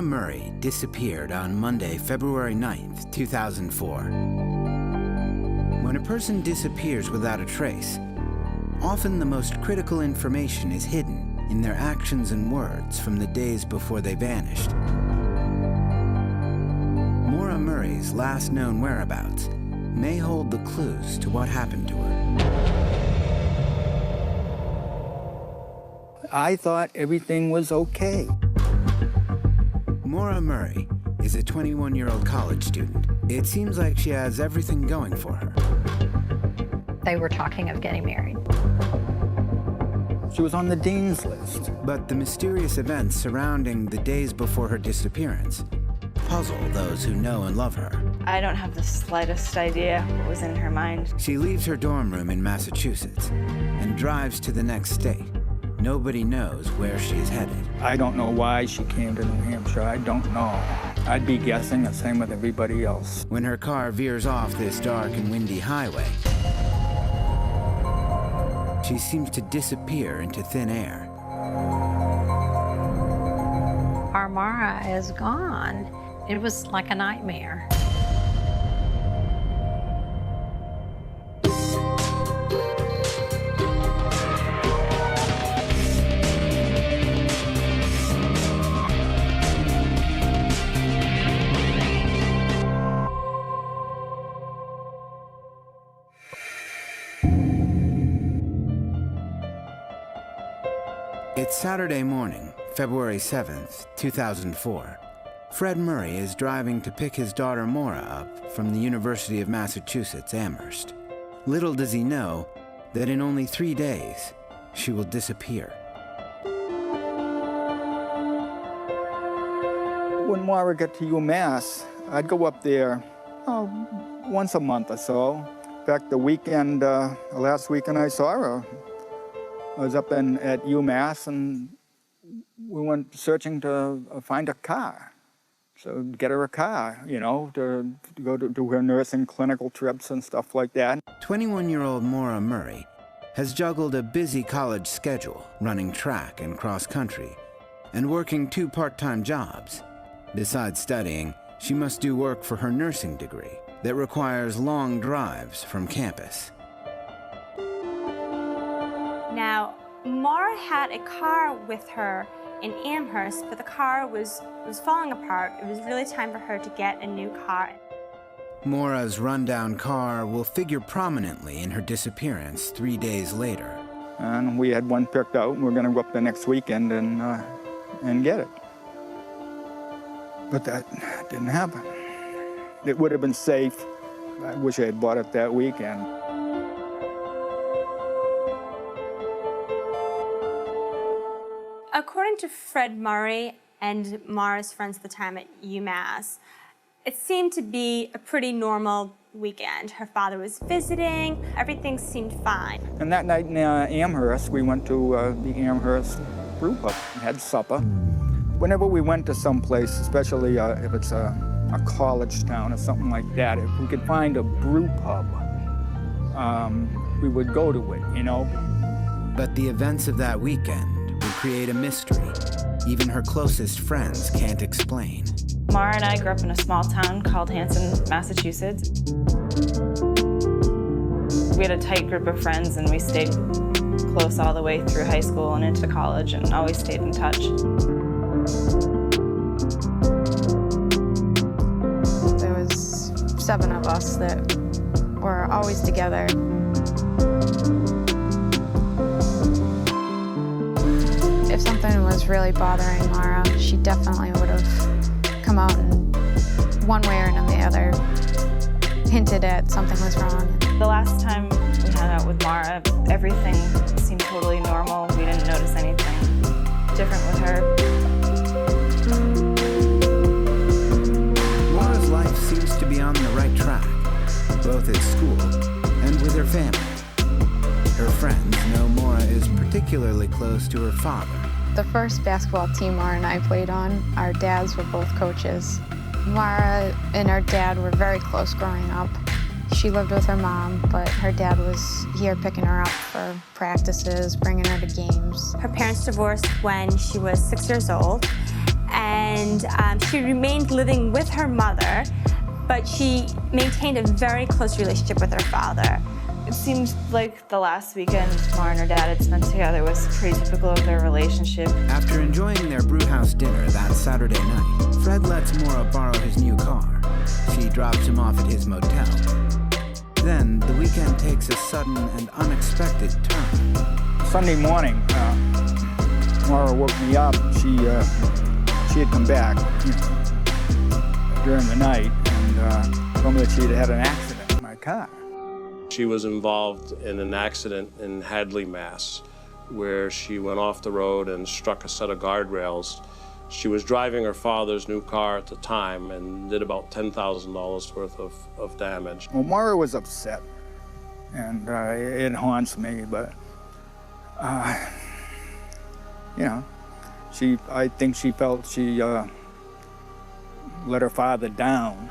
Maura Murray disappeared on Monday, February 9th, 2004. When a person disappears without a trace, often the most critical information is hidden in their actions and words from the days before they vanished. Maura Murray's last known whereabouts may hold the clues to what happened to her. I thought everything was okay. Maura Murray is a 21-year-old college student. It seems like she has everything going for her. They were talking of getting married. She was on the dean's list. But the mysterious events surrounding the days before her disappearance puzzle those who know and love her. I don't have the slightest idea what was in her mind. She leaves her dorm room in Massachusetts and drives to the next state. Nobody knows where she is headed. I don't know why she came to New Hampshire. I don't know. I'd be guessing the same with everybody else. When her car veers off this dark and windy highway, she seems to disappear into thin air. Our Mara is gone. It was like a nightmare. It's Saturday morning, February 7th, 2004. Fred Murray is driving to pick his daughter Maura up from the University of Massachusetts, Amherst. Little does he know that in only 3 days, she will disappear. When Maura got to UMass, I'd go up there once a month or so. In fact, the last weekend I saw her, I was up at UMass, and we went searching to find a car. So get her a car, you know, to go to do her nursing clinical trips and stuff like that. 21-year-old Maura Murray has juggled a busy college schedule, running track and cross country, and working 2 part-time jobs. Besides studying, she must do work for her nursing degree that requires long drives from campus. Now, Maura had a car with her in Amherst, but the car was falling apart. It was really time for her to get a new car. Maura's rundown car will figure prominently in her disappearance 3 days later. And we had one picked out, and we're going to go up the next weekend and get it. But that didn't happen. It would have been safe. I wish I had bought it that weekend. According to Fred Murray and Maura's friends at the time at UMass, it seemed to be a pretty normal weekend. Her father was visiting, everything seemed fine. And that night in Amherst, we went to the Amherst brew pub and had supper. Whenever we went to some place, especially if it's a college town or something like that, if we could find a brew pub, we would go to it, you know. But the events of that weekend would create a mystery even her closest friends can't explain. Maura and I grew up in a small town called Hanson, Massachusetts. We had a tight group of friends, and we stayed close all the way through high school and into college, and always stayed in touch. There was 7 of us that were always together. If something was really bothering Maura, she definitely would have come out and one way or the other hinted at something was wrong. The last time we hung out with Maura, everything seemed totally normal. We didn't notice anything different with her. Maura's life seems to be on the right track, both at school and with her family. Her friends know Maura is particularly close to her father. The first basketball team Maura and I played on, our dads were both coaches. Maura and her dad were very close growing up. She lived with her mom, but her dad was here picking her up for practices, bringing her to games. Her parents divorced when she was 6 years old, and she remained living with her mother, but she maintained a very close relationship with her father. It seemed like the last weekend Mara and her dad had spent together was pretty typical of their relationship. After enjoying their brewhouse dinner that Saturday night, Fred lets Maura borrow his new car. She drops him off at his motel. Then the weekend takes a sudden and unexpected turn. Sunday morning, Maura woke me up. She had come back, during the night and told me that she had had an accident in my car. She was involved in an accident in Hadley, Mass, where she went off the road and struck a set of guardrails. She was driving her father's new car at the time and did about $10,000 worth of damage. Well, Maura was upset, and it haunts me, but, I think she felt she let her father down.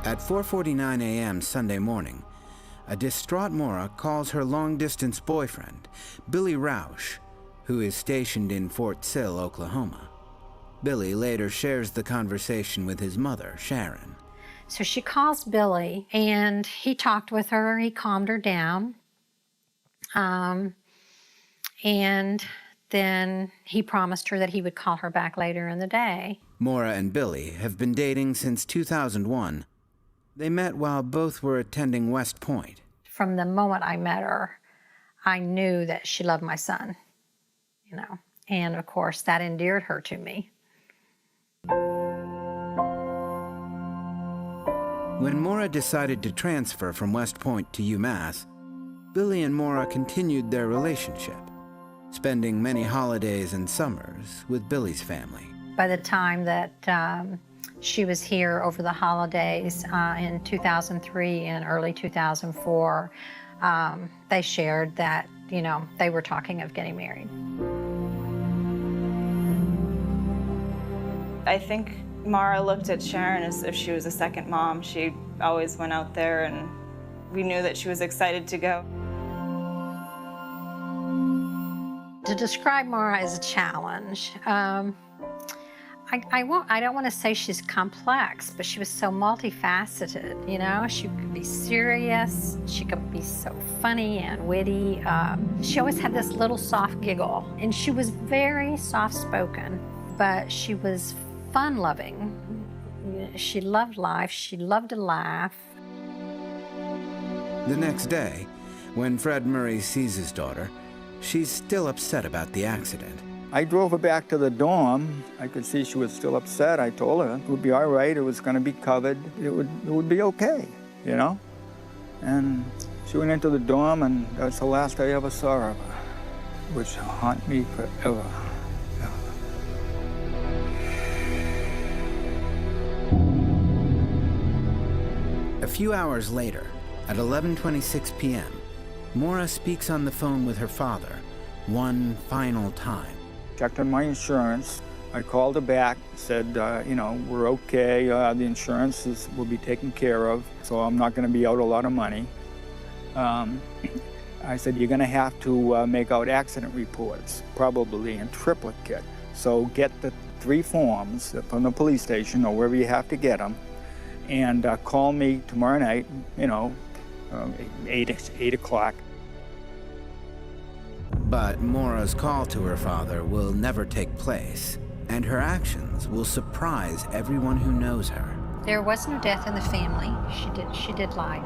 At 4:49 a.m. Sunday morning, a distraught Maura calls her long-distance boyfriend, Billy Roush, who is stationed in Fort Sill, Oklahoma. Billy later shares the conversation with his mother, Sharon. So she calls Billy, and he talked with her. He calmed her down. And then he promised her that he would call her back later in the day. Maura and Billy have been dating since 2001. They met while both were attending West Point. From the moment I met her, I knew that she loved my son, and of course that endeared her to me. When Maura decided to transfer from West Point to UMass, Billy and Maura continued their relationship, spending many holidays and summers with Billy's family. By the time that she was here over the holidays in 2003 and early 2004, they shared that, they were talking of getting married. I think Mara looked at Sharon as if she was a second mom. She always went out there, and we knew that she was excited to go. To describe Mara as a challenge, I don't want to say she's complex, but she was so multifaceted, She could be serious, she could be so funny and witty. She always had this little soft giggle, and she was very soft-spoken, but she was fun-loving. She loved life, she loved to laugh. The next day, when Fred Murray sees his daughter, she's still upset about the accident. I drove her back to the dorm. I could see she was still upset. I told her it would be all right, it was going to be covered, it would be okay, And she went into the dorm, and that's the last I ever saw of her, which will haunt me forever. A few hours later, at 11:26 p.m., Maura speaks on the phone with her father one final time. Checked on my insurance. I called her back, said, we're okay, the insurance will be taken care of, so I'm not going to be out a lot of money. I said, you're going to have to make out accident reports, probably in triplicate. So get the 3 forms from the police station or wherever you have to get them, and call me tomorrow night, 8 o'clock. But Maura's call to her father will never take place, and her actions will surprise everyone who knows her. There was no death in the family. She did lie.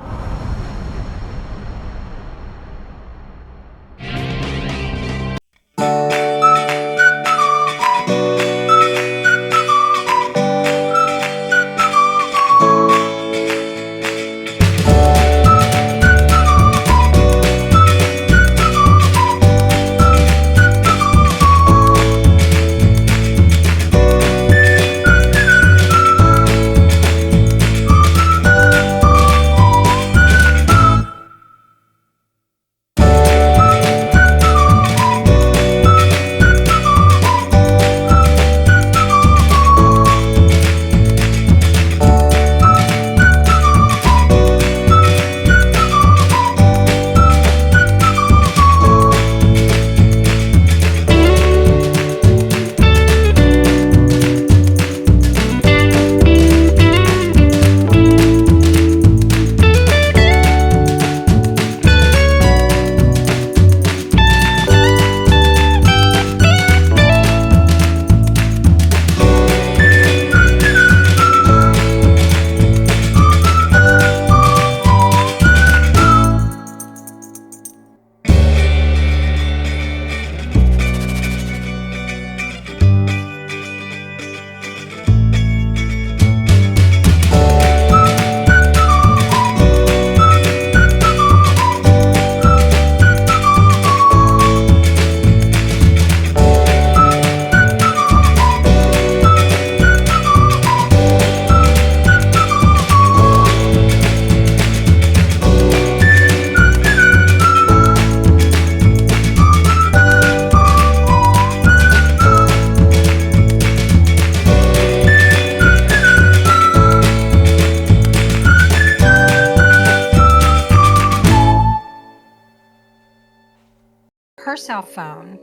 cell phone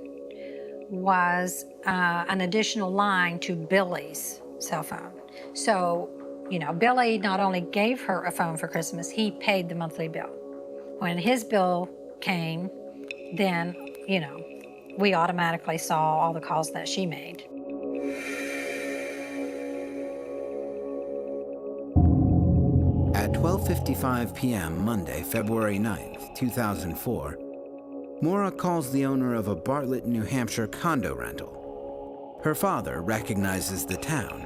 was an additional line to Billy's cell phone. So, you know, Billy not only gave her a phone for Christmas, he paid the monthly bill. When his bill came, then, you know, we automatically saw all the calls that she made. At 12:55 p.m. Monday, February 9th, 2004, Maura calls the owner of a Bartlett, New Hampshire condo rental. Her father recognizes the town.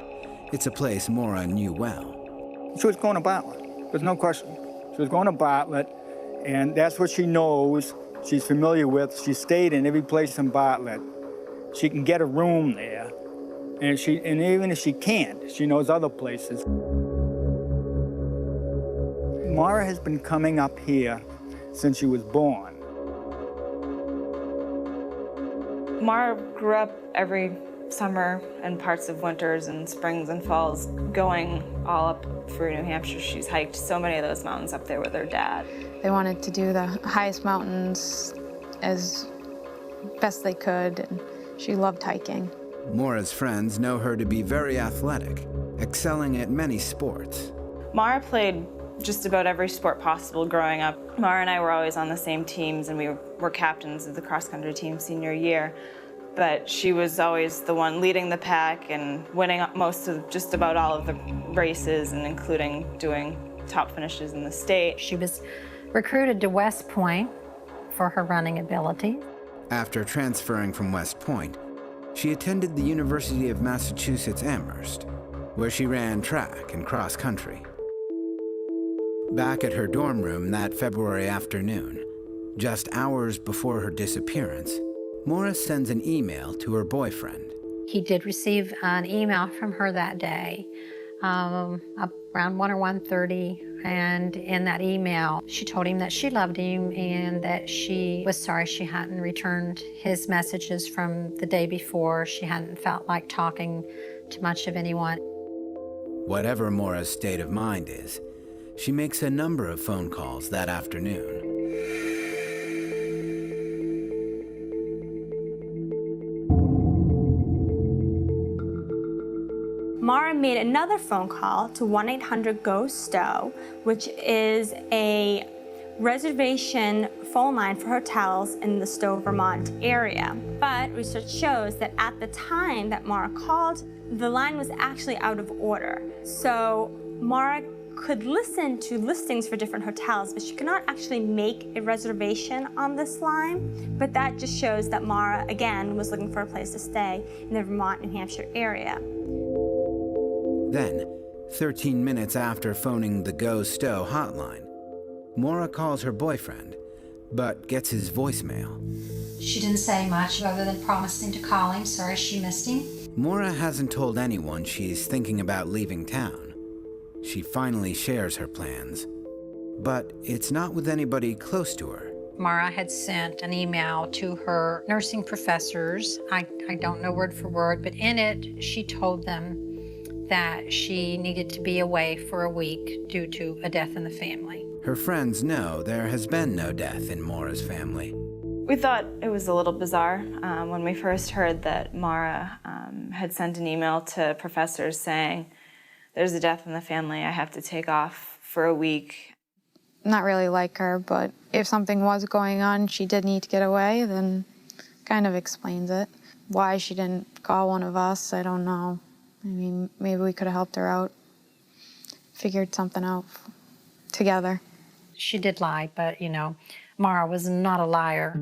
It's a place Maura knew well. She was going to Bartlett, there's no question. She was going to Bartlett, and that's what she knows, she's familiar with. She stayed in every place in Bartlett. She can get a room there, and even if she can't, she knows other places. Maura has been coming up here since she was born. Maura grew up every summer and parts of winters and springs and falls going all up through New Hampshire. She's hiked so many of those mountains up there with her dad. They wanted to do the highest mountains as best they could, and she loved hiking. Maura's friends know her to be very athletic, excelling at many sports. Maura played just about every sport possible growing up. Maura and I were always on the same teams, and we were captains of the cross-country team senior year. But she was always the one leading the pack and winning most of just about all of the races, and including doing top finishes in the state. She was recruited to West Point for her running ability. After transferring from West Point, she attended the University of Massachusetts Amherst, where she ran track and cross country. Back at her dorm room that February afternoon, just hours before her disappearance, Maura sends an email to her boyfriend. He did receive an email from her that day, around 1 or 1:30, and in that email, she told him that she loved him and that she was sorry she hadn't returned his messages from the day before. She hadn't felt like talking to much of anyone. Whatever Maura's state of mind is, she makes a number of phone calls that afternoon. Maura made another phone call to 1-800-GO-STOW, which is a reservation phone line for hotels in the Stowe, Vermont area. But research shows that at the time that Maura called, the line was actually out of order. So Maura could listen to listings for different hotels, but she could not actually make a reservation on this line. But that just shows that Maura, again, was looking for a place to stay in the Vermont, New Hampshire area. Then, 13 minutes after phoning the Go Stowe hotline, Maura calls her boyfriend, but gets his voicemail. She didn't say much other than promising to call him. Sorry she missed him. Maura hasn't told anyone she's thinking about leaving town. She finally shares her plans, but it's not with anybody close to her. Maura had sent an email to her nursing professors. I don't know word for word, but in it, she told them that she needed to be away for a week due to a death in the family. Her friends know there has been no death in Maura's family. We thought it was a little bizarre when we first heard that Maura had sent an email to professors saying, "There's a death in the family, I have to take off for a week." Not really like her, but if something was going on, she did need to get away, then kind of explains it. Why she didn't call one of us, I don't know. I mean, maybe we could have helped her out, figured something out together. She did lie, but, you know, Maura was not a liar.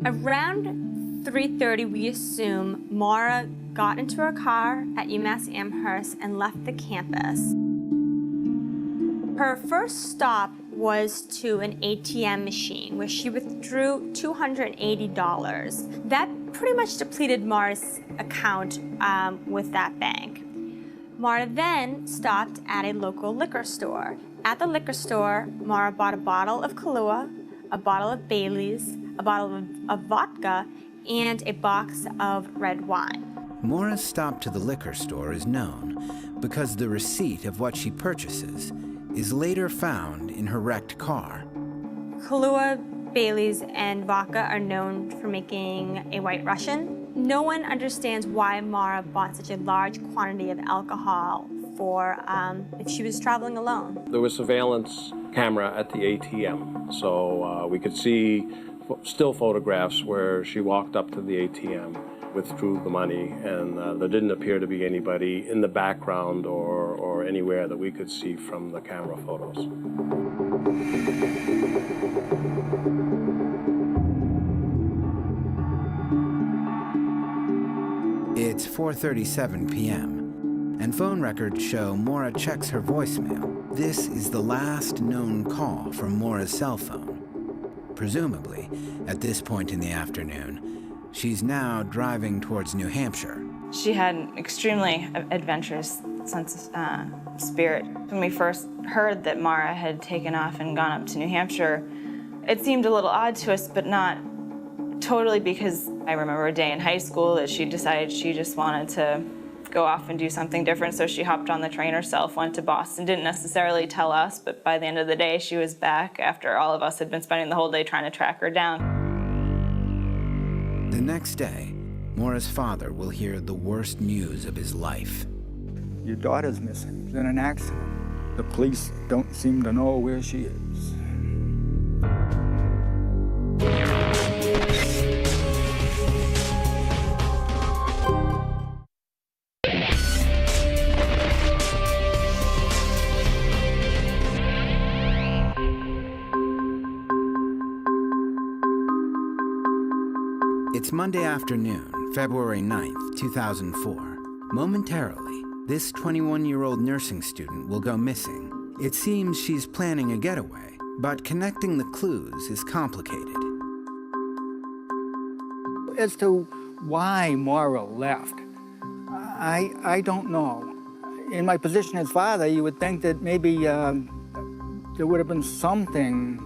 Around 3:30, we assume Maura got into her car at UMass Amherst and left the campus. Her first stop was to an ATM machine where she withdrew $280. That pretty much depleted Maura's account with that bank. Maura then stopped at a local liquor store. At the liquor store, Maura bought a bottle of Kahlua, a bottle of Bailey's, a bottle of vodka, and a box of red wine. Maura's stop to the liquor store is known because the receipt of what she purchases is later found in her wrecked car. Kahlua Baileys and vodka are known for making a white Russian. No one understands why Mara bought such a large quantity of alcohol for if she was traveling alone. There was surveillance camera at the ATM, so we could see still photographs where she walked up to the ATM, withdrew the money, and there didn't appear to be anybody in the background or anywhere that we could see from the camera photos. It's 4:37 p.m., and phone records show Maura checks her voicemail. This is the last known call from Maura's cell phone. Presumably, at this point in the afternoon, she's now driving towards New Hampshire. She had an extremely adventurous sense of spirit. When we first heard that Mara had taken off and gone up to New Hampshire, it seemed a little odd to us, but not totally, because I remember a day in high school that she decided she just wanted to go off and do something different, so she hopped on the train herself, went to Boston, didn't necessarily tell us, but by the end of the day she was back after all of us had been spending the whole day trying to track her down. The next day, Maura's father will hear the worst news of his life. Your daughter's missing. She's in an accident. The police don't seem to know where she is. It's Monday afternoon, February 9th, 2004. Momentarily, this 21-year-old nursing student will go missing. It seems she's planning a getaway, but connecting the clues is complicated. As to why Maura left, I don't know. In my position as father, you would think that maybe there would have been something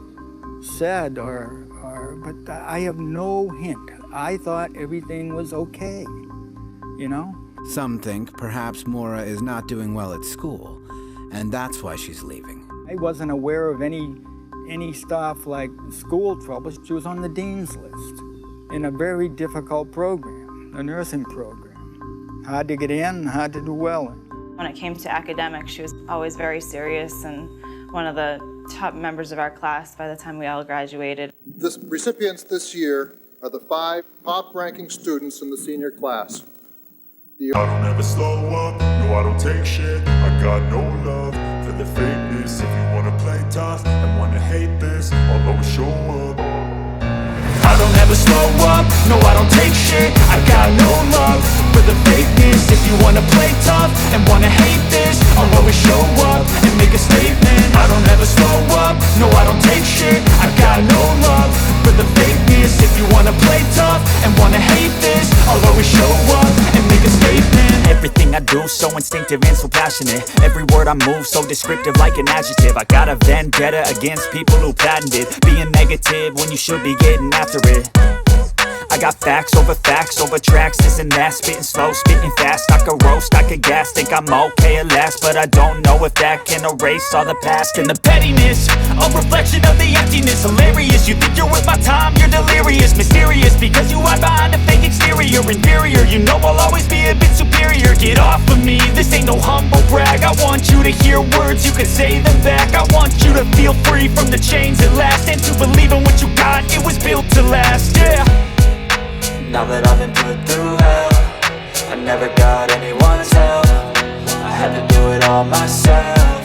said, but I have no hint. I thought everything was okay, you know? Some think perhaps Maura is not doing well at school, and that's why she's leaving. I wasn't aware of any stuff like school troubles. She was on the dean's list in a very difficult program, a nursing program. Hard to get in, hard to do well in. When it came to academics, she was always very serious and one of the top members of our class by the time we all graduated. The recipients this year are the 5 top-ranking students in the senior class. I don't ever slow up, no I don't take shit. I got no love for the fakeness. If you wanna play tough and wanna hate this, I'll always show up. I don't ever slow up, no I don't take shit. I got no love for the fakeness. If you wanna play tough and wanna hate this, I'll always show up and make a statement. I don't ever slow up, no I don't take shit. I got no love for the fakeness. If you wanna play tough and wanna hate this, I'll always show up and make a statement. Everything I do so instinctive and so passionate. Every word I move so descriptive like an adjective. I got a vendetta against people who patented being negative when you should be getting after it. I got facts over tracks, this and that. Spitting slow, spitting fast, I could roast, I could gas. Think I'm okay at last, but I don't know if that can erase all the past. And the pettiness, a reflection of the emptiness. Hilarious, you think you're worth my time, you're delirious. Mysterious, because you hide behind a fake exterior. Inferior, you know I'll always be a bit superior. Get off of me, this ain't no humble brag. I want you to hear words, you can say them back. I want you to feel free from the chains at last, and to believe in what you got, it was built to last, yeah. Now that I've been put through hell, I never got anyone's help. I had to do it all myself.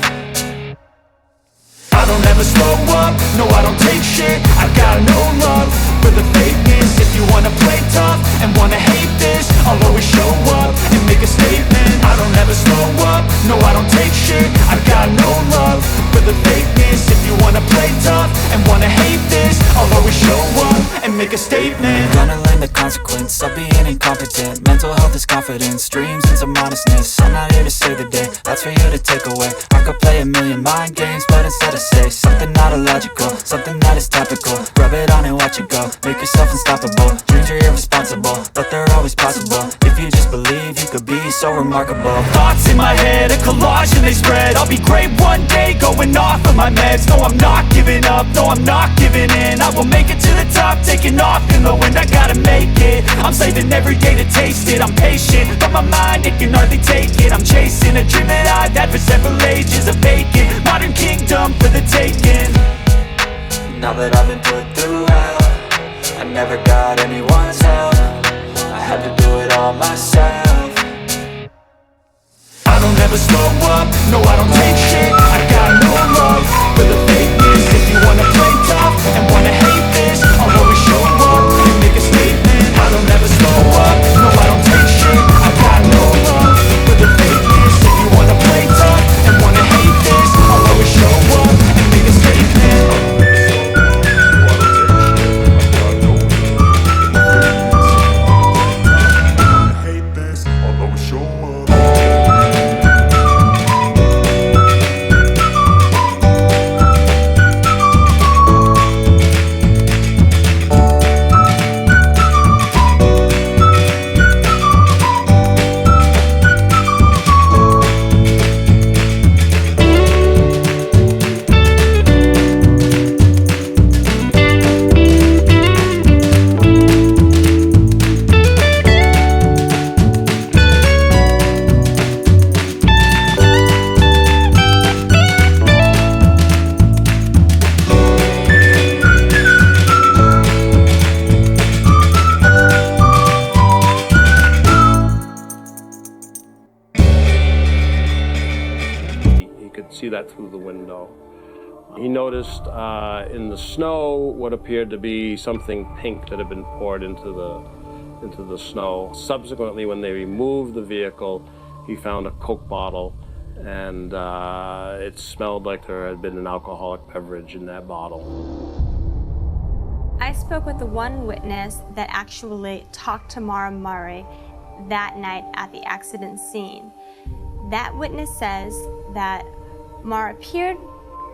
I don't ever slow up, no I don't take shit. I got no love for the fakeness. If you wanna play tough and wanna hate this, I'll always show up and make a statement. I don't ever slow up, no I don't take shit. I got no love for the fakeness. If you wanna play tough and wanna hate this, I'll always show up and make a statement. Gonna learn the consequence of being incompetent. Mental health is confidence, dreams and some honestness. I'm not here to save the day, that's for you to take away. I could play a million mind games, but instead I say something not illogical, something that is topical. Rub it on and watch it go, make yourself unstoppable. Dreams are irresponsible, but they're always possible. If you just believe, you could be so remarkable. Thoughts in my head, a collage and they spread. I'll be great one day, going off of my meds. No, I'm not giving up, no, I'm not giving in. I will make it to the top, taking off in the wind. I gotta make it, I'm saving every day to taste it. I'm patient, but my mind, it can hardly take it. I'm chasing a dream that I've had for several ages. A vacant, modern kingdom for the taking. Now that I've been put through hell, I never got anyone's help. I had to do it all myself. I don't ever slow up, no I don't take shit. I got no love for the fakeness. If you wanna play tough and wanna hate this, I'll always show up and make a statement. I don't ever slow up, no I don't take shit. I got no love for the fakeness. If you wanna play tough and wanna hate this, I'll always show up and make a statement. See that through the window. He noticed in the snow what appeared to be something pink that had been poured into the snow. Subsequently, when they removed the vehicle, he found a Coke bottle, and it smelled like there had been an alcoholic beverage in that bottle. I spoke with the one witness that actually talked to Maura Murray that night at the accident scene. That witness says that Maura appeared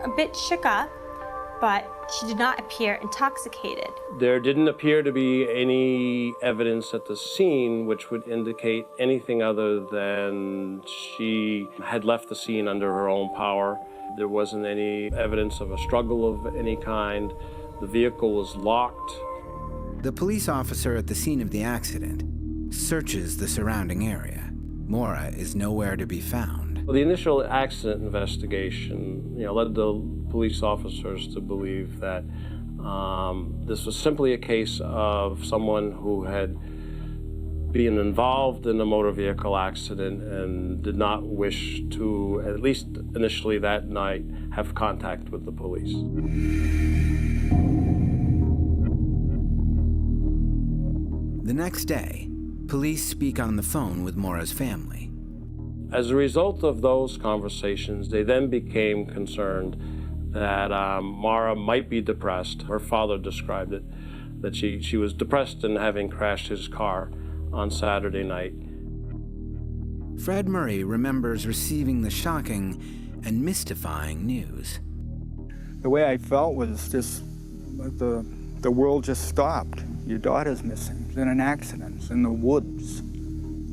a bit shook up, but she did not appear intoxicated. There didn't appear to be any evidence at the scene which would indicate anything other than she had left the scene under her own power. There wasn't any evidence of a struggle of any kind. The vehicle was locked. The police officer at the scene of the accident searches the surrounding area. Maura is nowhere to be found. The initial accident investigation, led the police officers to believe that this was simply a case of someone who had been involved in a motor vehicle accident and did not wish to, at least initially that night, have contact with the police. The next day, police speak on the phone with Maura's family. As a result of those conversations, they then became concerned that Maura might be depressed. Her father described it, that she was depressed in having crashed his car on Saturday night. Fred Murray remembers receiving the shocking and mystifying news. The way I felt was just like the world just stopped. Your daughter's missing in an accident in the woods,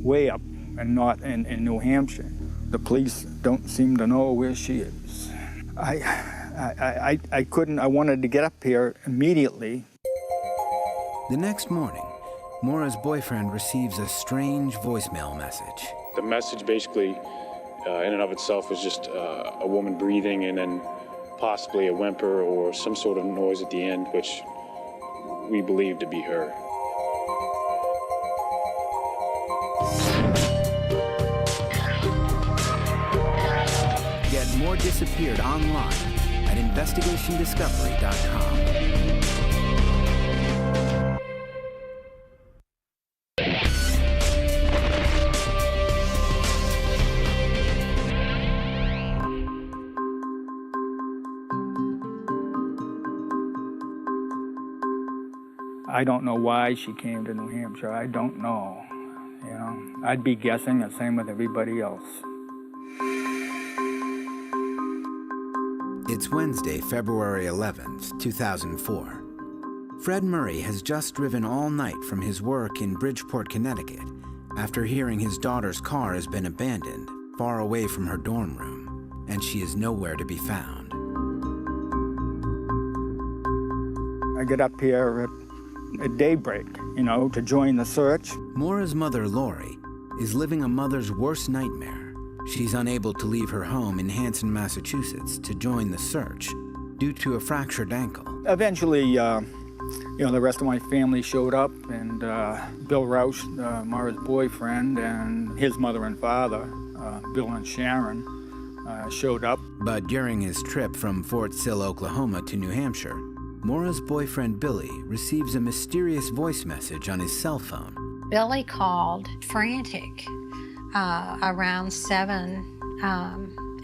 way up and not in New Hampshire. The police don't seem to know where she is. I couldn't, I wanted to get up here immediately. The next morning, Maura's boyfriend receives a strange voicemail message. The message basically, in and of itself, is just a woman breathing and then possibly a whimper or some sort of noise at the end, which we believe to be her. Get more Disappeared online at investigationdiscovery.com. I don't know why she came to New Hampshire. I don't know. You know, I'd be guessing the same with everybody else. It's Wednesday, February 11th, 2004. Fred Murray has just driven all night from his work in Bridgeport, Connecticut, after hearing his daughter's car has been abandoned, far away from her dorm room, and she is nowhere to be found. I get up here at daybreak, you know, to join the search. Maura's mother, Lori, is living a mother's worst nightmare. She's unable to leave her home in Hanson, Massachusetts to join the search due to a fractured ankle. Eventually, you know, the rest of my family showed up, and Bill Roush, Maura's boyfriend, and his mother and father, Bill and Sharon, showed up. But during his trip from Fort Sill, Oklahoma to New Hampshire, Maura's boyfriend, Billy, receives a mysterious voice message on his cell phone. Billy called frantic around 7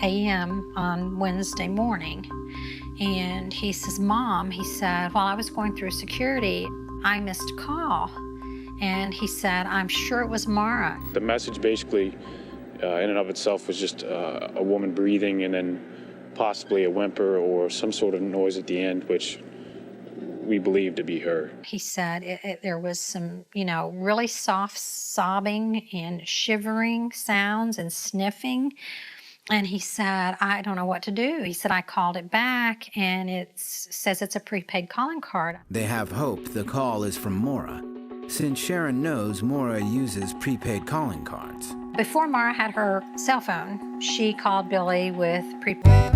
a.m. on Wednesday morning. And he says, Mom, he said, while I was going through security, I missed a call. And he said, I'm sure it was Maura. The message basically, in and of itself, was just a woman breathing and then possibly a whimper or some sort of noise at the end, which we believe to be her. He said there was some, you know, really soft sobbing and shivering sounds and sniffing. And he said, I don't know what to do. He said, I called it back, and it says it's a prepaid calling card. They have hope the call is from Maura, since Sharon knows Maura uses prepaid calling cards. Before Maura had her cell phone, she called Billy with prepaid.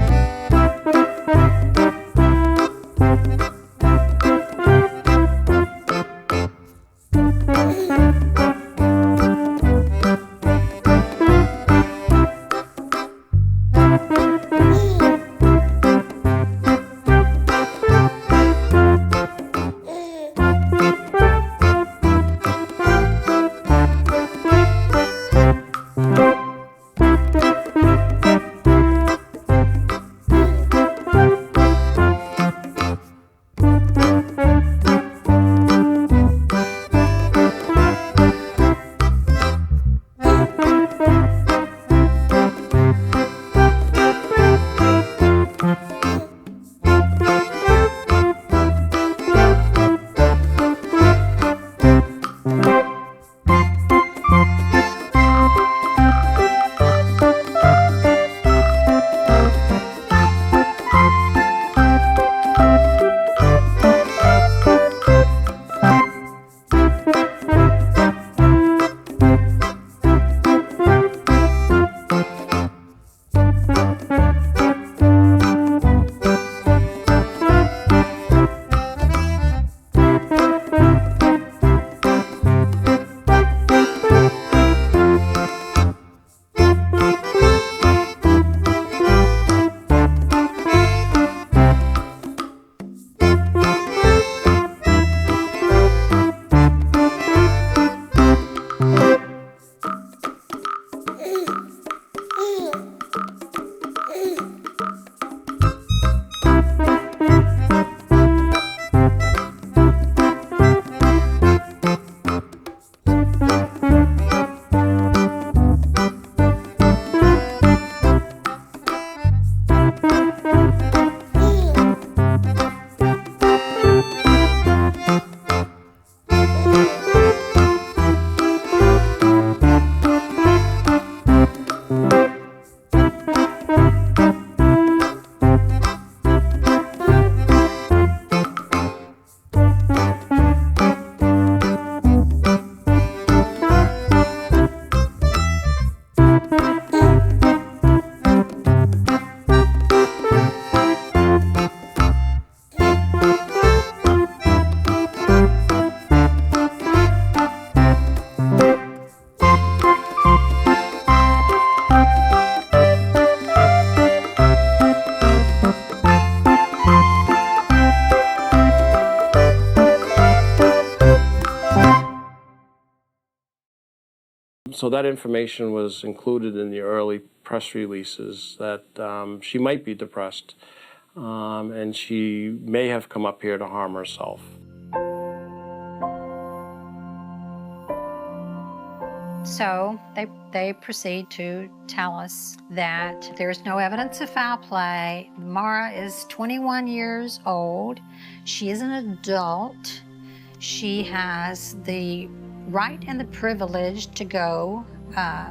So that information was included in the early press releases that she might be depressed and she may have come up here to harm herself. So they proceed to tell us that there is no evidence of foul play. Mara is 21 years old. She is an adult. She has the right and the privilege to go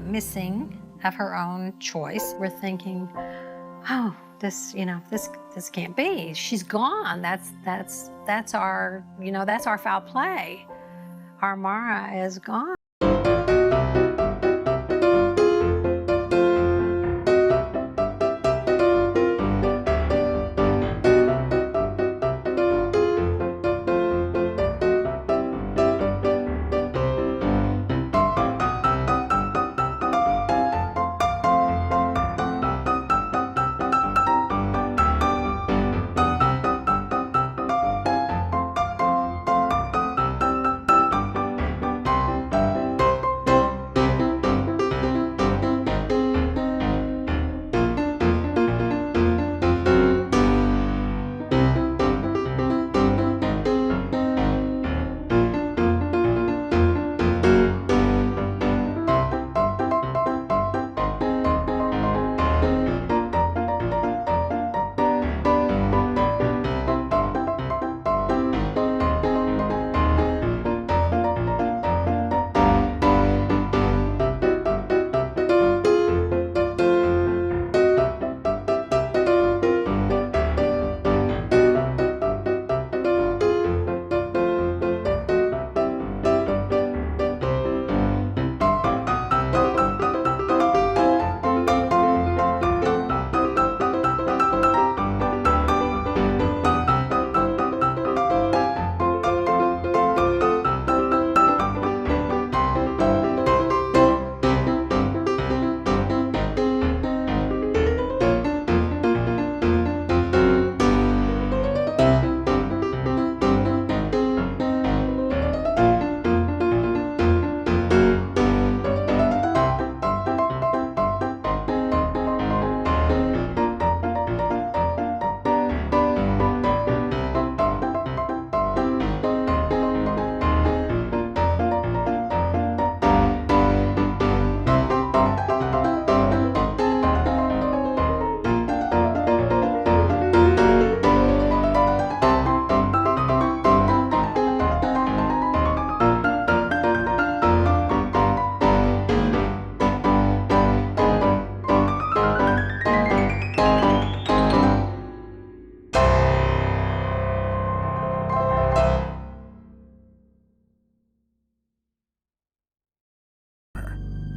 missing of her own choice. We're thinking, oh, this can't be. She's gone. That's our foul play. Our Mara is gone.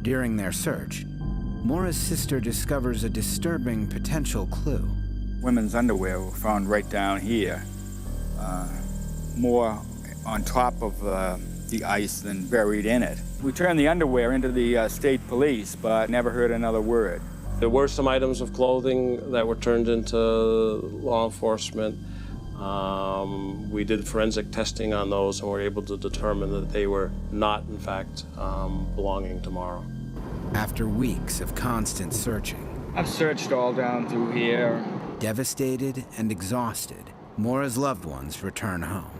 During their search, Mora's sister discovers a disturbing potential clue. Women's underwear were found right down here, more on top of the ice than buried in it. We turned the underwear into the state police, but never heard another word. There were some items of clothing that were turned into law enforcement. We did forensic testing on those and were able to determine that they were not, in fact, belonging to Mara. After weeks of constant searching, I've searched all down through here. Devastated and exhausted, Mora's loved ones return home.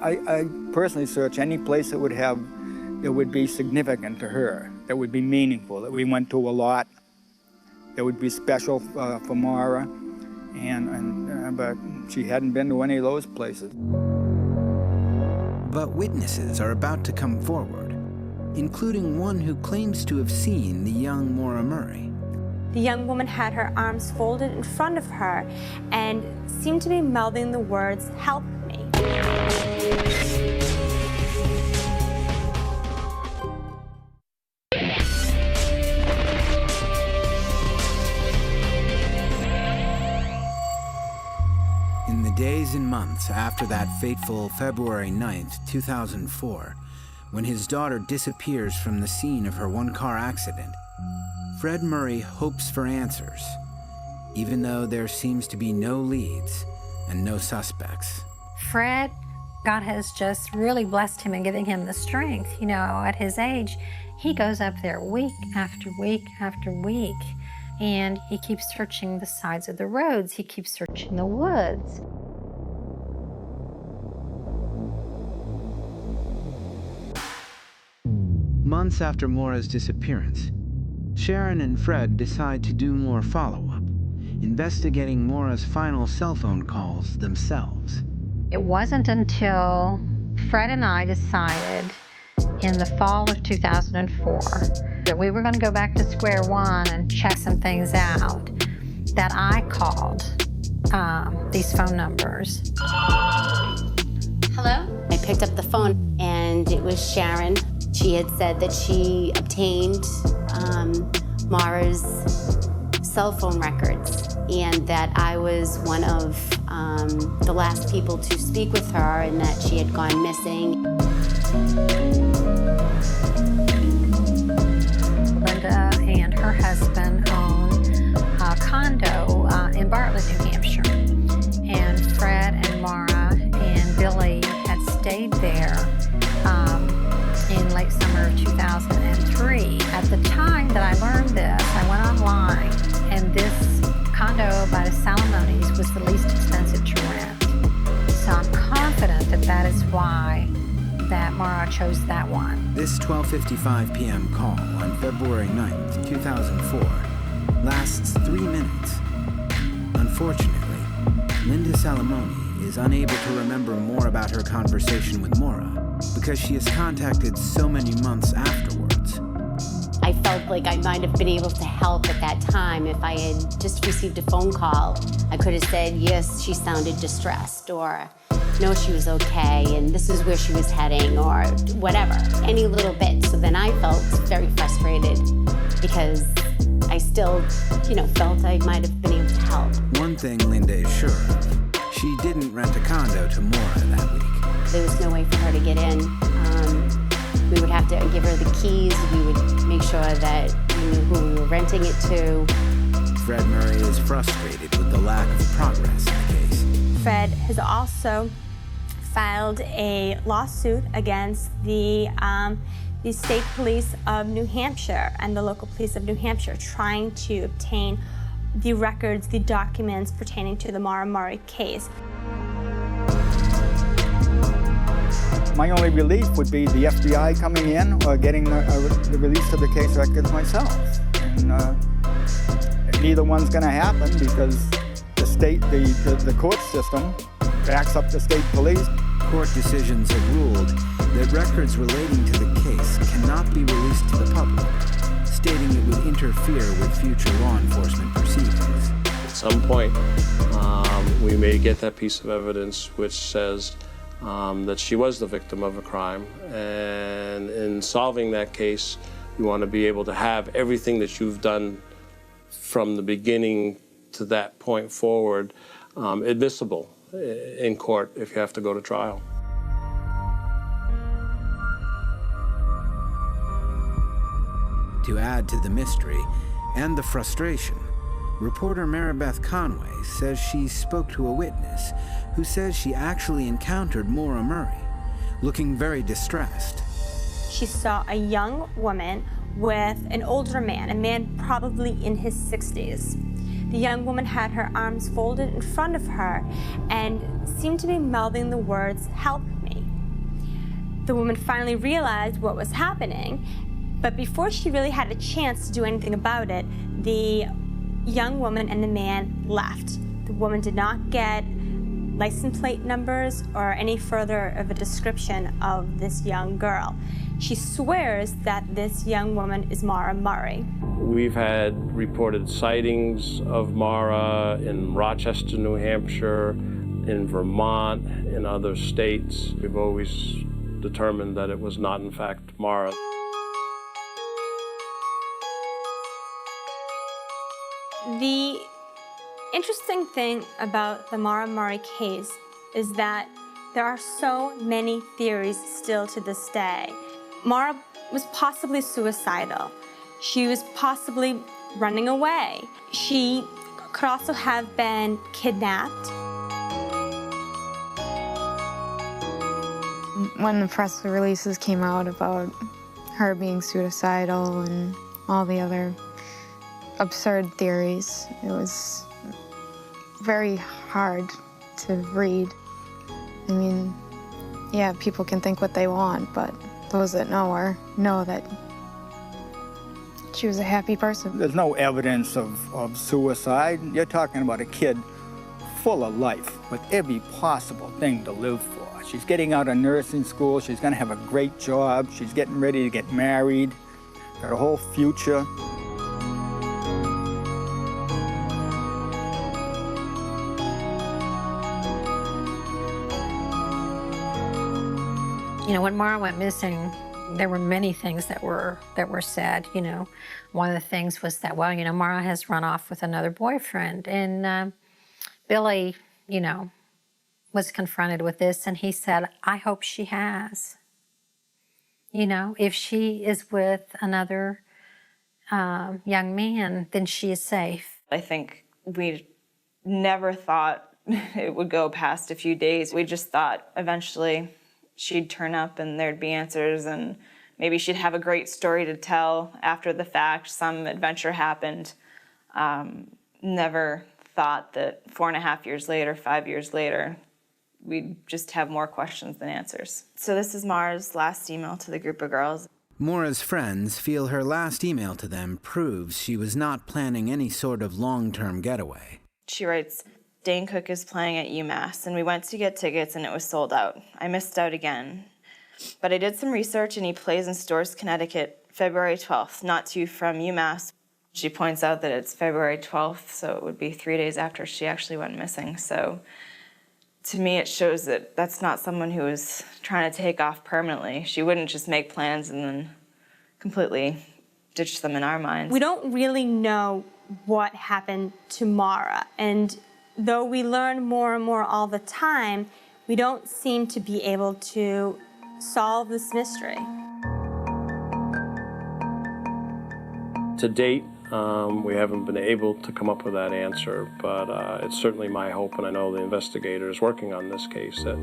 I personally search any place that would be significant to her, that would be meaningful, that we went to a lot, that would be special for Mara, but she hadn't been to any of those places. But witnesses are about to come forward, including one who claims to have seen the young Maura Murray. The young woman had her arms folded in front of her and seemed to be mouthing the words, "Help me." In the days and months after that fateful February 9th, 2004, when his daughter disappears from the scene of her one-car accident, Fred Murray hopes for answers, even though there seems to be no leads and no suspects. Fred, God has just really blessed him and giving him the strength. You know, at his age, he goes up there week after week after week, and he keeps searching the sides of the roads. He keeps searching the woods. Months after Maura's disappearance, Sharon and Fred decide to do more follow-up, investigating Maura's final cell phone calls themselves. It wasn't until Fred and I decided in the fall of 2004 that we were going to go back to square one and check some things out that I called these phone numbers. Hello? I picked up the phone and it was Sharon. She had said that she obtained Maura's cell phone records and that I was one of the last people to speak with her and that she had gone missing. Linda and her husband own a condo in Bartlett, New Hampshire. And Fred and Maura and Billy had stayed there in late summer of 2003. At the time that I learned this, I went online, and this condo by the Salamonis was the least expensive to rent. So I'm confident that that is why that Maura chose that one. This 12:55 p.m. call on February 9th, 2004 lasts 3 minutes. Unfortunately, Linda Salamoni is unable to remember more about her conversation with Maura because she is contacted so many months afterwards. I felt like I might have been able to help at that time. If I had just received a phone call, I could have said, yes, she sounded distressed, or no, she was okay, and this is where she was heading, or whatever, any little bit. So then I felt very frustrated because I still, felt I might have been able to help. One thing Linda is sure of, she didn't rent a condo to Maura that week. There was no way for her to get in. We would have to give her the keys. We would make sure that we knew who we were renting it to. Fred Murray is frustrated with the lack of progress in the case. Fred has also filed a lawsuit against the state police of New Hampshire and the local police of New Hampshire, trying to obtain the records, the documents pertaining to the Maura Murray case. My only relief would be the FBI coming in or getting the release of the case records myself. And neither one's going to happen because the state, the court system backs up the state police. Court decisions have ruled that records relating to the case cannot be released to the public, stating it would interfere with future law enforcement proceedings. At some point, we may get that piece of evidence which says that she was the victim of a crime, and in solving that case, you want to be able to have everything that you've done from the beginning to that point forward admissible in court if you have to go to trial. To add to the mystery and the frustration, reporter Maribeth Conway says she spoke to a witness who says she actually encountered Maura Murray, looking very distressed. She saw a young woman with an older man, a man probably in his 60s. The young woman had her arms folded in front of her and seemed to be mouthing the words, "Help me." The woman finally realized what was happening, but before she really had a chance to do anything about it, the young woman and the man left. The woman did not get license plate numbers or any further of a description of this young girl. She swears that this young woman is Maura Murray. We've had reported sightings of Maura in Rochester, New Hampshire, in Vermont, in other states. We've always determined that it was not, in fact, Maura. The interesting thing about the Maura Murray case is that there are so many theories still to this day. Maura was possibly suicidal. She was possibly running away. She could also have been kidnapped. When the press releases came out about her being suicidal and all the other absurd theories, it was very hard to read. I mean, yeah, people can think what they want, but those that know her know that she was a happy person. There's no evidence of suicide. You're talking about a kid full of life with every possible thing to live for. She's getting out of nursing school. She's going to have a great job. She's getting ready to get married. Got a whole future. You know, when Mara went missing, there were many things that were said. You know, one of the things was that, well, you know, Mara has run off with another boyfriend, and Billy, you know, was confronted with this, and he said, I hope she has. You know, if she is with another young man, then she is safe. I think we never thought it would go past a few days. We just thought eventually she'd turn up and there'd be answers, and maybe she'd have a great story to tell after the fact. Some adventure happened. Never thought that 4.5 years later, 5 years later, we'd just have more questions than answers. So this is Mara's last email to the group of girls. Maura's friends feel her last email to them proves she was not planning any sort of long-term getaway. She writes, Dane Cook is playing at UMass, and we went to get tickets and it was sold out. I missed out again. But I did some research and he plays in Storrs, Connecticut, February 12th, not too from UMass. She points out that it's February 12th, so it would be 3 days after she actually went missing. So to me, it shows that that's not someone who is trying to take off permanently. She wouldn't just make plans and then completely ditch them in our minds. We don't really know what happened to Mara, and though we learn more and more all the time, we don't seem to be able to solve this mystery. To date, we haven't been able to come up with that answer, but it's certainly my hope, and I know the investigators working on this case, that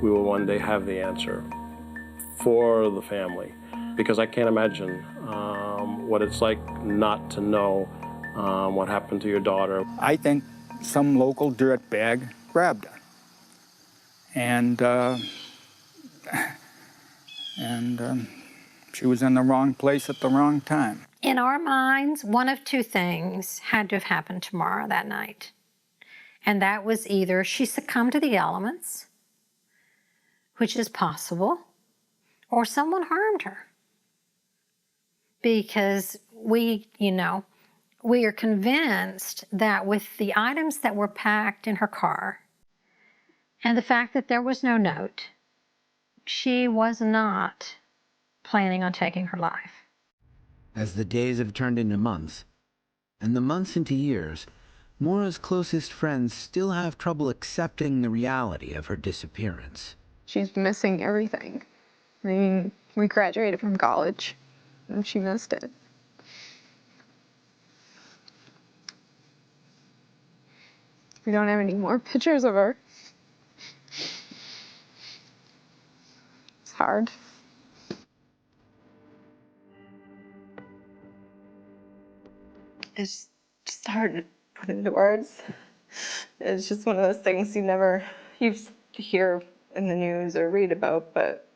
we will one day have the answer for the family. Because I can't imagine what it's like not to know what happened to your daughter. I think some local dirtbag grabbed her. And she was in the wrong place at the wrong time. In our minds, one of two things had to have happened to Mara that night. And that was either she succumbed to the elements, which is possible, or someone harmed her. Because we are convinced that with the items that were packed in her car and the fact that there was no note, she was not planning on taking her life. As the days have turned into months, and the months into years, Maura's closest friends still have trouble accepting the reality of her disappearance. She's missing everything. I mean, we graduated from college, and she missed it. We don't have any more pictures of her. It's hard. It's just hard to put into words. It's just one of those things you hear in the news or read about, but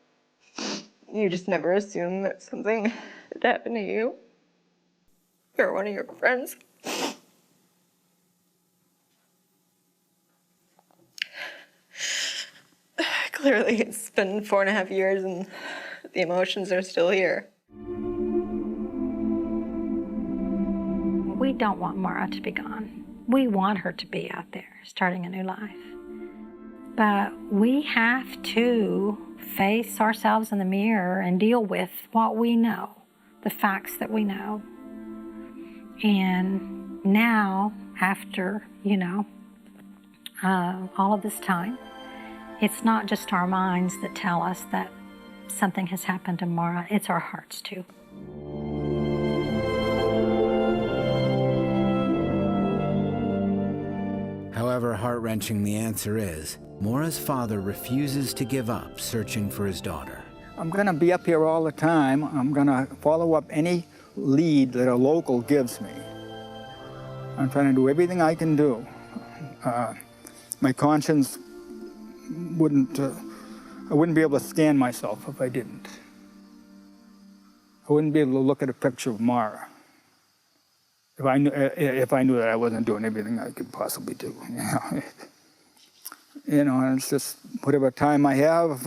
you just never assume that something had happened to you or one of your friends. Clearly, it's been 4.5 years and the emotions are still here. We don't want Mara to be gone. We want her to be out there, starting a new life. But we have to face ourselves in the mirror and deal with what we know, the facts that we know. And now, after, all of this time, it's not just our minds that tell us that something has happened to Mara, it's our hearts too. However heart-wrenching the answer is, Maura's father refuses to give up searching for his daughter. I'm going to be up here all the time. I'm going to follow up any lead that a local gives me. I'm trying to do everything I can do. My conscience I wouldn't be able to stand myself if I didn't. I wouldn't be able to look at a picture of Mara if I knew that I wasn't doing everything I could possibly do. You know, and it's just whatever time I have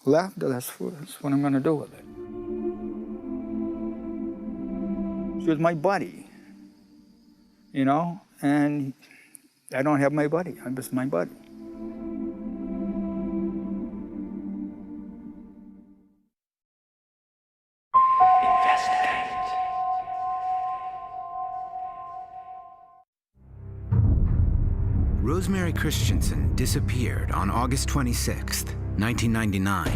left, that's what I'm going to do with it. She was my buddy, you know, and I don't have my buddy. I'm just my buddy. Rosemary Christensen disappeared on August 26, 1999.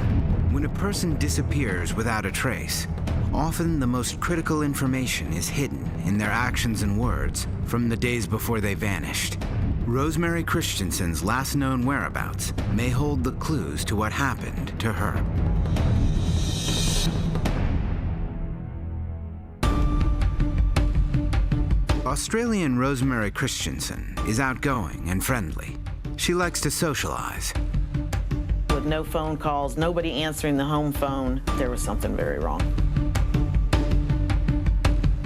When a person disappears without a trace, often the most critical information is hidden in their actions and words from the days before they vanished. Rosemary Christensen's last known whereabouts may hold the clues to what happened to her. Australian Rosemary Christensen is outgoing and friendly. She likes to socialize. With no phone calls, nobody answering the home phone, there was something very wrong.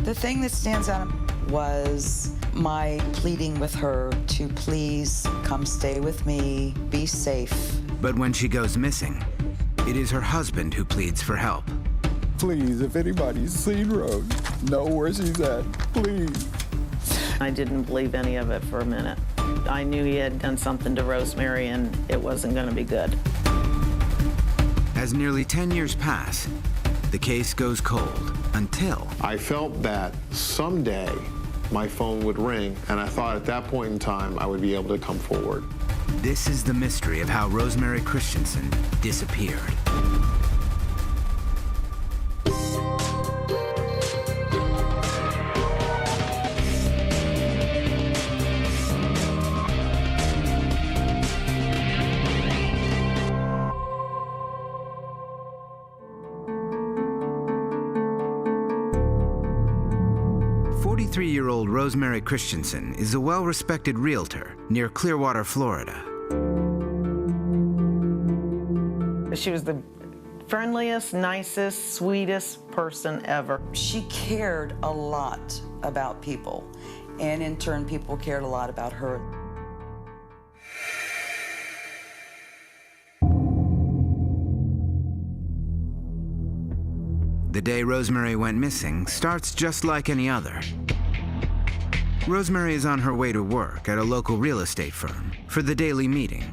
The thing that stands out was my pleading with her to please come stay with me, be safe. But when she goes missing, it is her husband who pleads for help. Please, if anybody's seen Rose, know where she's at, please. I didn't believe any of it for a minute. I knew he had done something to Rosemary and it wasn't going to be good. As nearly 10 years pass, the case goes cold until... I felt that someday my phone would ring, and I thought at that point in time I would be able to come forward. This is the mystery of how Rosemary Christensen disappeared. Three-year-old Rosemary Christensen is a well-respected realtor near Clearwater, Florida. She was the friendliest, nicest, sweetest person ever. She cared a lot about people, and in turn, people cared a lot about her. The day Rosemary went missing starts just like any other. Rosemary is on her way to work at a local real estate firm for the daily meeting.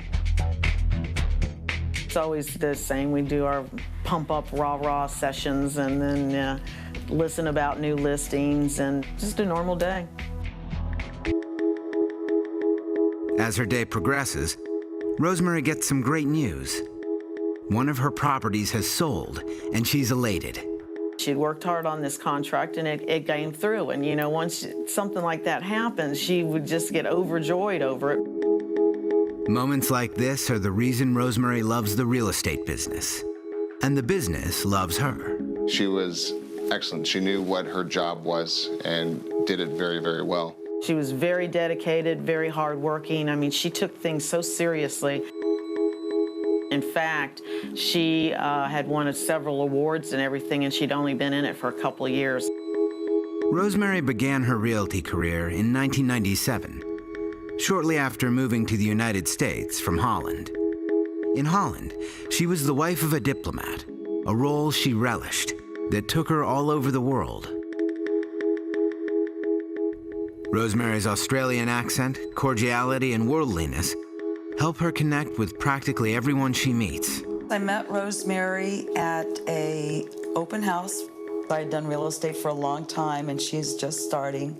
It's always the same. We do our pump-up, rah-rah sessions and then listen about new listings and just a normal day. As her day progresses, Rosemary gets some great news. One of her properties has sold, and she's elated. She'd worked hard on this contract, and it came through. And, you know, once something like that happens, she would just get overjoyed over it. Moments like this are the reason Rosemary loves the real estate business. And the business loves her. She was excellent. She knew what her job was and did it very, very well. She was very dedicated, very hardworking. I mean, she took things so seriously. In fact, she had won several awards and everything, and she'd only been in it for a couple of years. Rosemary began her realty career in 1997, shortly after moving to the United States from Holland. In Holland, she was the wife of a diplomat, a role she relished that took her all over the world. Rosemary's Australian accent, cordiality, and worldliness help her connect with practically everyone she meets. I met Rosemary at an open house. I had done real estate for a long time, and she's just starting.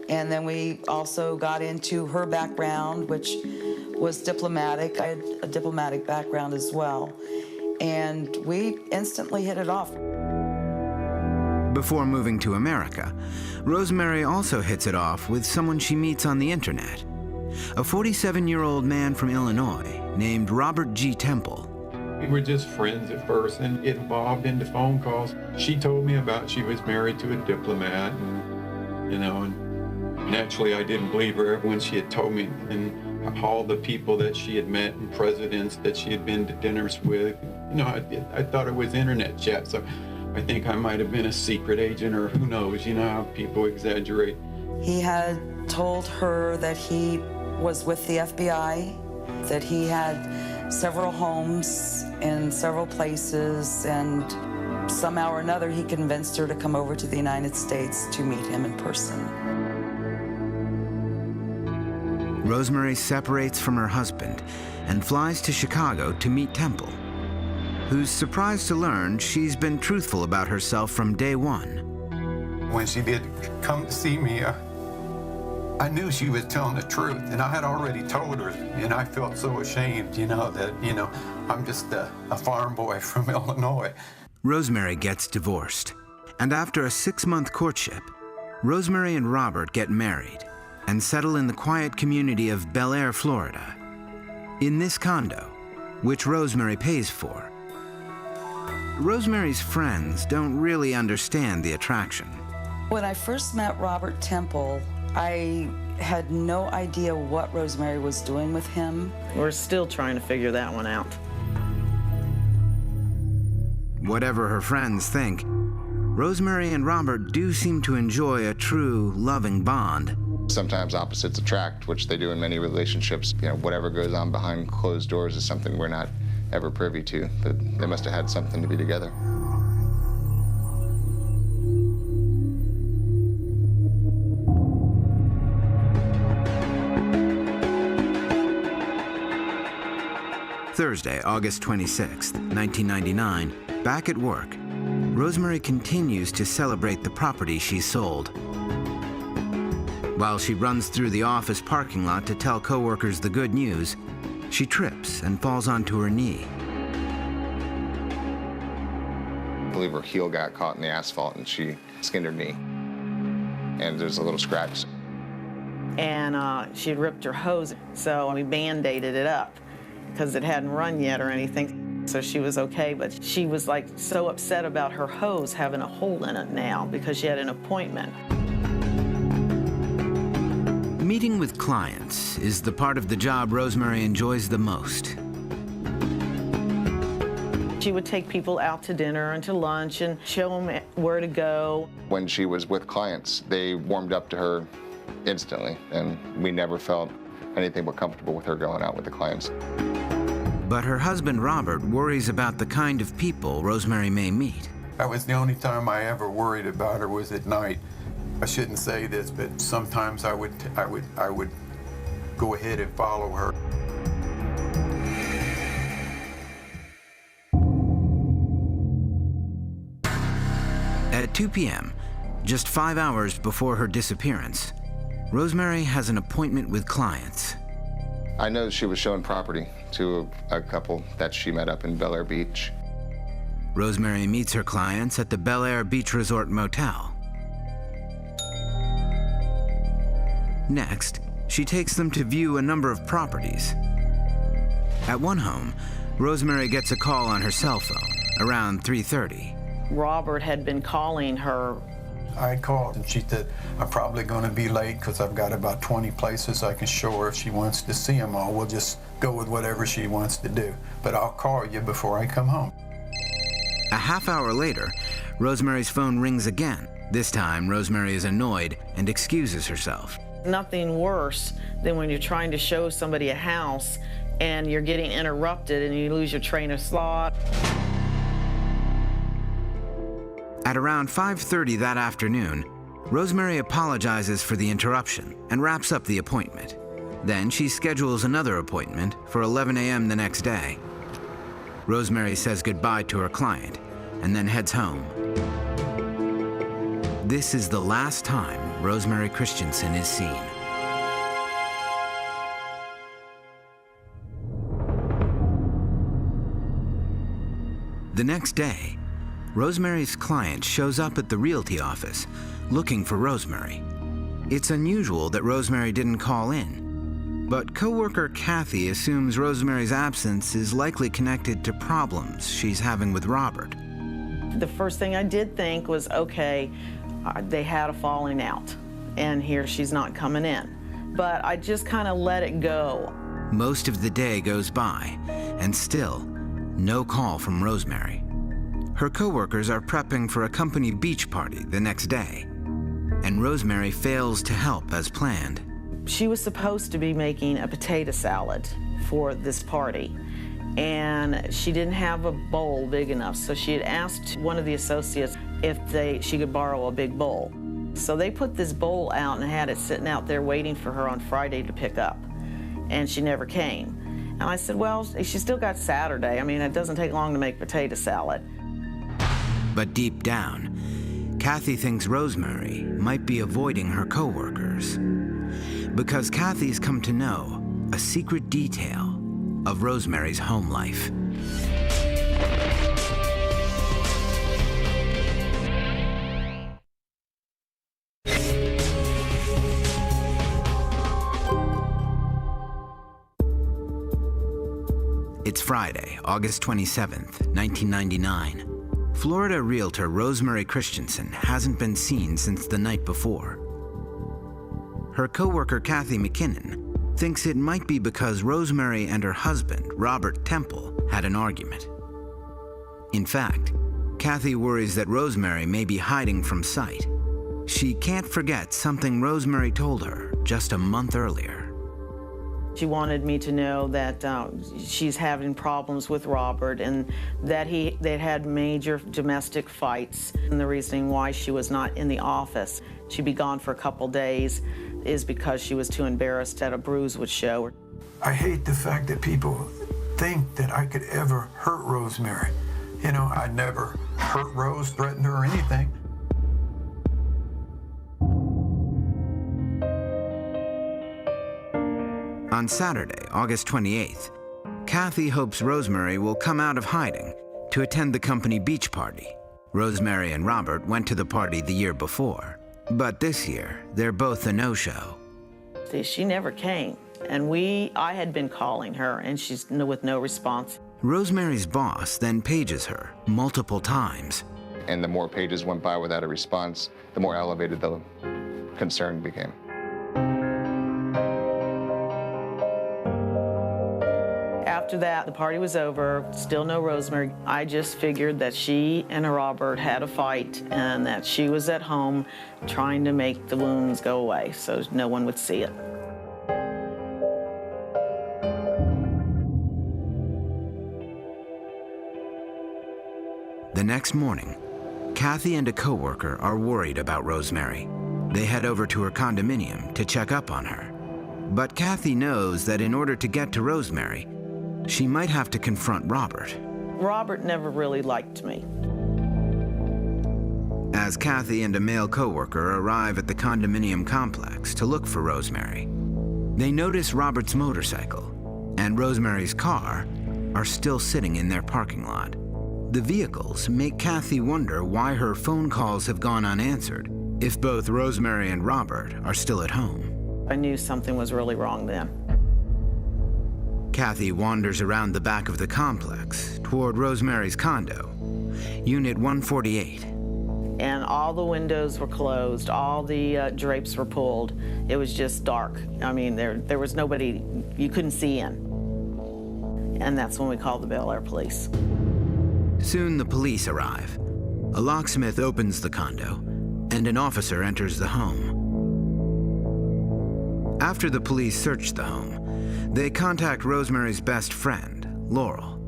And then we also got into her background, which was diplomatic. I had a diplomatic background as well. And we instantly hit it off. Before moving to America, Rosemary also hits it off with someone she meets on the internet. A 47-year-old man from Illinois named Robert G. Temple. We were just friends at first, and it evolved into phone calls. She told me about she was married to a diplomat, and, you know, and naturally I didn't believe her when she had told me, and all the people that she had met and presidents that she had been to dinners with. You know, I thought it was internet chat, so I think I might have been a secret agent, or who knows, you know how people exaggerate. He had told her that he was with the FBI, that he had several homes in several places, and somehow or another he convinced her to come over to the United States to meet him in person. Rosemary separates from her husband and flies to Chicago to meet Temple, who's surprised to learn she's been truthful about herself from day one. When she did come to see me, I knew she was telling the truth, and I had already told her, and I felt so ashamed, you know, that, you know, I'm just a farm boy from Illinois. Rosemary gets divorced, and after a 6-month courtship, Rosemary and Robert get married and settle in the quiet community of Bel Air, Florida. In this condo, which Rosemary pays for, Rosemary's friends don't really understand the attraction. When I first met Robert Temple, I had no idea what Rosemary was doing with him. We're still trying to figure that one out. Whatever her friends think, Rosemary and Robert do seem to enjoy a true, loving bond. Sometimes opposites attract, which they do in many relationships. You know, whatever goes on behind closed doors is something we're not ever privy to, but they must have had something to be together. Thursday, August 26th, 1999, back at work, Rosemary continues to celebrate the property she sold. While she runs through the office parking lot to tell coworkers the good news, she trips and falls onto her knee. I believe her heel got caught in the asphalt and she skinned her knee. And there's a little scratch. And she had ripped her hose, so we Band-Aided it up because it hadn't run yet or anything. So she was okay, but she was like so upset about her hose having a hole in it now because she had an appointment. Meeting with clients is the part of the job Rosemary enjoys the most. She would take people out to dinner and to lunch and show them where to go. When she was with clients, they warmed up to her instantly, and we never felt anything but comfortable with her going out with the clients. But her husband, Robert, worries about the kind of people Rosemary may meet. That was the only time I ever worried about her, was at night. I shouldn't say this, but sometimes I would go ahead and follow her. At 2 p.m., just 5 hours before her disappearance, Rosemary has an appointment with clients. I know she was showing property to a couple that she met up in Bel Air Beach. Rosemary meets her clients at the Bel Air Beach Resort Motel. Next, she takes them to view a number of properties. At one home, Rosemary gets a call on her cell phone around 3:30. Robert had been calling her. I called and she said, I'm probably going to be late because I've got about 20 places I can show her if she wants to see them all. We'll just go with whatever she wants to do. But I'll call you before I come home. A half hour later, Rosemary's phone rings again. This time, Rosemary is annoyed and excuses herself. Nothing worse than when you're trying to show somebody a house and you're getting interrupted and you lose your train of thought. At around 5:30 that afternoon, Rosemary apologizes for the interruption and wraps up the appointment. Then she schedules another appointment for 11 a.m. the next day. Rosemary says goodbye to her client and then heads home. This is the last time Rosemary Christensen is seen. The next day, Rosemary's client shows up at the realty office looking for Rosemary. It's unusual that Rosemary didn't call in, but coworker Kathy assumes Rosemary's absence is likely connected to problems she's having with Robert. The first thing I did think was, okay, they had a falling out, and here she's not coming in. But I just kind of let it go. Most of the day goes by, and still, no call from Rosemary. Her coworkers are prepping for a company beach party the next day, and Rosemary fails to help as planned. She was supposed to be making a potato salad for this party, and she didn't have a bowl big enough, so she had asked one of the associates if she could borrow a big bowl. So they put this bowl out and had it sitting out there waiting for her on Friday to pick up, and she never came. And I said, well, she still got Saturday. I mean, it doesn't take long to make potato salad. But deep down, Kathy thinks Rosemary might be avoiding her coworkers, because Kathy's come to know a secret detail of Rosemary's home life. It's Friday, August 27th, 1999. Florida realtor Rosemary Christensen hasn't been seen since the night before. Her coworker Kathy McKinnon thinks it might be because Rosemary and her husband, Robert Temple, had an argument. In fact, Kathy worries that Rosemary may be hiding from sight. She can't forget something Rosemary told her just a month earlier. She wanted me to know that she's having problems with Robert and that they'd had major domestic fights. And the reasoning why she was not in the office, she'd be gone for a couple days, is because she was too embarrassed that a bruise would show. I hate the fact that people think that I could ever hurt Rosemary. You know, I never hurt Rose, threatened her or anything. On Saturday, August 28th, Kathy hopes Rosemary will come out of hiding to attend the company beach party. Rosemary and Robert went to the party the year before, but this year, they're both a no-show. See, she never came, and I had been calling her, and she's with no response. Rosemary's boss then pages her multiple times. And the more pages went by without a response, the more elevated the concern became. After that, the party was over, still no Rosemary. I just figured that she and Robert had a fight and that she was at home trying to make the wounds go away so no one would see it. The next morning, Kathy and a coworker are worried about Rosemary. They head over to her condominium to check up on her. But Kathy knows that in order to get to Rosemary, she might have to confront Robert. Robert never really liked me. As Kathy and a male coworker arrive at the condominium complex to look for Rosemary, they notice Robert's motorcycle and Rosemary's car are still sitting in their parking lot. The vehicles make Kathy wonder why her phone calls have gone unanswered if both Rosemary and Robert are still at home. I knew something was really wrong then. Kathy wanders around the back of the complex toward Rosemary's condo, Unit 148. And all the windows were closed, all the drapes were pulled. It was just dark. I mean, there was nobody you couldn't see in. And that's when we called the Bel Air police. Soon the police arrive. A locksmith opens the condo, and an officer enters the home. After the police search the home, they contact Rosemary's best friend, Laurel.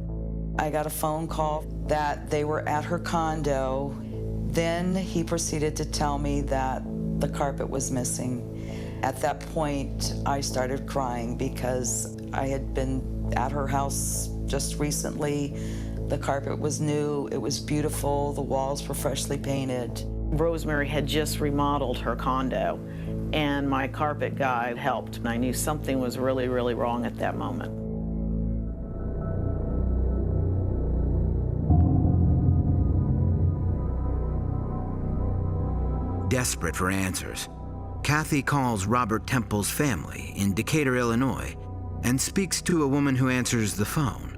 I got a phone call that they were at her condo. Then he proceeded to tell me that the carpet was missing. At that point, I started crying because I had been at her house just recently. The carpet was new, it was beautiful, the walls were freshly painted. Rosemary had just remodeled her condo, and my carpet guy helped. I knew something was really, really wrong at that moment. Desperate for answers, Kathy calls Robert Temple's family in Decatur, Illinois, and speaks to a woman who answers the phone.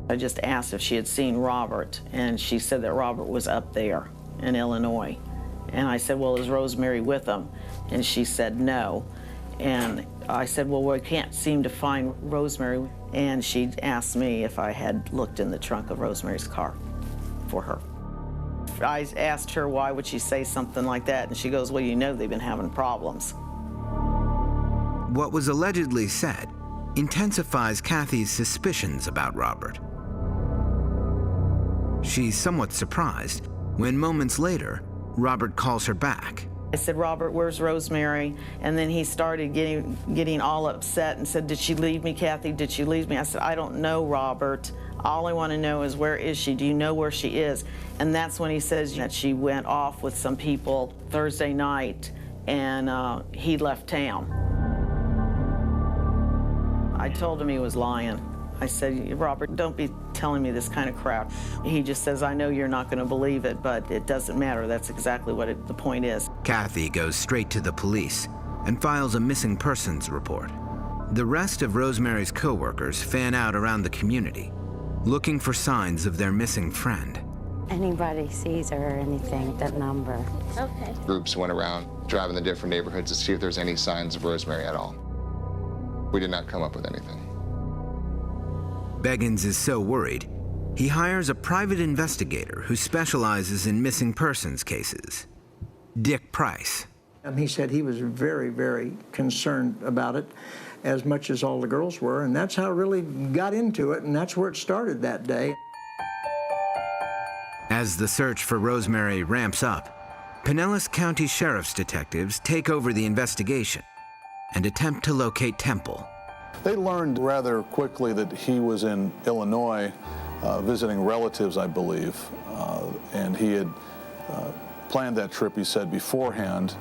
I just asked if she had seen Robert, and she said that Robert was up there in Illinois. And I said, well, is Rosemary with him? And she said no. And I said, well, we can't seem to find Rosemary. And she asked me if I had looked in the trunk of Rosemary's car for her. I asked her why would she say something like that, and she goes, well, you know they've been having problems. What was allegedly said intensifies Kathy's suspicions about Robert. She's somewhat surprised when moments later, Robert calls her back. I said, Robert, where's Rosemary? And then he started getting all upset and said, did she leave me, Kathy? Did she leave me? I said, I don't know, Robert. All I want to know is, where is she? Do you know where she is? And that's when he says that she went off with some people Thursday night and he left town. I told him he was lying. I said, Robert, don't be telling me this kind of crap. He just says, I know you're not going to believe it, but it doesn't matter. That's exactly what the point is. Kathy goes straight to the police and files a missing persons report. The rest of Rosemary's co-workers fan out around the community, looking for signs of their missing friend. Anybody sees her or anything, that number. Okay. Groups went around driving the different neighborhoods to see if there's any signs of Rosemary at all. We did not come up with anything. Beggins is so worried, he hires a private investigator who specializes in missing persons cases, Dick Price. He said he was very, very concerned about it, as much as all the girls were, and that's how it really got into it, and that's where it started that day. As the search for Rosemary ramps up, Pinellas County Sheriff's detectives take over the investigation and attempt to locate Temple. They learned rather quickly that he was in Illinois visiting relatives, I believe, and he had planned that trip, he said, beforehand,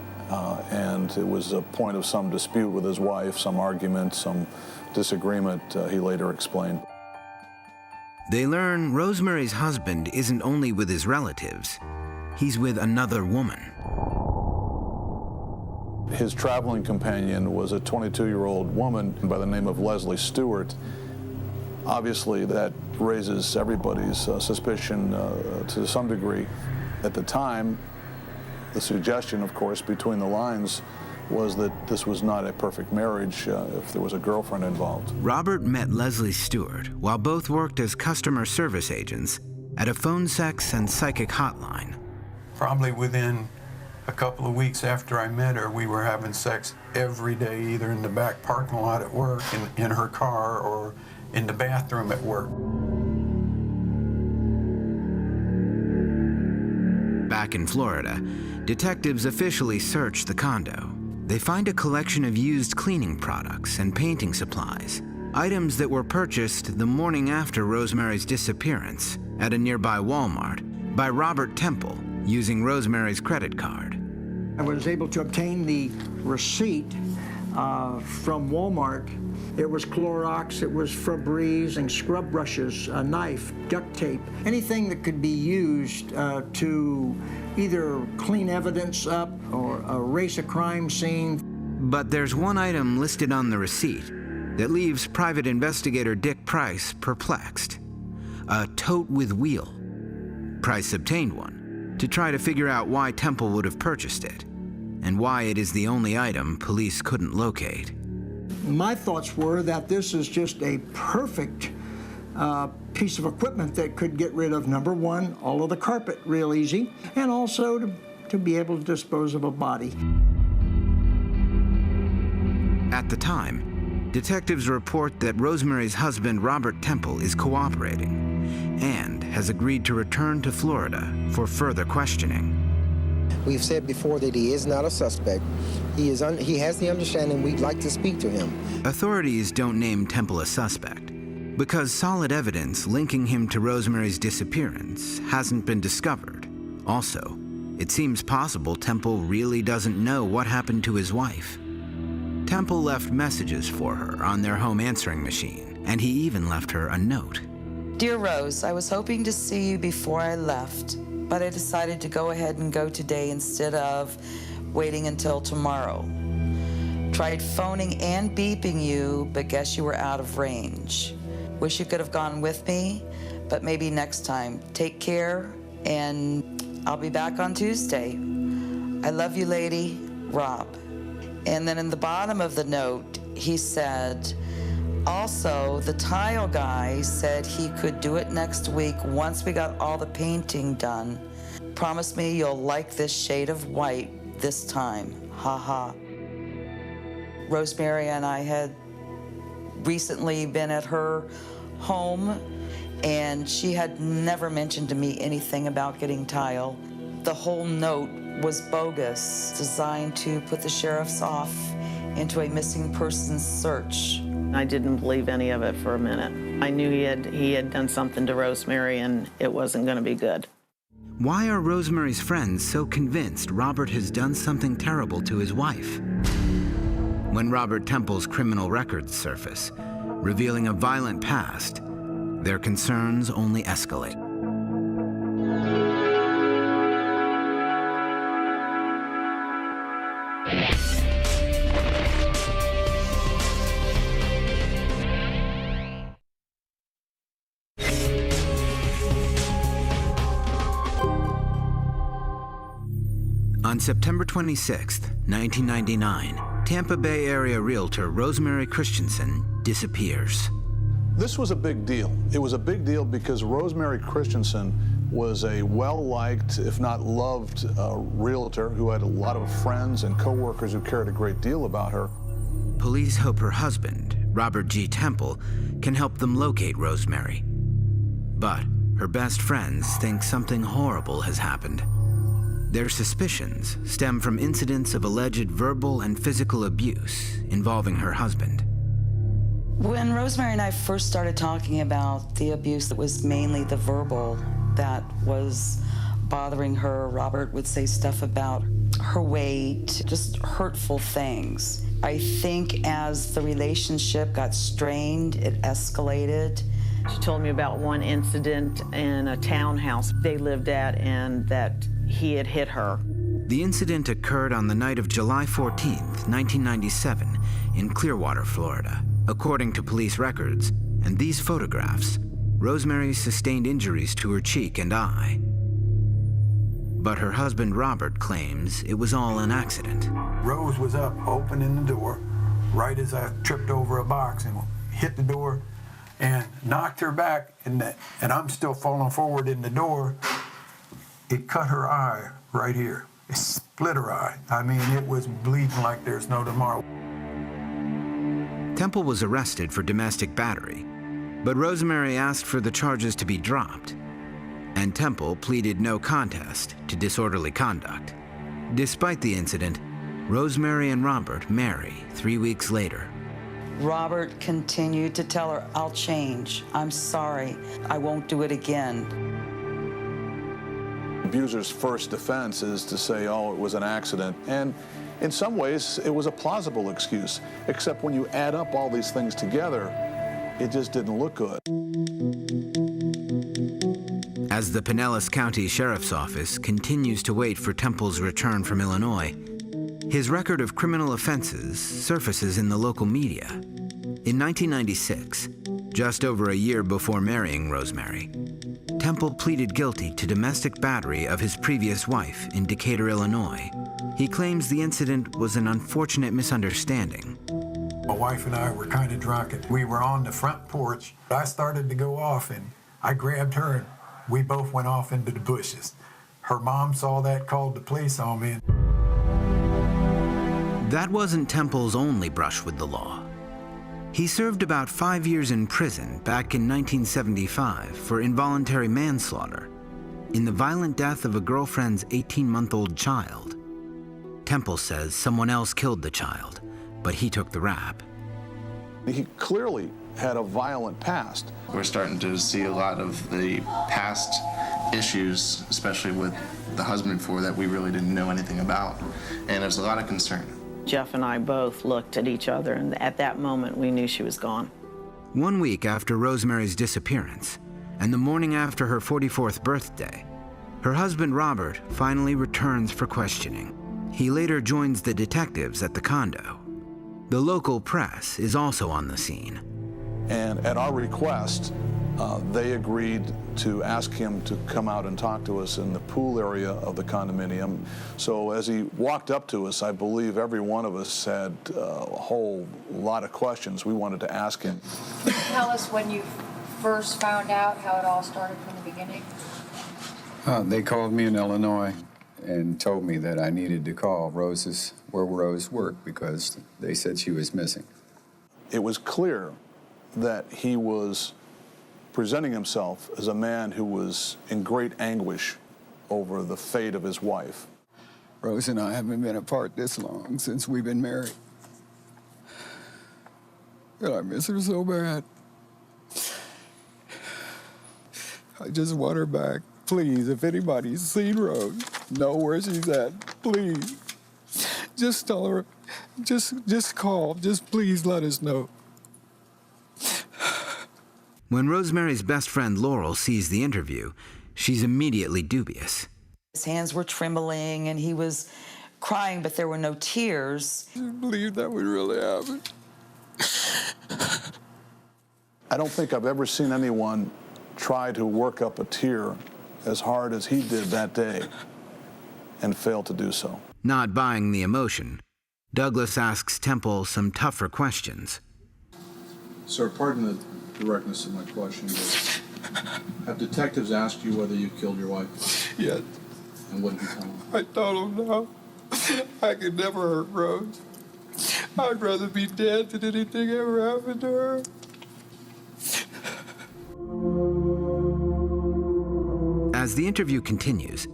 and it was a point of some dispute with his wife, some argument, some disagreement, he later explained. They learn Rosemary's husband isn't only with his relatives, he's with another woman. His traveling companion was a 22-year-old woman by the name of Leslie Stewart. Obviously, that raises everybody's suspicion to some degree. At the time, the suggestion, of course, between the lines was that this was not a perfect marriage if there was a girlfriend involved. Robert met Leslie Stewart while both worked as customer service agents at a phone sex and psychic hotline. Probably within a couple of weeks after I met her, we were having sex every day, either in the back parking lot at work, in her car, or in the bathroom at work. Back in Florida, detectives officially search the condo. They find a collection of used cleaning products and painting supplies, items that were purchased the morning after Rosemary's disappearance at a nearby Walmart by Robert Temple using Rosemary's credit card. I was able to obtain the receipt from Walmart. It was Clorox, it was Febreze, and scrub brushes, a knife, duct tape, anything that could be used to either clean evidence up or erase a crime scene. But there's one item listed on the receipt that leaves private investigator Dick Price perplexed: a tote with wheel. Price obtained one to try to figure out why Temple would have purchased it and why it is the only item police couldn't locate. My thoughts were that this is just a perfect piece of equipment that could get rid of, number one, all of the carpet real easy, and also to be able to dispose of a body. At the time, detectives report that Rosemary's husband, Robert Temple, is cooperating and has agreed to return to Florida for further questioning. We've said before that he is not a suspect. He has the understanding we'd like to speak to him. Authorities don't name Temple a suspect because solid evidence linking him to Rosemary's disappearance hasn't been discovered. Also, it seems possible Temple really doesn't know what happened to his wife. Temple left messages for her on their home answering machine, and he even left her a note. Dear Rose, I was hoping to see you before I left, but I decided to go ahead and go today instead of waiting until tomorrow. Tried phoning and beeping you, but guess you were out of range. Wish you could have gone with me, but maybe next time. Take care, and I'll be back on Tuesday. I love you, lady. Rob. And then in the bottom of the note, he said, also, the tile guy said he could do it next week once we got all the painting done. Promise me you'll like this shade of white this time. Ha ha. Rosemary and I had recently been at her home, and she had never mentioned to me anything about getting tile. The whole note was bogus, designed to put the sheriff's off into a missing persons search. I didn't believe any of it for a minute. I knew he had done something to Rosemary, and it wasn't going to be good. Why are Rosemary's friends so convinced Robert has done something terrible to his wife? When Robert Temple's criminal records surface, revealing a violent past, their concerns only escalate. On September 26, 1999, Tampa Bay area realtor Rosemary Christensen disappears. This was a big deal. It was a big deal because Rosemary Christensen was a well-liked, if not loved, realtor who had a lot of friends and coworkers who cared a great deal about her. Police hope her husband, Robert G. Temple, can help them locate Rosemary. But her best friends think something horrible has happened. Their suspicions stem from incidents of alleged verbal and physical abuse involving her husband. When Rosemary and I first started talking about the abuse, it was mainly the verbal that was bothering her. Robert would say stuff about her weight, just hurtful things. I think as the relationship got strained, it escalated. She told me about one incident in a townhouse they lived at, and that he had hit her. The incident occurred on the night of July 14th, 1997, in Clearwater, Florida. According to police records and these photographs, Rosemary sustained injuries to her cheek and eye. But her husband Robert claims it was all an accident. Rose was up, opening the door, right as I tripped over a box and hit the door and knocked her back, and I'm still falling forward in the door. It cut her eye right here. It split her eye. I mean, it was bleeding like there's no tomorrow. Temple was arrested for domestic battery, but Rosemary asked for the charges to be dropped, and Temple pleaded no contest to disorderly conduct. Despite the incident, Rosemary and Robert marry 3 weeks later. Robert continued to tell her, "I'll change. I'm sorry. I won't do it again." Abuser's first defense is to say, oh, it was an accident. And in some ways, it was a plausible excuse, except when you add up all these things together, it just didn't look good. As the Pinellas County Sheriff's Office continues to wait for Temple's return from Illinois, his record of criminal offenses surfaces in the local media. In 1996, just over a year before marrying Rosemary, Temple pleaded guilty to domestic battery of his previous wife in Decatur, Illinois. He claims the incident was an unfortunate misunderstanding. My wife and I were kind of drunk, and we were on the front porch. I started to go off, and I grabbed her, and we both went off into the bushes. Her mom saw that, called the police on me. That wasn't Temple's only brush with the law. He served about 5 years in prison back in 1975 for involuntary manslaughter in the violent death of a girlfriend's 18-month-old child. Temple says someone else killed the child, but he took the rap. He clearly had a violent past. We're starting to see a lot of the past issues, especially with the husband before, that we really didn't know anything about, and there's a lot of concern. Jeff and I both looked at each other, and at that moment, we knew she was gone. 1 week after Rosemary's disappearance, and the morning after her 44th birthday, her husband Robert finally returns for questioning. He later joins the detectives at the condo. The local press is also on the scene. And at our request, they agreed to ask him to come out and talk to us in the pool area of the condominium. So as he walked up to us, I believe every one of us had a whole lot of questions we wanted to ask him. Can you tell us when you first found out how it all started from the beginning? They called me in Illinois and told me that I needed to call where Rose worked because they said she was missing. It was clear that he was presenting himself as a man who was in great anguish over the fate of his wife. Rose and I haven't been apart this long since we've been married. And I miss her so bad. I just want her back. Please, if anybody's seen Rose, know where she's at, please. Just tell her, just call, just please let us know. When Rosemary's best friend Laurel sees the interview, she's immediately dubious. His hands were trembling and he was crying, but there were no tears. I didn't believe that would really happen. I don't think I've ever seen anyone try to work up a tear as hard as he did that day and fail to do so. Not buying the emotion, Douglas asks Temple some tougher questions. Sir, pardon the directness of my question, but have detectives asked you whether you killed your wife? Yes. And what did you tell them? I told them no. I could never hurt Rose. I'd rather be dead than anything ever happened to her. As the interview continues,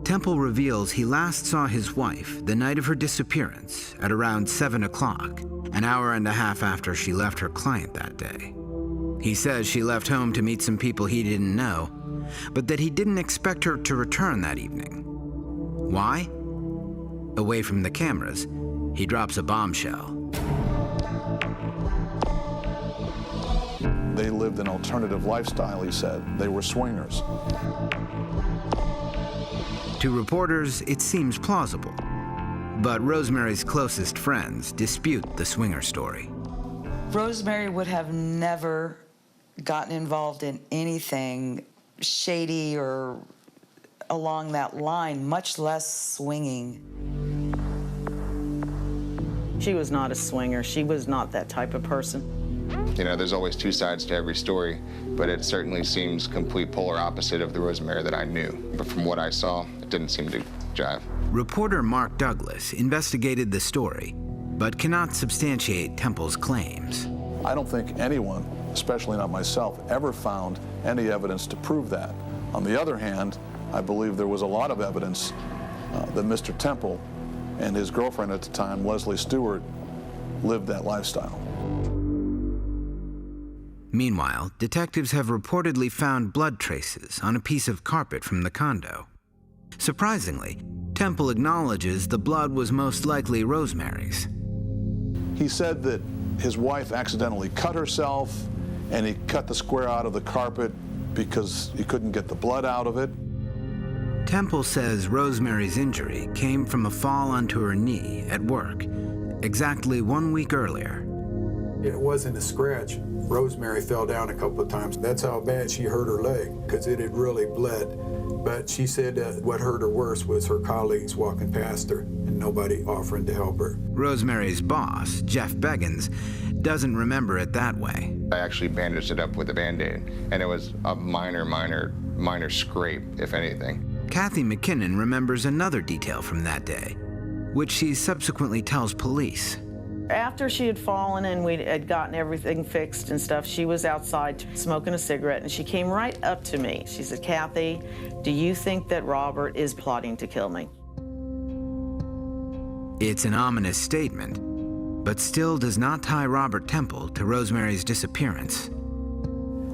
Temple reveals he last saw his wife the night of her disappearance at around 7 o'clock, an hour and a half after she left her client that day. He says she left home to meet some people he didn't know, but that he didn't expect her to return that evening. Why? Away from the cameras, he drops a bombshell. They lived an alternative lifestyle, he said. They were swingers. To reporters, it seems plausible. But Rosemary's closest friends dispute the swinger story. Rosemary would have never gotten involved in anything shady or along that line, much less swinging. She was not a swinger. She was not that type of person. You know, there's always two sides to every story, but it certainly seems complete polar opposite of the Rosemary that I knew. But from what I saw, it didn't seem to jive. Reporter Mark Douglas investigated the story, but cannot substantiate Temple's claims. I don't think anyone, especially not myself, ever found any evidence to prove that. On the other hand, I believe there was a lot of evidence that Mr. Temple and his girlfriend at the time, Leslie Stewart, lived that lifestyle. Meanwhile, detectives have reportedly found blood traces on a piece of carpet from the condo. Surprisingly, Temple acknowledges the blood was most likely Rosemary's. He said that his wife accidentally cut herself, and he cut the square out of the carpet because he couldn't get the blood out of it. Temple says Rosemary's injury came from a fall onto her knee at work, exactly 1 week earlier. It wasn't a scratch. Rosemary fell down a couple of times. That's how bad she hurt her leg, because it had really bled. But she said that what hurt her worse was her colleagues walking past her and nobody offering to help her. Rosemary's boss, Jeff Beggins, doesn't remember it that way. I actually bandaged it up with a Band-Aid, and it was a minor scrape, if anything. Kathy McKinnon remembers another detail from that day, which she subsequently tells police. After she had fallen and we had gotten everything fixed and stuff, she was outside smoking a cigarette, and she came right up to me. She said, "Kathy, do you think that Robert is plotting to kill me?" It's an ominous statement, but still does not tie Robert Temple to Rosemary's disappearance.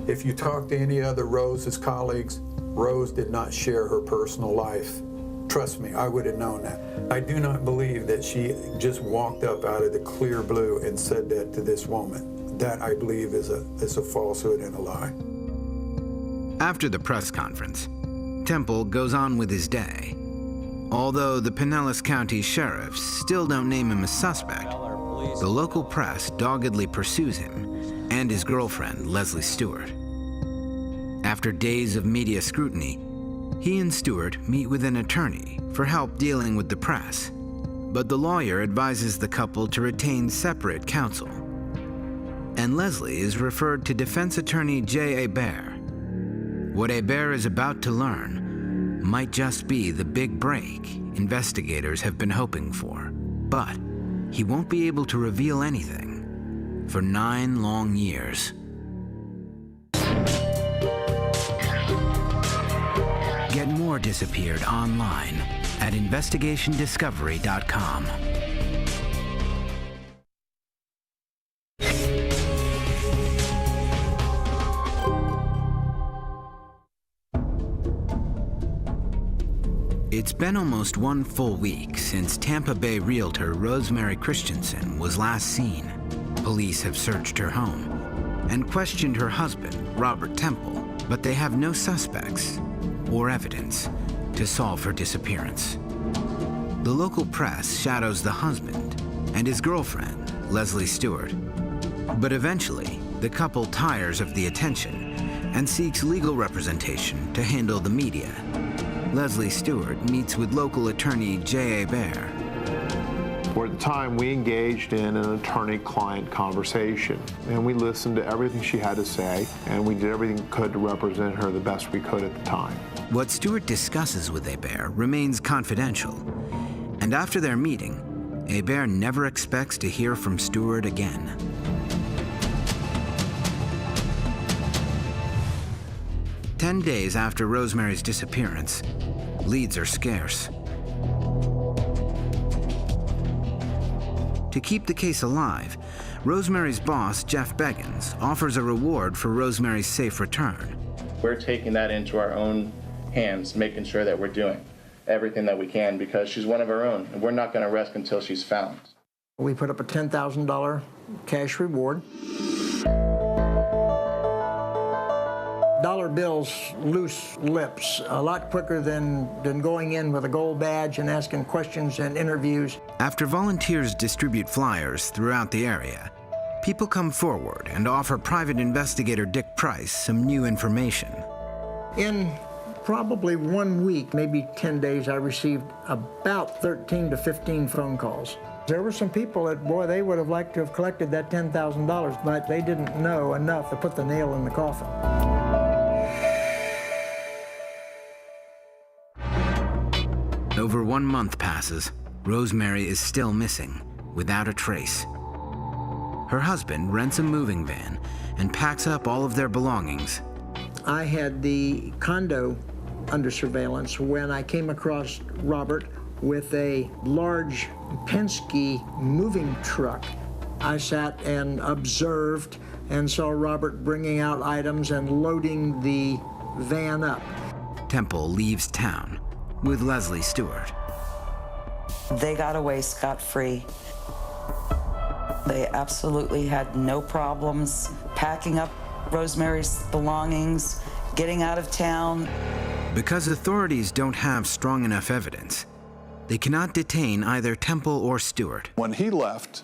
If you talk to any other Rose's colleagues, Rose did not share her personal life. Trust me, I would have known that. I do not believe that she just walked up out of the clear blue and said that to this woman. That, I believe, is a falsehood and a lie. After the press conference, Temple goes on with his day. Although the Pinellas County sheriffs still don't name him a suspect, the local press doggedly pursues him and his girlfriend, Leslie Stewart. After days of media scrutiny, he and Stewart meet with an attorney for help dealing with the press, but the lawyer advises the couple to retain separate counsel. And Leslie is referred to defense attorney J. Hebert. What Hebert is about to learn might just be the big break investigators have been hoping for. But he won't be able to reveal anything for 9 long years. Get more Disappeared online at investigationdiscovery.com. It's been almost 1 full week since Tampa Bay realtor Rosemary Christensen was last seen. Police have searched her home and questioned her husband, Robert Temple, but they have no suspects or evidence to solve her disappearance. The local press shadows the husband and his girlfriend, Leslie Stewart. But eventually, the couple tires of the attention and seeks legal representation to handle the media. Leslie Stewart meets with local attorney J.A. Baer. For the time, we engaged in an attorney-client conversation, and we listened to everything she had to say, and we did everything we could to represent her the best we could at the time. What Stewart discusses with Hebert remains confidential, and after their meeting, Hebert never expects to hear from Stewart again. "10 days after Rosemary's disappearance, leads are scarce. To keep the case alive, Rosemary's boss, Jeff Beggins, offers a reward for Rosemary's safe return. We're taking that into our own hands, making sure that we're doing everything that we can because she's one of our own, and we're not going to rest until she's found. We put up a $10,000 cash reward. Dollar bills, loose lips, a lot quicker than going in with a gold badge and asking questions and interviews. After volunteers distribute flyers throughout the area, people come forward and offer private investigator Dick Price some new information. In probably 1 week, maybe 10 days, I received about 13 to 15 phone calls. There were some people that, boy, they would have liked to have collected that $10,000, but they didn't know enough to put the nail in the coffin. Over 1 month passes. Rosemary is still missing, without a trace. Her husband rents a moving van and packs up all of their belongings. I had the condo under surveillance when I came across Robert with a large Penske moving truck. I sat and observed and saw Robert bringing out items and loading the van up. Temple leaves town with Leslie Stewart. They got away scot-free. They absolutely had no problems packing up Rosemary's belongings, getting out of town. Because authorities don't have strong enough evidence, they cannot detain either Temple or Stewart. When he left,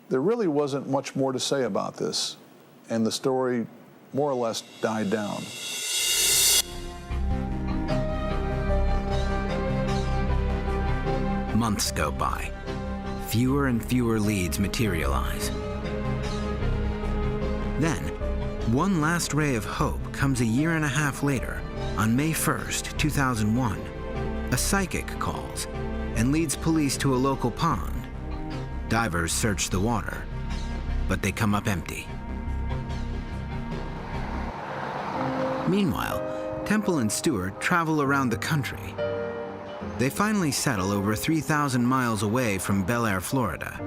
there really wasn't much more to say about this, and the story more or less died down. Months go by. Fewer and fewer leads materialize. Then, one last ray of hope comes a 1.5 years later, on May 1st, 2001. A psychic calls and leads police to a local pond. Divers search the water, but they come up empty. Meanwhile, Temple and Stewart travel around the country. They finally settle over 3,000 miles away from Bel Air, Florida,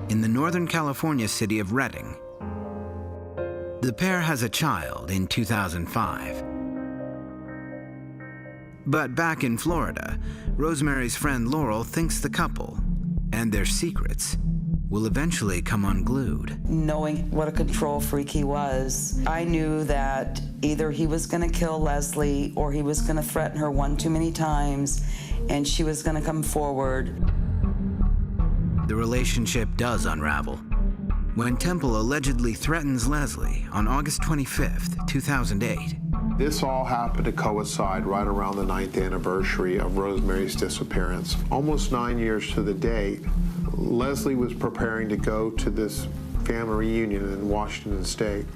in the Northern California city of Redding. The pair has a child in 2005. But back in Florida, Rosemary's friend Laurel thinks the couple and their secrets will eventually come unglued. Knowing what a control freak he was, I knew that either he was going to kill Leslie or he was going to threaten her one too many times and she was going to come forward. The relationship does unravel when Temple allegedly threatens Leslie on August 25th, 2008. This all happened to coincide right around the 9th anniversary of Rosemary's disappearance. Almost 9 years to the date, Leslie was preparing to go to this family reunion in Washington State.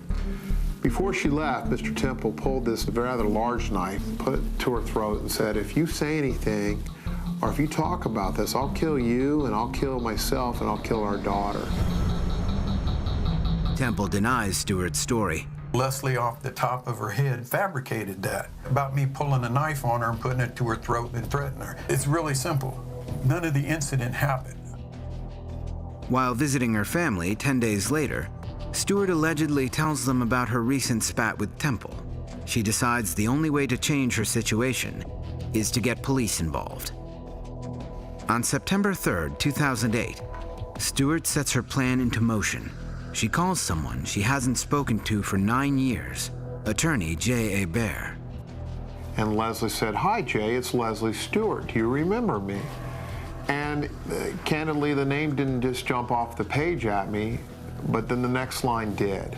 Before she left, Mr. Temple pulled this rather large knife, put it to her throat, and said, "If you say anything, or if you talk about this, I'll kill you, and I'll kill myself, and I'll kill our daughter." Temple denies Stewart's story. Leslie, off the top of her head, fabricated that about me pulling a knife on her and putting it to her throat and threatening her. It's really simple. None of the incident happened. While visiting her family 10 days later, Stewart allegedly tells them about her recent spat with Temple. She decides the only way to change her situation is to get police involved. On September 3rd, 2008, Stewart sets her plan into motion. She calls someone she hasn't spoken to for 9 years, attorney J.A. Baer. And Leslie said, "Hi, Jay, it's Leslie Stewart. Do you remember me?" And candidly, the name didn't just jump off the page at me, but then the next line did.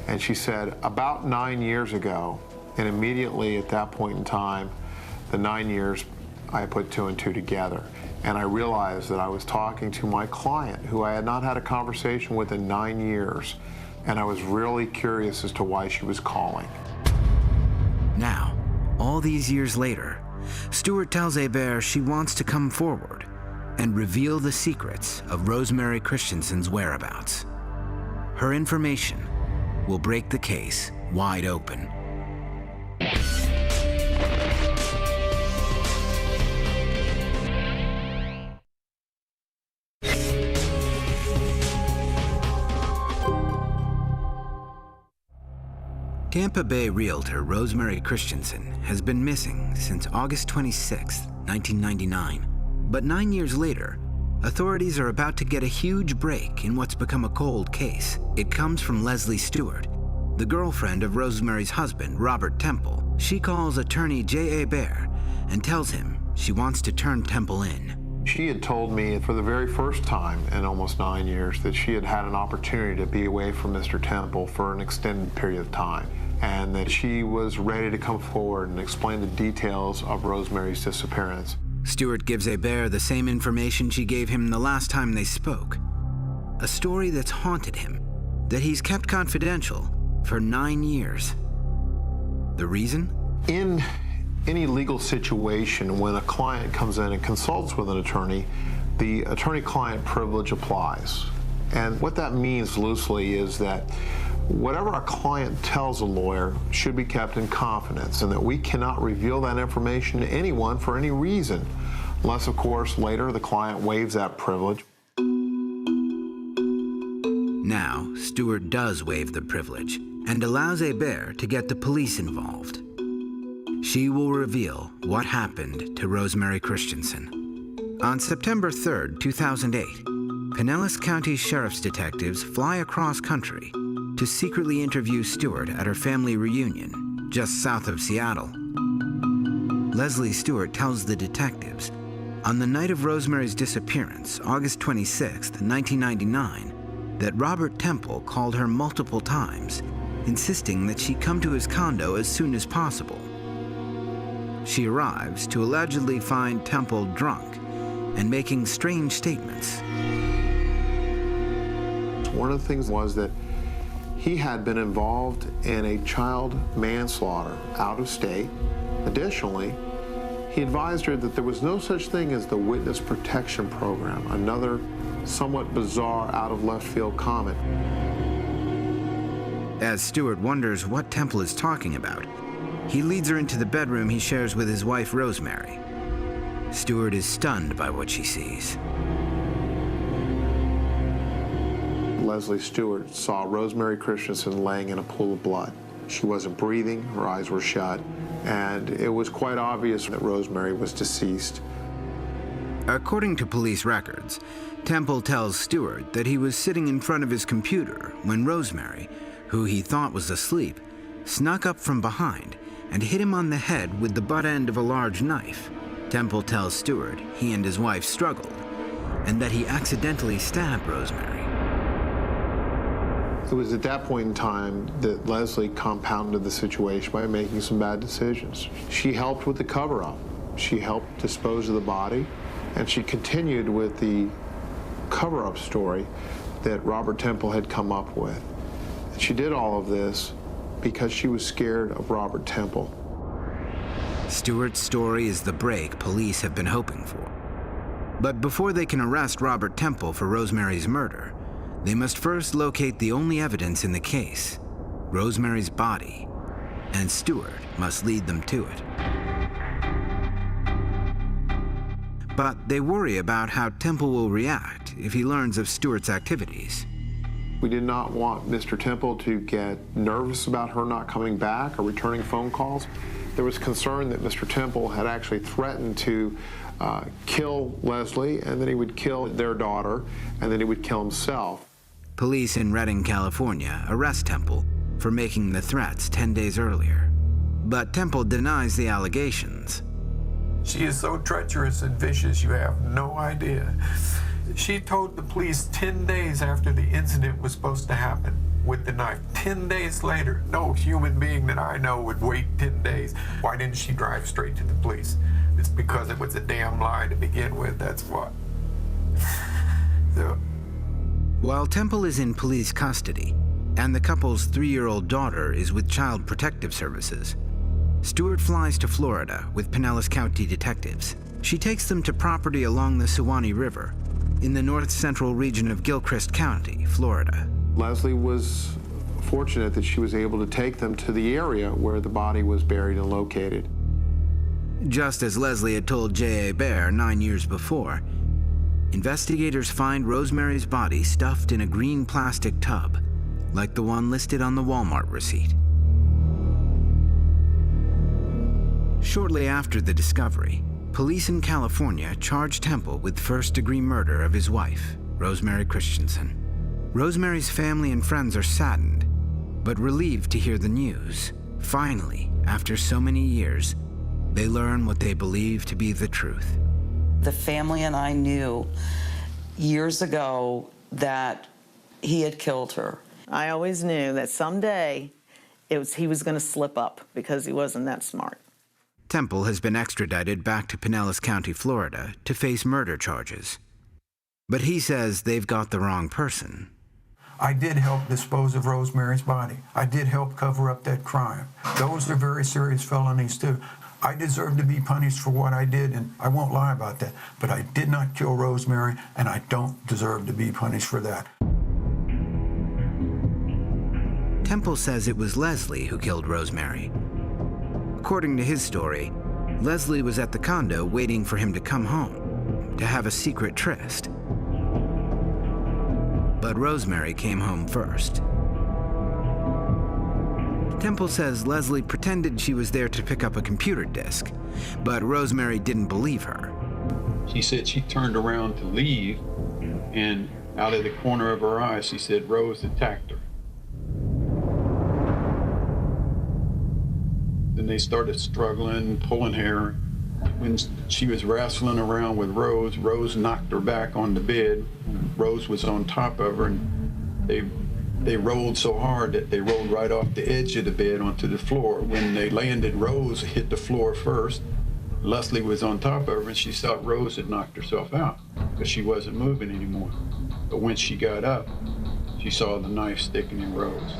And she said, "About 9 years ago," and immediately at that point in time, the 9 years, I put 2 and 2 together. And I realized that I was talking to my client, who I had not had a conversation with in 9 years. And I was really curious as to why she was calling. Now, all these years later, Stewart tells Hebert she wants to come forward and reveal the secrets of Rosemary Christensen's whereabouts. Her information will break the case wide open. Tampa Bay realtor Rosemary Christensen has been missing since August 26, 1999. But 9 years later, authorities are about to get a huge break in what's become a cold case. It comes from Leslie Stewart, the girlfriend of Rosemary's husband, Robert Temple. She calls attorney J.A. Baer and tells him she wants to turn Temple in. She had told me for the very first time in almost 9 years that she had had an opportunity to be away from Mr. Temple for an extended period of time, and that she was ready to come forward and explain the details of Rosemary's disappearance. Stewart gives Hebert the same information she gave him the last time they spoke. A story that's haunted him, that he's kept confidential for 9 years. The reason? In any legal situation, when a client comes in and consults with an attorney, the attorney-client privilege applies. And what that means loosely is that whatever a client tells a lawyer should be kept in confidence, and that we cannot reveal that information to anyone for any reason, unless, of course, later the client waives that privilege. Now, Stewart does waive the privilege and allows Hebert to get the police involved. She will reveal what happened to Rosemary Christensen. On September 3rd, 2008, Pinellas County Sheriff's detectives fly across country to secretly interview Stewart at her family reunion just south of Seattle. Leslie Stewart tells the detectives, on the night of Rosemary's disappearance, August 26, 1999, that Robert Temple called her multiple times, insisting that she come to his condo as soon as possible. She arrives to allegedly find Temple drunk and making strange statements. One of the things was that he had been involved in a child manslaughter out of state. Additionally, he advised her that there was no such thing as the Witness Protection Program, another somewhat bizarre out-of-left-field comment. As Stewart wonders what Temple is talking about, he leads her into the bedroom he shares with his wife, Rosemary. Stewart is stunned by what she sees. Leslie Stewart saw Rosemary Christensen laying in a pool of blood. She wasn't breathing, her eyes were shut, and it was quite obvious that Rosemary was deceased. According to police records, Temple tells Stewart that he was sitting in front of his computer when Rosemary, who he thought was asleep, snuck up from behind and hit him on the head with the butt end of a large knife. Temple tells Stewart he and his wife struggled and that he accidentally stabbed Rosemary. It was at that point in time that Leslie compounded the situation by making some bad decisions. She helped with the cover-up. She helped dispose of the body, and she continued with the cover-up story that Robert Temple had come up with. She did all of this because she was scared of Robert Temple. Stewart's story is the break police have been hoping for. But before they can arrest Robert Temple for Rosemary's murder, they must first locate the only evidence in the case, Rosemary's body, and Stewart must lead them to it. But they worry about how Temple will react if he learns of Stewart's activities. We did not want Mr. Temple to get nervous about her not coming back or returning phone calls. There was concern that Mr. Temple had actually threatened to kill Leslie, and then he would kill their daughter, and then he would kill himself. Police in Redding, California, arrest Temple for making the threats 10 days earlier. But Temple denies the allegations. She is so treacherous and vicious, you have no idea. She told the police 10 days after the incident was supposed to happen with the knife. 10 days later, no human being that I know would wait 10 days. Why didn't she drive straight to the police? It's because it was a damn lie to begin with, that's what. So. While Temple is in police custody, and the couple's 3-year-old daughter is with Child Protective Services, Stewart flies to Florida with Pinellas County detectives. She takes them to property along the Suwannee River in the north-central region of Gilchrist County, Florida. Leslie was fortunate that she was able to take them to the area where the body was buried and located. Just as Leslie had told J.A. Baer 9 years before, investigators find Rosemary's body stuffed in a green plastic tub, like the one listed on the Walmart receipt. Shortly after the discovery, police in California charged Temple with first-degree murder of his wife, Rosemary Christensen. Rosemary's family and friends are saddened, but relieved to hear the news. Finally, after so many years, they learn what they believe to be the truth. The family and I knew years ago that he had killed her. I always knew that someday he was going to slip up because he wasn't that smart. Temple has been extradited back to Pinellas County, Florida, to face murder charges. But he says they've got the wrong person. I did help dispose of Rosemary's body. I did help cover up that crime. Those are very serious felonies, too. I deserve to be punished for what I did, and I won't lie about that. But I did not kill Rosemary, and I don't deserve to be punished for that. Temple says it was Leslie who killed Rosemary. According to his story, Leslie was at the condo waiting for him to come home to have a secret tryst. But Rosemary came home first. Temple says Leslie pretended she was there to pick up a computer disk, but Rosemary didn't believe her. She said she turned around to leave, and out of the corner of her eye, she said Rose attacked her. Then they started struggling, pulling hair. When she was wrestling around with Rose, Rose knocked her back on the bed. Rose was on top of her, and they rolled so hard that they rolled right off the edge of the bed onto the floor. When they landed, Rose hit the floor first. Leslie was on top of her, and she thought Rose had knocked herself out because she wasn't moving anymore. But when she got up, she saw the knife sticking in Rose.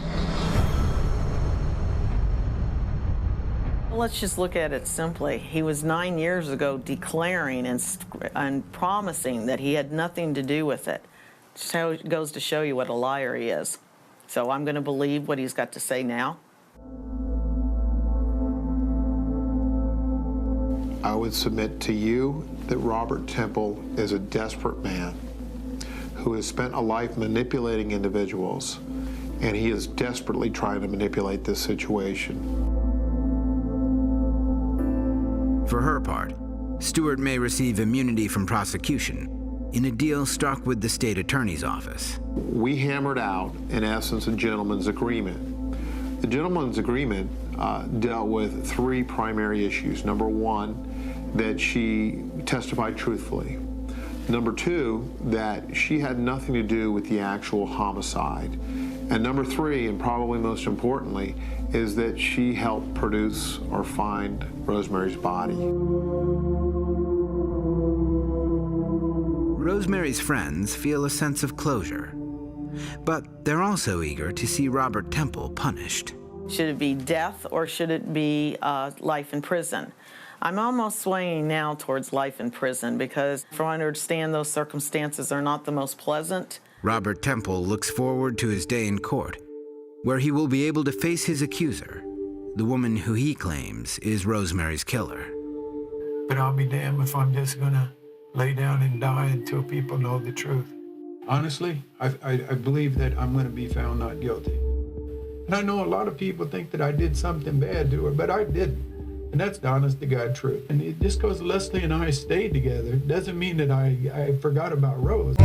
Well, let's just look at it simply. He was 9 years ago declaring and promising that he had nothing to do with it. So it goes to show you what a liar he is. So I'm going to believe what he's got to say now. I would submit to you that Robert Temple is a desperate man who has spent a life manipulating individuals, and he is desperately trying to manipulate this situation. For her part, Stewart may receive immunity from prosecution in a deal struck with the state attorney's office. We hammered out, in essence, a gentleman's agreement. The gentleman's agreement dealt with 3 primary issues. Number 1, that she testified truthfully. Number 2, that she had nothing to do with the actual homicide. And number 3, and probably most importantly, is that she helped produce or find Rosemary's body. Rosemary's friends feel a sense of closure, but they're also eager to see Robert Temple punished. Should it be death or should it be life in prison? I'm almost swinging now towards life in prison because, from what I understand, those circumstances are not the most pleasant. Robert Temple looks forward to his day in court, where he will be able to face his accuser, the woman who he claims is Rosemary's killer. But I'll be damned if I'm just gonna lay down and die until people know the truth. Honestly, I believe that I'm gonna be found not guilty. And I know a lot of people think that I did something bad to her, but I didn't. And that's the honest to God truth. And it just because Leslie and I stayed together doesn't mean that I forgot about Rose.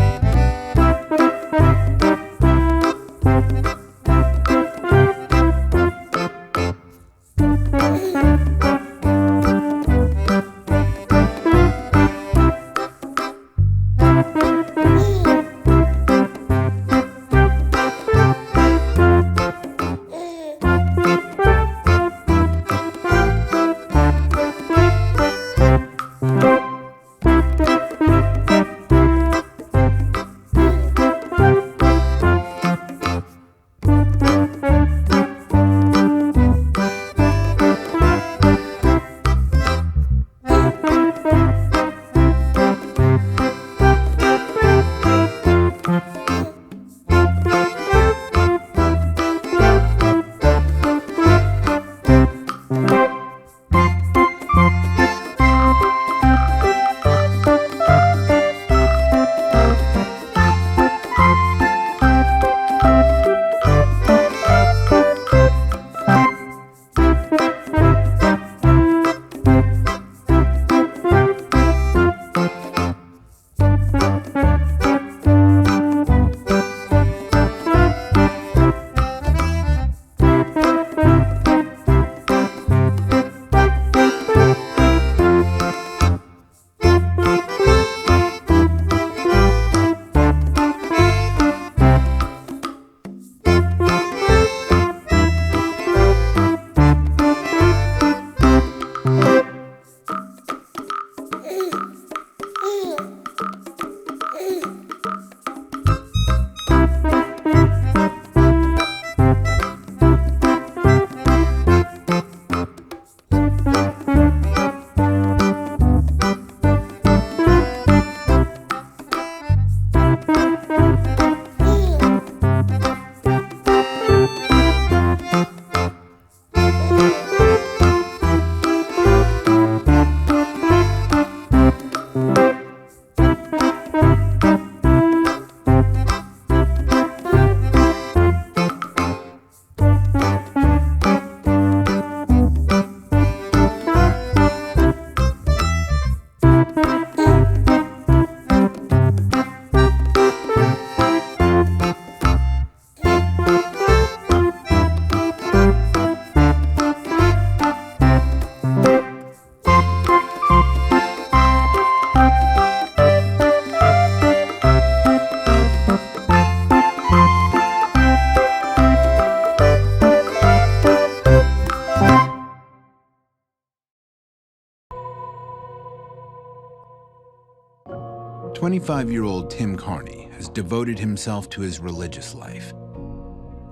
25-year-old Tim Carney has devoted himself to his religious life.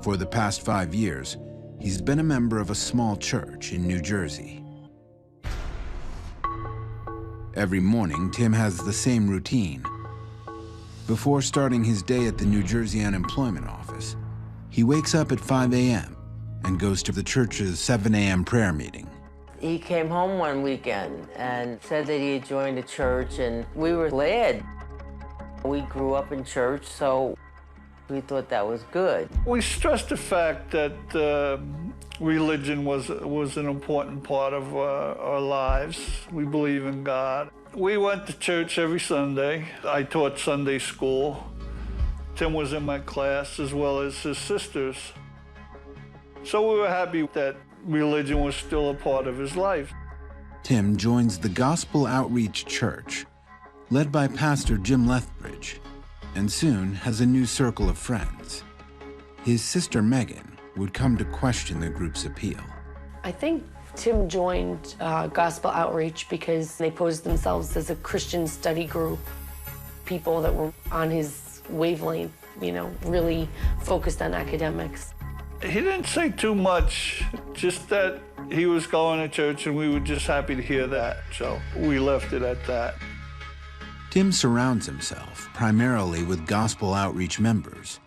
For the past 5 years, he's been a member of a small church in New Jersey. Every morning, Tim has the same routine. Before starting his day at the New Jersey Unemployment Office, he wakes up at 5 a.m. and goes to the church's 7 a.m. prayer meeting. He came home one weekend and said that he had joined a church, and we were glad. We grew up in church, so we thought that was good. We stressed the fact that religion was an important part of our lives. We believe in God. We went to church every Sunday. I taught Sunday school. Tim was in my class as well as his sisters. So we were happy that religion was still a part of his life. Tim joins the Gospel Outreach Church, led by Pastor Jim Lethbridge, and soon has a new circle of friends. His sister Megan would come to question the group's appeal. I think Tim joined Gospel Outreach because they posed themselves as a Christian study group, people that were on his wavelength, you know, really focused on academics. He didn't say too much, just that he was going to church, and we were just happy to hear that, so we left it at that. Tim surrounds himself primarily with gospel outreach members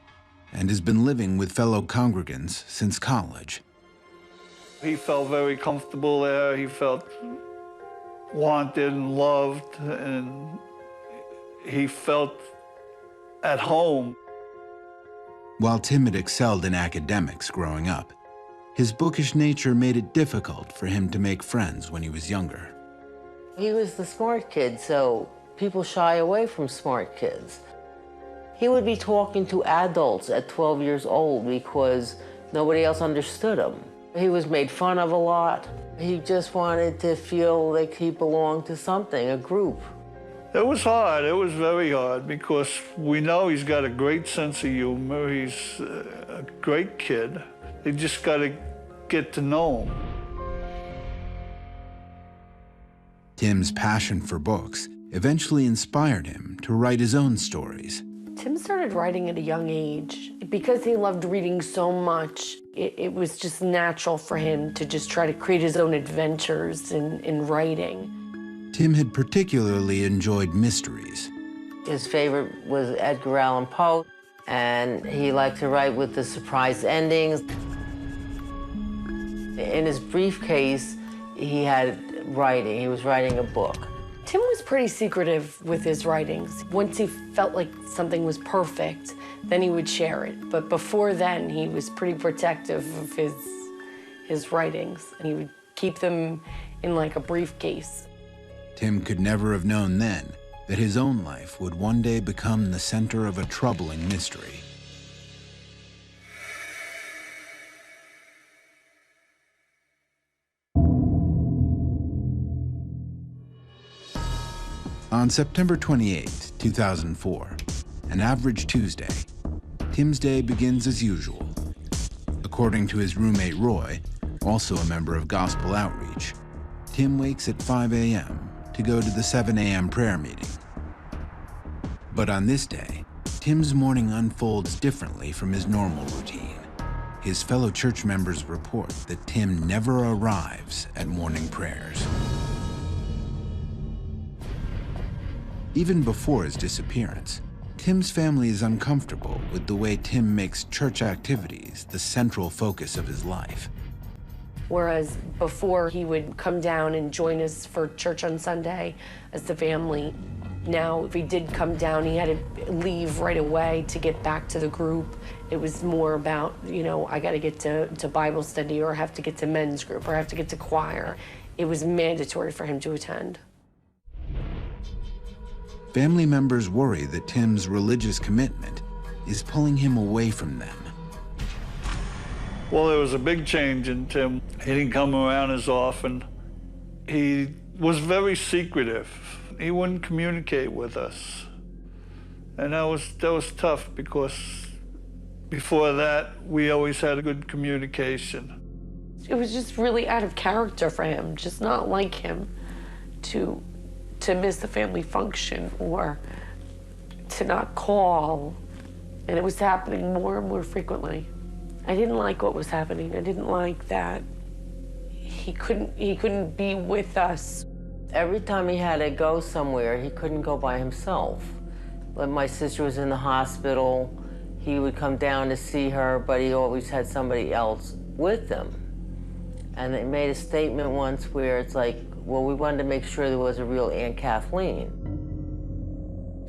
and has been living with fellow congregants since college. He felt very comfortable there. He felt wanted and loved, and he felt at home. While Tim had excelled in academics growing up, his bookish nature made it difficult for him to make friends when he was younger. He was the smart kid, so people shy away from smart kids. He would be talking to adults at 12 years old because nobody else understood him. He was made fun of a lot. He just wanted to feel like he belonged to something, a group. It was hard. It was very hard because we know he's got a great sense of humor. He's a great kid. You just got to get to know him. Tim's passion for books eventually inspired him to write his own stories. Tim started writing at a young age. Because he loved reading so much, it was just natural for him to just try to create his own adventures in writing. Tim had particularly enjoyed mysteries. His favorite was Edgar Allan Poe, and he liked to write with the surprise endings. In his briefcase, he had writing. He was writing a book. Tim was pretty secretive with his writings. Once he felt like something was perfect, then he would share it. But before then, he was pretty protective of his writings, and he would keep them in like a briefcase. Tim could never have known then that his own life would one day become the center of a troubling mystery. On September 28, 2004, an average Tuesday, Tim's day begins as usual. According to his roommate Roy, also a member of Gospel Outreach, Tim wakes at 5 a.m. to go to the 7 a.m. prayer meeting. But on this day, Tim's morning unfolds differently from his normal routine. His fellow church members report that Tim never arrives at morning prayers. Even before his disappearance, Tim's family is uncomfortable with the way Tim makes church activities the central focus of his life. Whereas before he would come down and join us for church on Sunday as the family, now if he did come down, he had to leave right away to get back to the group. It was more about, you know, I got to get to Bible study, or I have to get to men's group, or I have to get to choir. It was mandatory for him to attend. Family members worry that Tim's religious commitment is pulling him away from them. Well, there was a big change in Tim. He didn't come around as often. He was very secretive. He wouldn't communicate with us. And that was tough because before that, we always had a good communication. It was just really out of character for him, just not like him to miss the family function or to not call. And it was happening more and more frequently. I didn't like what was happening. I didn't like that he couldn't be with us. Every time he had to go somewhere, he couldn't go by himself. When my sister was in the hospital, he would come down to see her, but he always had somebody else with him. And they made a statement once where it's like, well, we wanted to make sure there was a real Aunt Kathleen.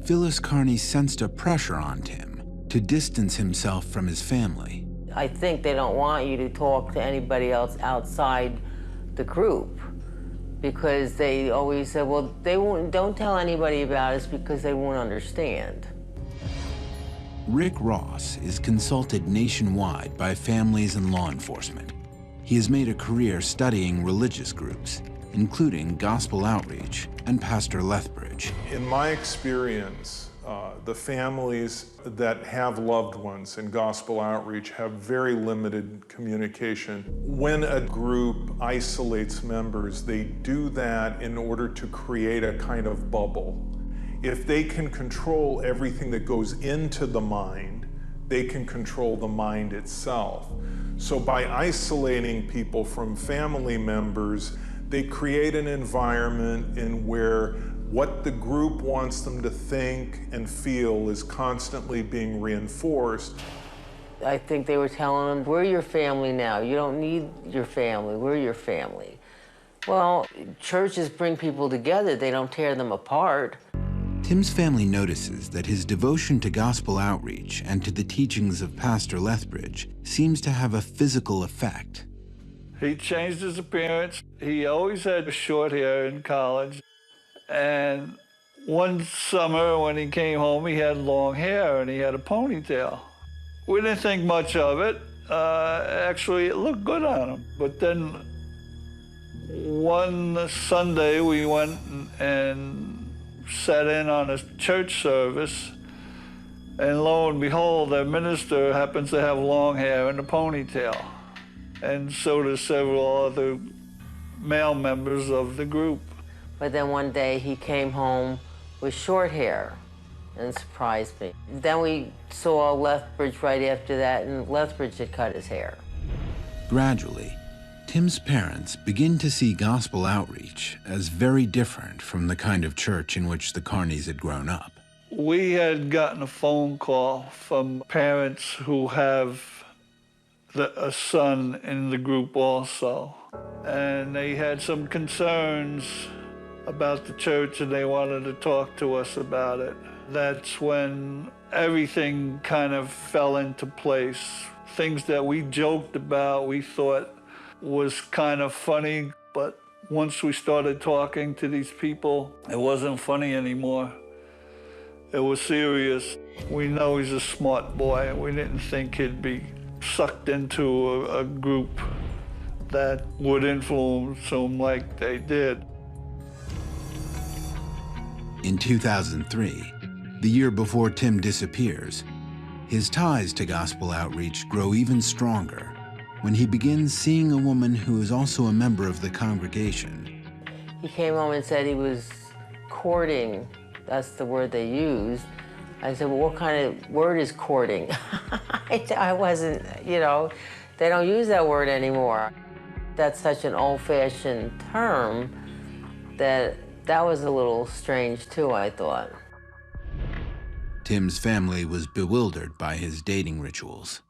Phyllis Carney sensed a pressure on Tim to distance himself from his family. I think they don't want you to talk to anybody else outside the group because they always said, well, don't tell anybody about us because they won't understand. Rick Ross is consulted nationwide by families and law enforcement. He has made a career studying religious groups, including Gospel Outreach and Pastor Lethbridge. In my experience, the families that have loved ones in Gospel Outreach have very limited communication. When a group isolates members, they do that in order to create a kind of bubble. If they can control everything that goes into the mind, they can control the mind itself. So by isolating people from family members, they create an environment in where what the group wants them to think and feel is constantly being reinforced. I think they were telling them, we're your family now. You don't need your family. We're your family. Well, churches bring people together. They don't tear them apart. Tim's family notices that his devotion to gospel outreach and to the teachings of Pastor Lethbridge seems to have a physical effect. He changed his appearance. He always had short hair in college. And one summer when he came home, he had long hair and he had a ponytail. We didn't think much of it. Actually, it looked good on him. But then one Sunday, we went and sat in on a church service, and lo and behold, the minister happens to have long hair and a ponytail. And so do several other male members of the group. But then one day he came home with short hair and surprised me. Then we saw Lethbridge right after that, and Lethbridge had cut his hair. Gradually, Tim's parents begin to see gospel outreach as very different from the kind of church in which the Carneys had grown up. We had gotten a phone call from parents who have a son in the group also, and they had some concerns about the church and they wanted to talk to us about it. That's when everything kind of fell into place. Things that we joked about, we thought was kind of funny, but once we started talking to these people, it wasn't funny anymore. It was serious. We know he's a smart boy. We didn't think he'd be sucked into a group that would influence him like they did. In 2003, the year before Tim disappears, his ties to gospel outreach grow even stronger when he begins seeing a woman who is also a member of the congregation. He came home and said he was courting. That's the word they used. I said, well, what kind of word is courting? I wasn't, they don't use that word anymore. That's such an old-fashioned term that was a little strange too, I thought. Tim's family was bewildered by his dating rituals.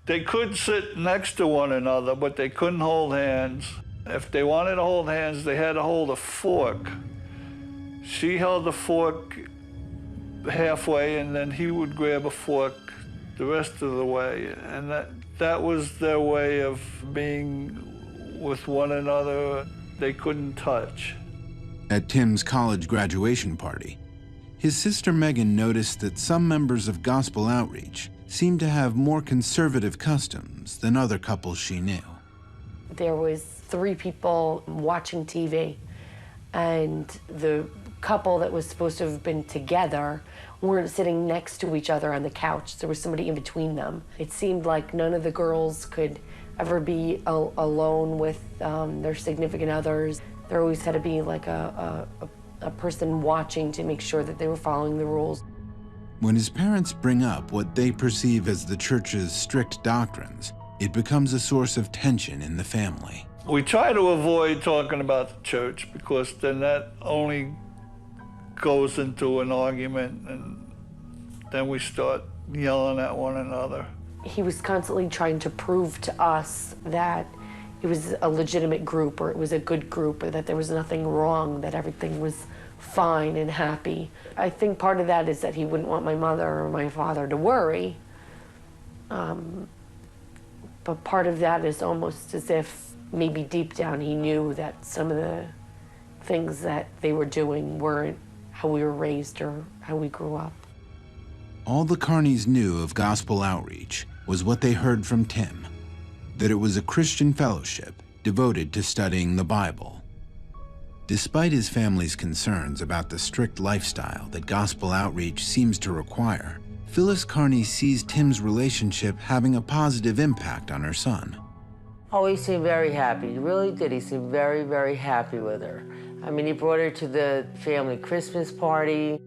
They could sit next to one another, but they couldn't hold hands. If they wanted to hold hands, they had to hold a fork. She held the fork halfway, and then he would grab a fork the rest of the way. And that was their way of being with one another. They couldn't touch. At Tim's college graduation party, his sister Megan noticed that some members of gospel outreach seemed to have more conservative customs than other couples she knew. There was 3 people watching TV, and the couple that was supposed to have been together weren't sitting next to each other on the couch. There was somebody in between them. It seemed like none of the girls could ever be alone with their significant others. There always had to be like a person watching to make sure that they were following the rules. When his parents bring up what they perceive as the church's strict doctrines, it becomes a source of tension in the family. We try to avoid talking about the church because then that only goes into an argument, and then we start yelling at one another. He was constantly trying to prove to us that it was a legitimate group, or it was a good group, or that there was nothing wrong, that everything was fine and happy. I think part of that is that he wouldn't want my mother or my father to worry. But part of that is almost as if maybe deep down he knew that some of the things that they were doing weren't how we were raised or how we grew up. All the Carneys knew of gospel outreach was what they heard from Tim, that it was a Christian fellowship devoted to studying the Bible. Despite his family's concerns about the strict lifestyle that gospel outreach seems to require, Phyllis Carney sees Tim's relationship having a positive impact on her son. Oh, he seemed very happy. He really did. He seemed very, very happy with her. I mean, he brought her to the family Christmas party.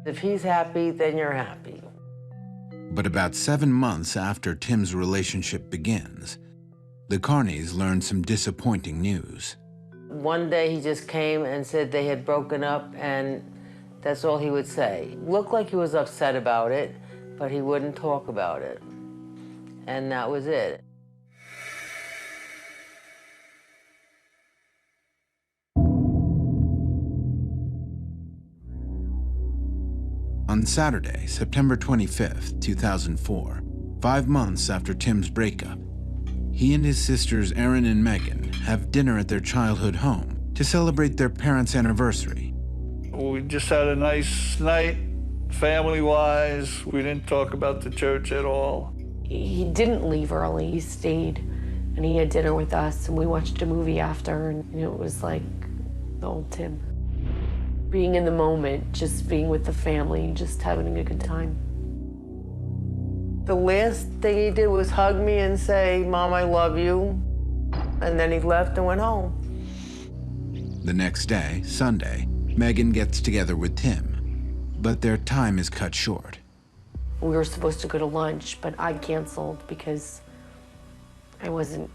If he's happy, then you're happy. But about 7 months after Tim's relationship begins, the Carneys learn some disappointing news. One day he just came and said they had broken up, and that's all he would say. Looked like he was upset about it, but he wouldn't talk about it. And that was it. On Saturday, September 25th, 2004, 5 months after Tim's breakup, he and his sisters Erin and Megan have dinner at their childhood home to celebrate their parents' anniversary. We just had a nice night, family-wise. We didn't talk about the church at all. He didn't leave early. He stayed, and he had dinner with us, and we watched a movie after, and it was like the old Tim. Being in the moment, just being with the family, just having a good time. The last thing he did was hug me and say, "Mom, I love you." And then he left and went home. The next day, Sunday, Megan gets together with Tim, but their time is cut short. We were supposed to go to lunch, but I canceled because I wasn't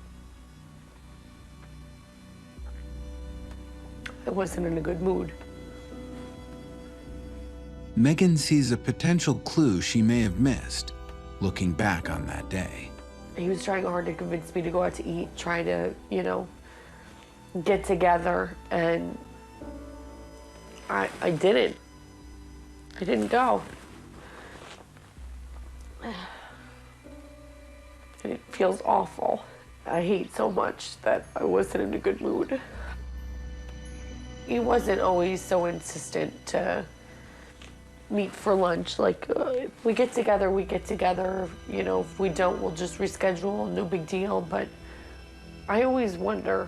in a good mood. Megan sees a potential clue she may have missed, looking back on that day. He was trying hard to convince me to go out to eat, try to, get together, and I didn't. I didn't go. And it feels awful. I hate so much that I wasn't in a good mood. He wasn't always so insistent to meet for lunch. Like, if we get together, we get together. If we don't, we'll just reschedule, no big deal. But I always wonder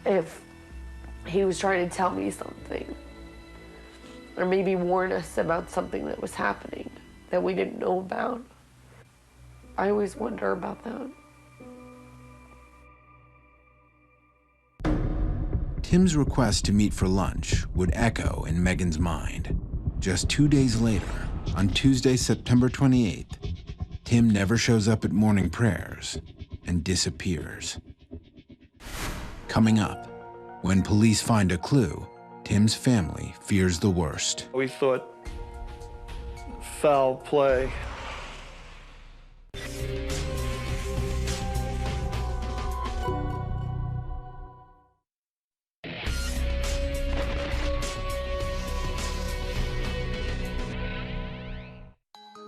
if he was trying to tell me something, or maybe warn us about something that was happening that we didn't know about. I always wonder about that. Tim's request to meet for lunch would echo in Megan's mind. Just 2 days later, on Tuesday, September 28th, Tim never shows up at morning prayers and disappears. Coming up, when police find a clue, Tim's family fears the worst. We thought foul play.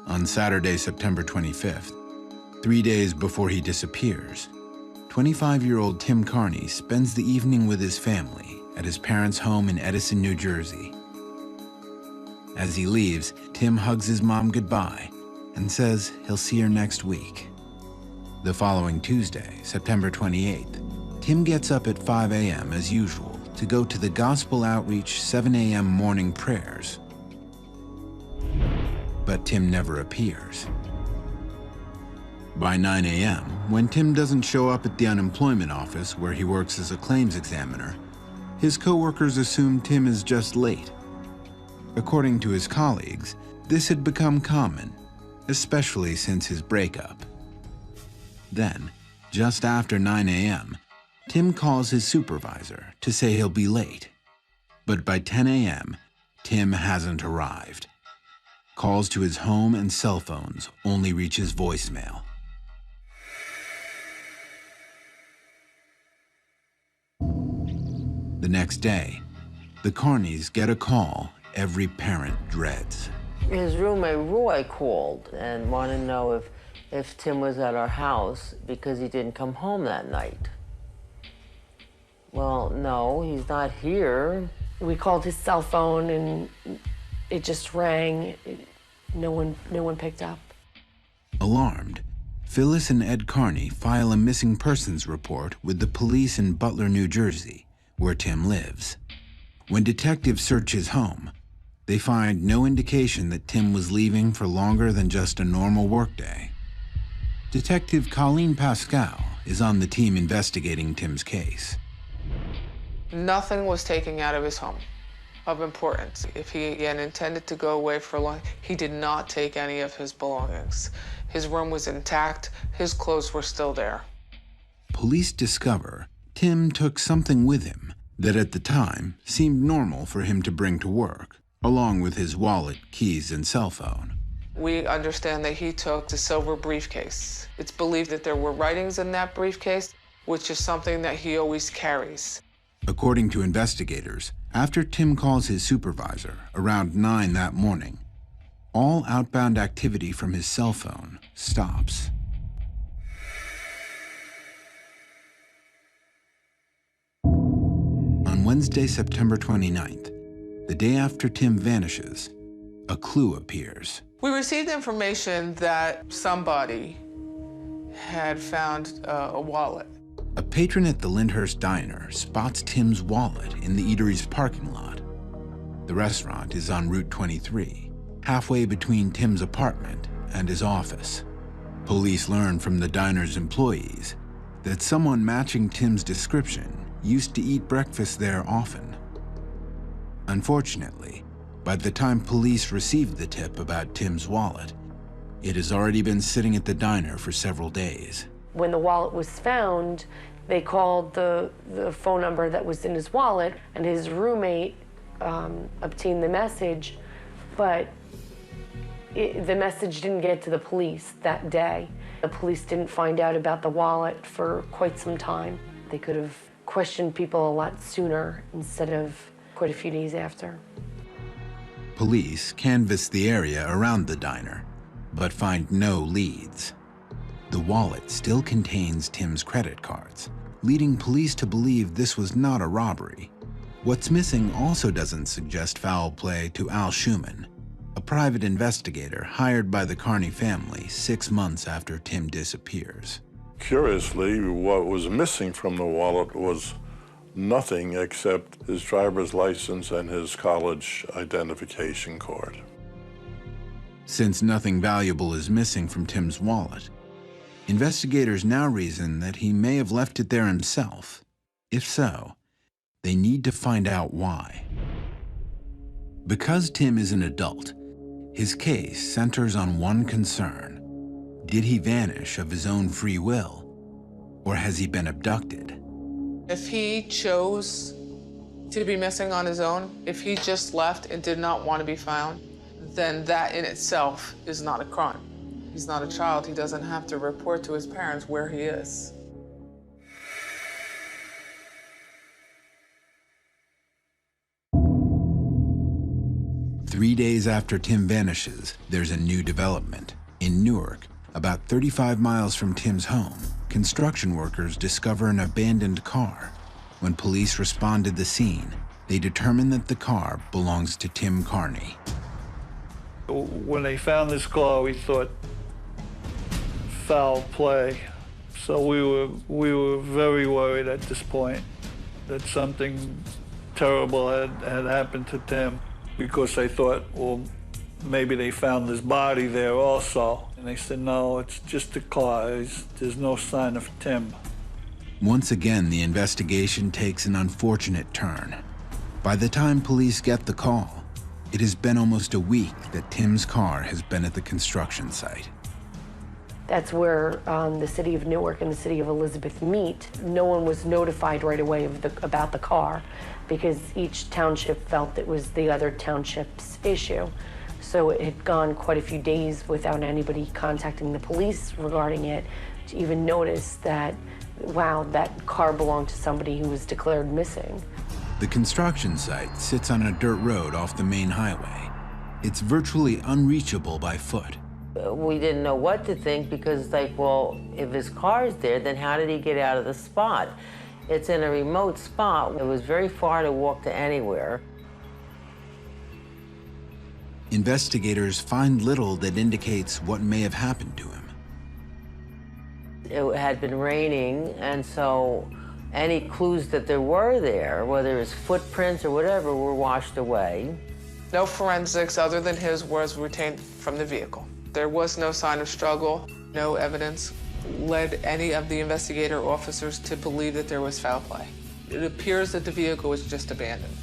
On Saturday, September 25th, 3 days before he disappears, 25-year-old Tim Carney spends the evening with his family at his parents' home in Edison, New Jersey. As he leaves, Tim hugs his mom goodbye and says he'll see her next week. The following Tuesday, September 28th, Tim gets up at 5 a.m. as usual to go to the Gospel Outreach 7 a.m. morning prayers. But Tim never appears. By 9 a.m., when Tim doesn't show up at the unemployment office where he works as a claims examiner, his coworkers assume Tim is just late. According to his colleagues, this had become common, especially since his breakup. Then, just after 9 a.m., Tim calls his supervisor to say he'll be late. But by 10 a.m., Tim hasn't arrived. Calls to his home and cell phones only reach his voicemail. The next day, the Carneys get a call every parent dreads. His roommate Roy called and wanted to know if Tim was at our house because he didn't come home that night. Well, no, he's not here. We called his cell phone and it just rang. No one picked up. Alarmed, Phyllis and Ed Carney file a missing persons report with the police in Butler, New Jersey, where Tim lives. When detectives search his home, they find no indication that Tim was leaving for longer than just a normal workday. Detective Colleen Pascal is on the team investigating Tim's case. Nothing was taken out of his home. of importance. If he again intended to go away for long, he did not take any of his belongings. His room was intact, his clothes were still there. Police discover Tim took something with him that at the time seemed normal for him to bring to work, along with his wallet, keys, and cell phone. We understand that he took the silver briefcase. It's believed that there were writings in that briefcase, which is something that he always carries. According to investigators, after Tim calls his supervisor around 9 that morning, all outbound activity from his cell phone stops. On Wednesday, September 29th, the day after Tim vanishes, a clue appears. We received information that somebody had found a wallet. A patron at the Lyndhurst Diner spots Tim's wallet in the eatery's parking lot. The restaurant is on Route 23, halfway between Tim's apartment and his office. Police learn from the diner's employees that someone matching Tim's description used to eat breakfast there often. Unfortunately, by the time police received the tip about Tim's wallet, it has already been sitting at the diner for several days. When the wallet was found, they called the phone number that was in his wallet, and his roommate obtained the message, but the message didn't get to the police that day. The police didn't find out about the wallet for quite some time. They could have questioned people a lot sooner instead of quite a few days after. Police canvass the area around the diner, but find no leads. The wallet still contains Tim's credit cards, leading police to believe this was not a robbery. What's missing also doesn't suggest foul play to Al Schumann, a private investigator hired by the Carney family 6 months after Tim disappears. Curiously, what was missing from the wallet was nothing except his driver's license and his college identification card. Since nothing valuable is missing from Tim's wallet, investigators now reason that he may have left it there himself. If so, they need to find out why. Because Tim is an adult, his case centers on one concern. Did he vanish of his own free will, or has he been abducted? If he chose to be missing on his own, if he just left and did not want to be found, then that in itself is not a crime. He's not a child. He doesn't have to report to his parents where he is. Three days after Tim vanishes, there's a new development. In Newark, about 35 miles from Tim's home, construction workers discover an abandoned car. When police respond to the scene, they determine that the car belongs to Tim Carney. When they found this car, we thought foul play. So we were very worried at this point that something terrible had happened to Tim, because they thought, well, maybe they found his body there also. And they said, no, it's just a car. There's no sign of Tim. Once again, the investigation takes an unfortunate turn. By the time police get the call, it has been almost a week that Tim's car has been at the construction site. That's where the city of Newark and the city of Elizabeth meet. No one was notified right away about the car because each township felt it was the other township's issue. So it had gone quite a few days without anybody contacting the police regarding it to even notice that, wow, that car belonged to somebody who was declared missing. The construction site sits on a dirt road off the main highway. It's virtually unreachable by foot. We didn't know what to think because, like, well, if his car's there, then how did he get out of the spot? It's in a remote spot. It was very far to walk to anywhere. Investigators find little that indicates what may have happened to him. It had been raining, and so any clues that there were there, whether it's footprints or whatever, were washed away. No forensics other than his was retained from the vehicle. There was no sign of struggle. No evidence led any of the investigator officers to believe that there was foul play. It appears that the vehicle was just abandoned.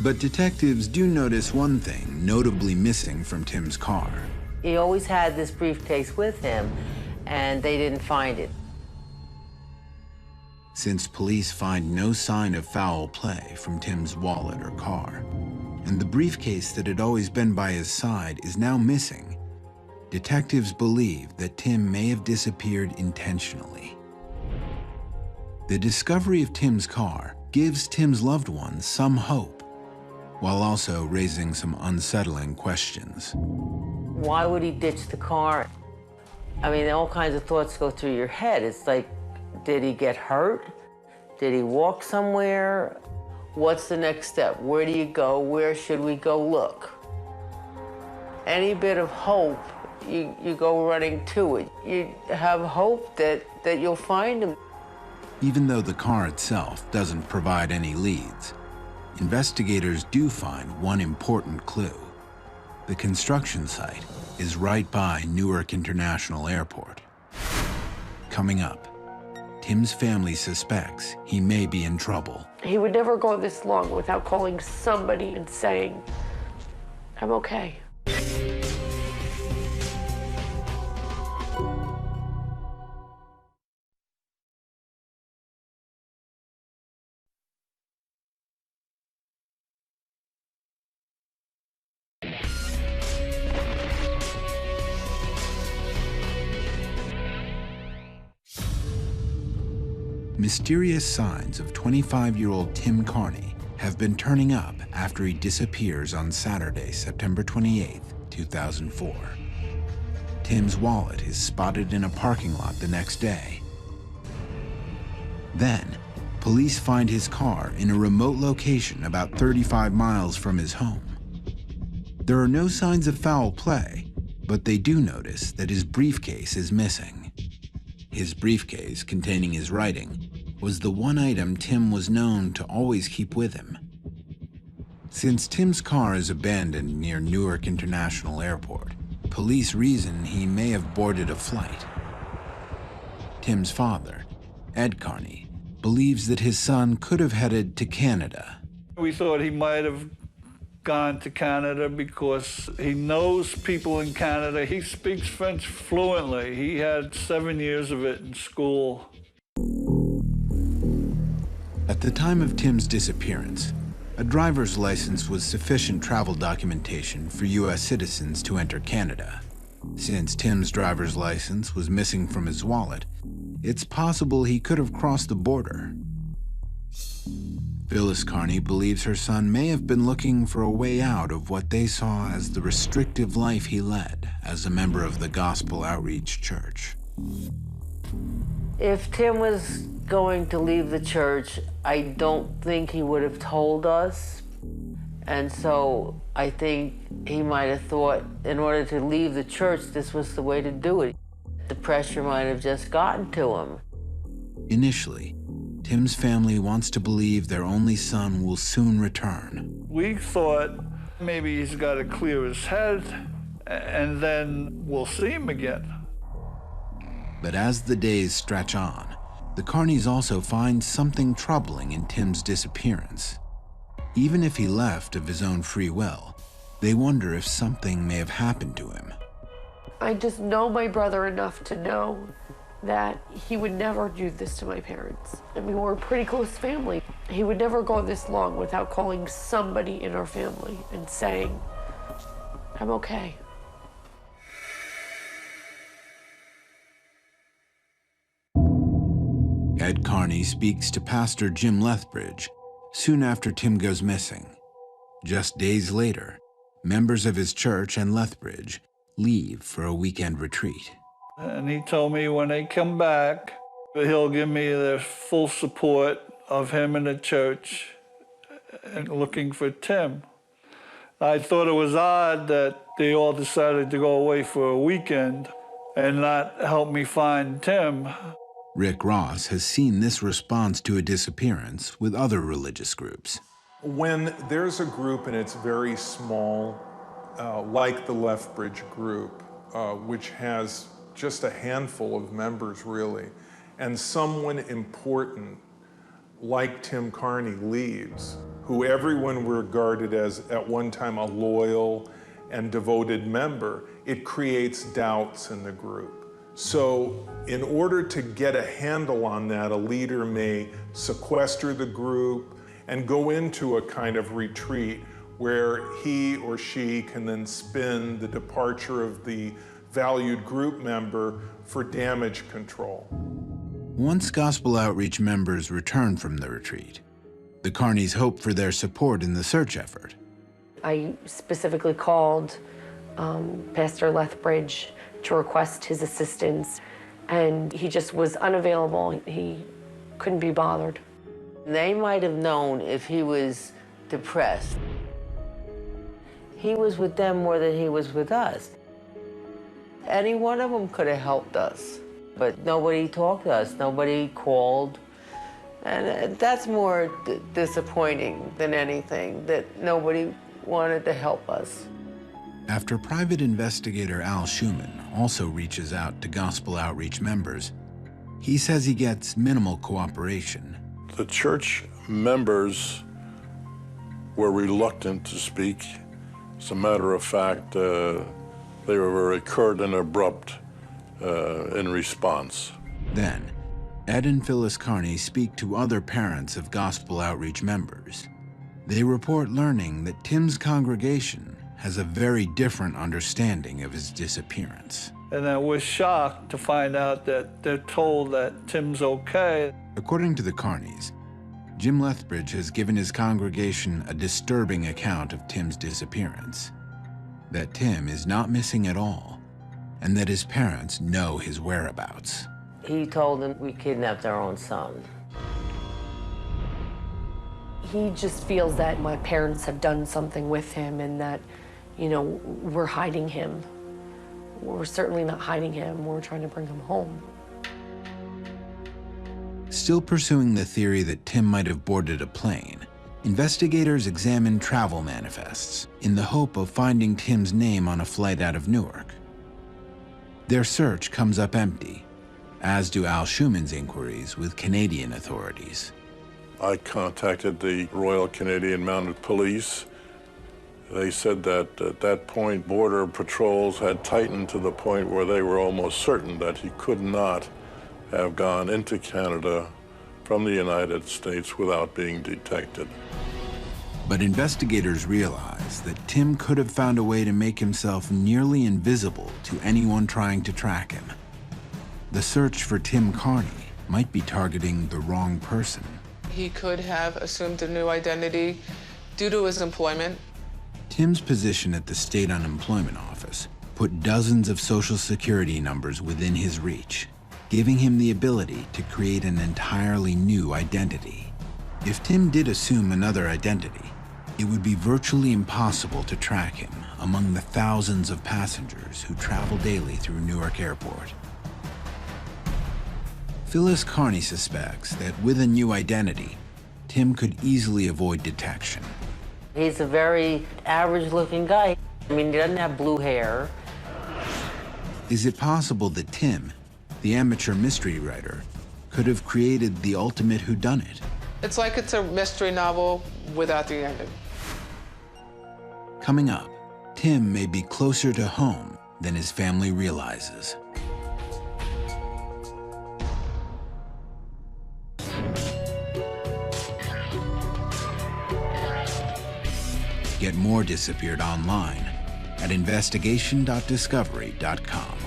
But detectives do notice one thing notably missing from Tim's car. He always had this briefcase with him, and they didn't find it. Since police find no sign of foul play from Tim's wallet or car, and the briefcase that had always been by his side is now missing, detectives believe that Tim may have disappeared intentionally. The discovery of Tim's car gives Tim's loved ones some hope, while also raising some unsettling questions. Why would he ditch the car? I mean, all kinds of thoughts go through your head. It's like, did he get hurt? Did he walk somewhere? What's the next step? Where do you go? Where should we go look? Any bit of hope, you go running to it. You have hope that you'll find him. Even though the car itself doesn't provide any leads, investigators do find one important clue. The construction site is right by Newark International Airport. Coming up, Tim's family suspects he may be in trouble. He would never go this long without calling somebody and saying, I'm okay. Mysterious signs of 25-year-old Tim Carney have been turning up after he disappears on Saturday, September 28, 2004. Tim's wallet is spotted in a parking lot the next day. Then, police find his car in a remote location about 35 miles from his home. There are no signs of foul play, but they do notice that his briefcase is missing. His briefcase, containing his writing, was the one item Tim was known to always keep with him. Since Tim's car is abandoned near Newark International Airport, police reason he may have boarded a flight. Tim's father, Ed Carney, believes that his son could have headed to Canada. We thought he might have gone to Canada because he knows people in Canada. He speaks French fluently. He had 7 years of it in school. At the time of Tim's disappearance, a driver's license was sufficient travel documentation for U.S. citizens to enter Canada. Since Tim's driver's license was missing from his wallet, it's possible he could have crossed the border. Phyllis Carney believes her son may have been looking for a way out of what they saw as the restrictive life he led as a member of the Gospel Outreach Church. If Tim was going to leave the church, I don't think he would have told us. And so I think he might have thought in order to leave the church, this was the way to do it. The pressure might have just gotten to him. Initially, Tim's family wants to believe their only son will soon return. We thought maybe he's got to clear his head and then we'll see him again. But as the days stretch on, the Carneys also find something troubling in Tim's disappearance. Even if he left of his own free will, they wonder if something may have happened to him. I just know my brother enough to know that he would never do this to my parents. I mean, we're a pretty close family. He would never go this long without calling somebody in our family and saying, I'm okay. Ed Carney speaks to Pastor Jim Lethbridge soon after Tim goes missing. Just days later, members of his church and Lethbridge leave for a weekend retreat. And he told me when they come back, he'll give me the full support of him and the church and looking for Tim. I thought it was odd that they all decided to go away for a weekend and not help me find Tim. Rick Ross has seen this response to a disappearance with other religious groups. When there's a group and it's very small, like the Lethbridge group, which has just a handful of members really, and someone important like Tim Carney leaves, who everyone regarded as at one time a loyal and devoted member, it creates doubts in the group. So in order to get a handle on that, a leader may sequester the group and go into a kind of retreat where he or she can then spin the departure of the valued group member for damage control. Once Gospel Outreach members return from the retreat, the Carneys hope for their support in the search effort. I specifically called Pastor Lethbridge to request his assistance, and he just was unavailable. He couldn't be bothered. They might have known if he was depressed. He was with them more than he was with us. Any one of them could have helped us, but nobody talked to us, nobody called. And that's more disappointing than anything, that nobody wanted to help us. After private investigator Al Schumann also reaches out to Gospel Outreach members, he says he gets minimal cooperation. The church members were reluctant to speak. As a matter of fact, they were very curt and abrupt in response. Then, Ed and Phyllis Carney speak to other parents of Gospel Outreach members. They report learning that Tim's congregation has a very different understanding of his disappearance. And I was shocked to find out that they're told that Tim's okay. According to the Carneys, Jim Lethbridge has given his congregation a disturbing account of Tim's disappearance. That Tim is not missing at all, and that his parents know his whereabouts. He told them we kidnapped our own son. He just feels that my parents have done something with him and that, you know, we're hiding him. We're certainly not hiding him. We're trying to bring him home. Still pursuing the theory that Tim might have boarded a plane, investigators examine travel manifests in the hope of finding Tim's name on a flight out of Newark. Their search comes up empty, as do Al Schumann's inquiries with Canadian authorities. I contacted the Royal Canadian Mounted Police. They said that at that point, border patrols had tightened to the point where they were almost certain that he could not have gone into Canada from the United States without being detected. But investigators realize that Tim could have found a way to make himself nearly invisible to anyone trying to track him. The search for Tim Carney might be targeting the wrong person. He could have assumed a new identity due to his employment. Tim's position at the state unemployment office put dozens of Social Security numbers within his reach, giving him the ability to create an entirely new identity. If Tim did assume another identity, it would be virtually impossible to track him among the thousands of passengers who travel daily through Newark Airport. Phyllis Carney suspects that with a new identity, Tim could easily avoid detection. He's a very average-looking guy. I mean, he doesn't have blue hair. Is it possible that Tim, the amateur mystery writer, could have created the ultimate whodunit? It's like it's a mystery novel without the ending. Coming up, Tim may be closer to home than his family realizes. Get more Disappeared online at investigation.discovery.com.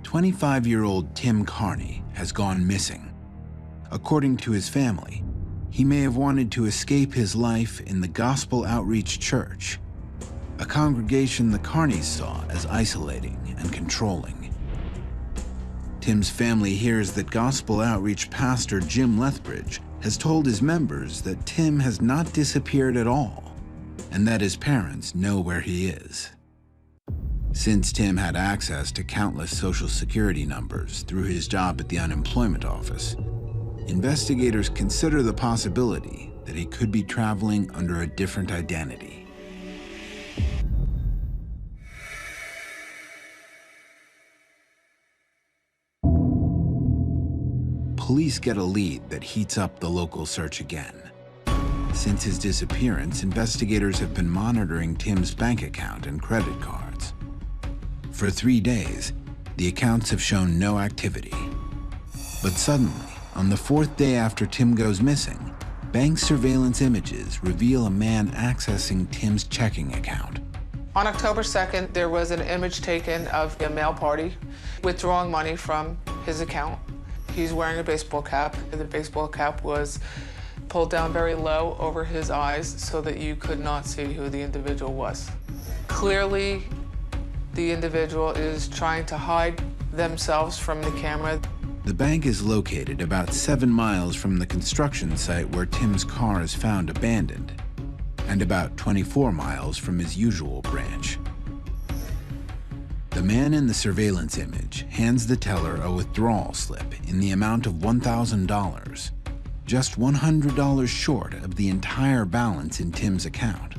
"25-year-old Tim Carney has gone missing. According to his family, he may have wanted to escape his life in the Gospel Outreach Church, a congregation the Carneys saw as isolating and controlling. Tim's family hears that Gospel Outreach pastor Jim Lethbridge has told his members that Tim has not disappeared at all, and that his parents know where he is. Since Tim had access to countless Social Security numbers through his job at the unemployment office, investigators consider the possibility that he could be traveling under a different identity. police get a lead that heats up the local search again. Since his disappearance, investigators have been monitoring Tim's bank account and credit cards. For 3 days, the accounts have shown no activity. But suddenly, on the 4th day after Tim goes missing, bank surveillance images reveal a man accessing Tim's checking account. On October 2nd, there was an image taken of a male party withdrawing money from his account. He's wearing a baseball cap, and the baseball cap was pulled down very low over his eyes so that you could not see who the individual was. Clearly, the individual is trying to hide themselves from the camera. The bank is located about 7 miles from the construction site where Tim's car is found abandoned, and about 24 miles from his usual branch. The man in the surveillance image hands the teller a withdrawal slip in the amount of $1,000, just $100 short of the entire balance in Tim's account.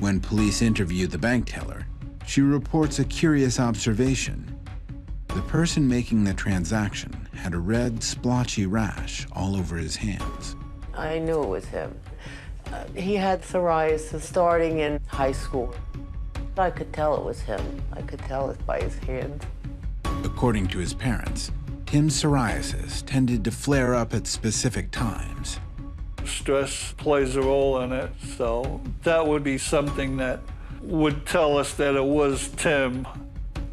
When police interview the bank teller, she reports a curious observation. The person making the transaction had a red, splotchy rash all over his hands. I knew it was him. He had psoriasis starting in high school. I could tell it was him. I could tell it by his hands. According to his parents, Tim's psoriasis tended to flare up at specific times. Stress plays a role in it, so that would be something that would tell us that it was Tim.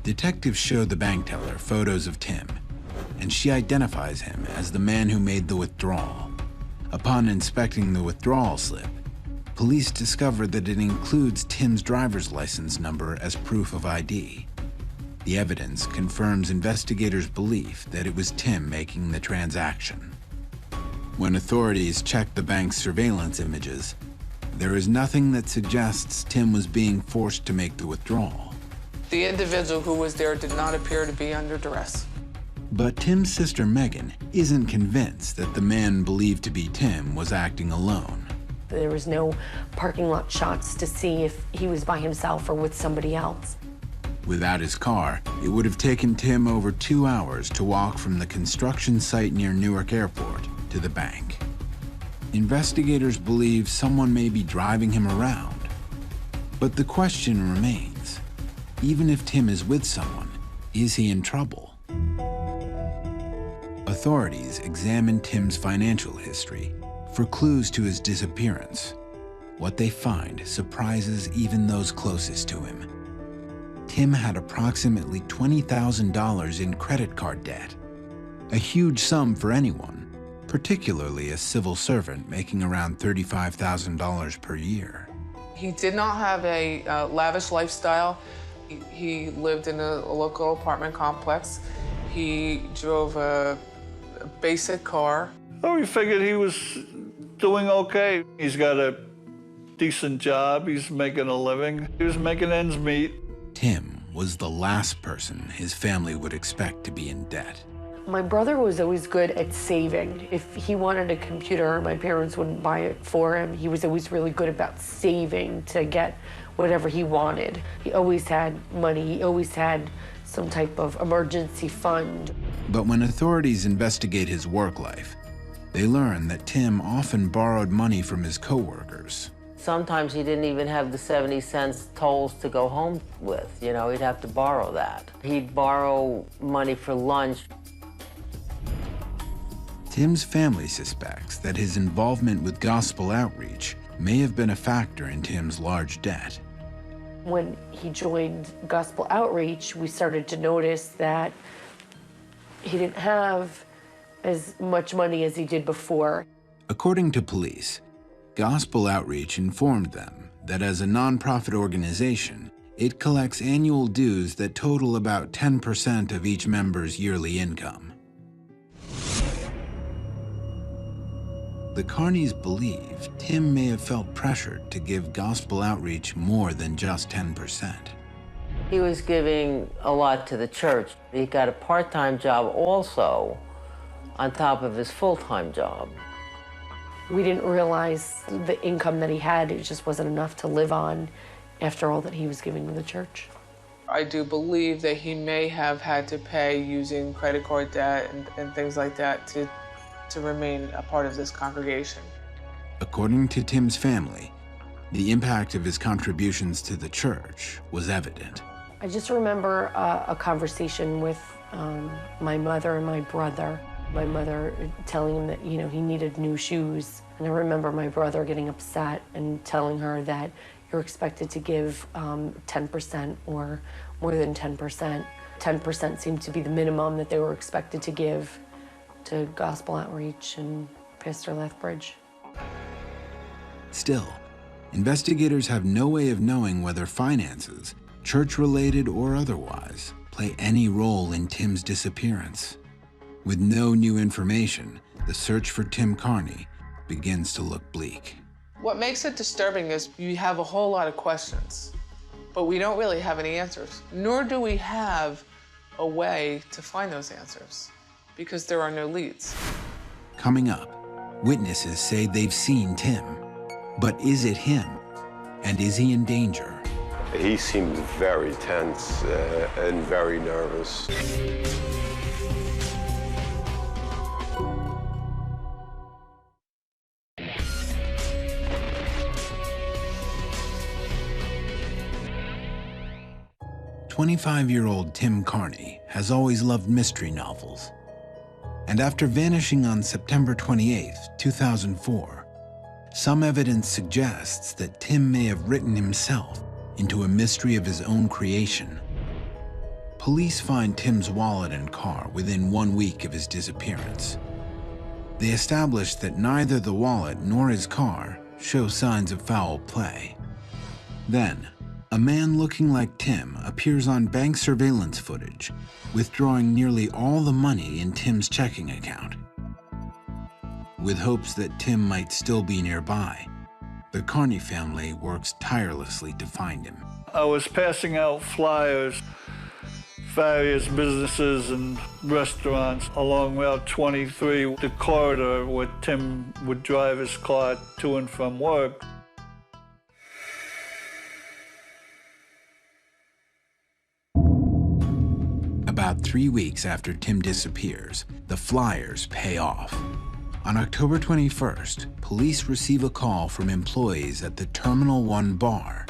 Detectives show the bank teller photos of Tim, and she identifies him as the man who made the withdrawal. Upon inspecting the withdrawal slip, police discover that it includes Tim's driver's license number as proof of ID. The evidence confirms investigators' belief that it was Tim making the transaction. When authorities check the bank's surveillance images, there is nothing that suggests Tim was being forced to make the withdrawal. The individual who was there did not appear to be under duress. But Tim's sister Megan isn't convinced that the man believed to be Tim was acting alone. There was no parking lot shots to see if he was by himself or with somebody else. Without his car, it would have taken Tim over 2 hours to walk from the construction site near Newark Airport to the bank. Investigators believe someone may be driving him around. But the question remains, even if Tim is with someone, is he in trouble? Authorities examine Tim's financial history for clues to his disappearance. What they find surprises even those closest to him. Tim had approximately $20,000 in credit card debt, a huge sum for anyone, particularly a civil servant making around $35,000 per year. He did not have a lavish lifestyle. He lived in a local apartment complex. He drove a basic car. Oh, we figured he was doing okay. He's got a decent job. He's making a living. He was making ends meet. Tim was the last person his family would expect to be in debt. My brother was always good at saving. If he wanted a computer, my parents wouldn't buy it for him. He was always really good about saving to get whatever he wanted. He always had money. He always had some type of emergency fund. But when authorities investigate his work life, they learn that Tim often borrowed money from his coworkers. Sometimes he didn't even have the 70 cents tolls to go home with. You know, he'd have to borrow that. He'd borrow money for lunch. Tim's family suspects that his involvement with gospel outreach may have been a factor in Tim's large debt. When he joined gospel outreach, we started to notice that he didn't have as much money as he did before. According to police, Gospel Outreach informed them that as a nonprofit organization, it collects annual dues that total about 10% of each member's yearly income. The Carneys believe Tim may have felt pressured to give Gospel Outreach more than just 10%. He was giving a lot to the church. He got a part-time job also on top of his full-time job. We didn't realize the income that he had. It just wasn't enough to live on after all that he was giving to the church. I do believe that he may have had to pay using credit card debt and things like that to remain a part of this congregation. According to Tim's family, the impact of his contributions to the church was evident. I just remember a conversation with my mother and my brother. My mother telling him that, he needed new shoes. And I remember my brother getting upset and telling her that you're expected to give 10% or more than 10%. 10% seemed to be the minimum that they were expected to give to gospel outreach and Pastor Lethbridge. Still, investigators have no way of knowing whether finances, church-related or otherwise, play any role in Tim's disappearance. With no new information, the search for Tim Carney begins to look bleak. What makes it disturbing is you have a whole lot of questions, but we don't really have any answers, nor do we have a way to find those answers because there are no leads. Coming up, witnesses say they've seen Tim, but is it him? And is he in danger? He seemed very tense and very nervous. "25-year-old Tim Carney has always loved mystery novels. And after vanishing on September 28, 2004, some evidence suggests that Tim may have written himself into a mystery of his own creation. Police find Tim's wallet and car within 1 week of his disappearance. They establish that neither the wallet nor his car show signs of foul play. Then, a man looking like Tim appears on bank surveillance footage, withdrawing nearly all the money in Tim's checking account. With hopes that Tim might still be nearby, the Carney family works tirelessly to find him. I was passing out flyers, various businesses and restaurants along Route 23, the corridor where Tim would drive his car to and from work. About 3 weeks after Tim disappears, the flyers pay off. On October 21st, police receive a call from employees at the Terminal 1 bar.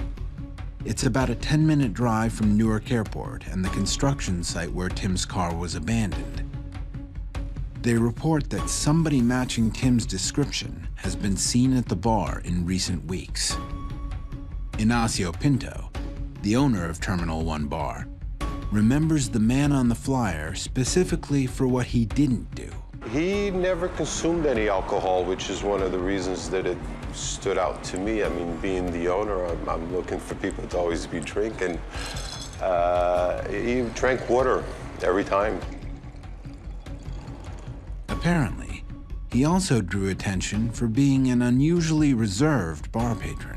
It's about a 10-minute drive from Newark Airport and the construction site where Tim's car was abandoned. They report that somebody matching Tim's description has been seen at the bar in recent weeks. Ignacio Pinto, the owner of Terminal 1 bar, remembers the man on the flyer specifically for what he didn't do. He never consumed any alcohol, which is one of the reasons that it stood out to me. I mean, being the owner, I'm looking for people to always be drinking. He drank water every time. Apparently, he also drew attention for being an unusually reserved bar patron.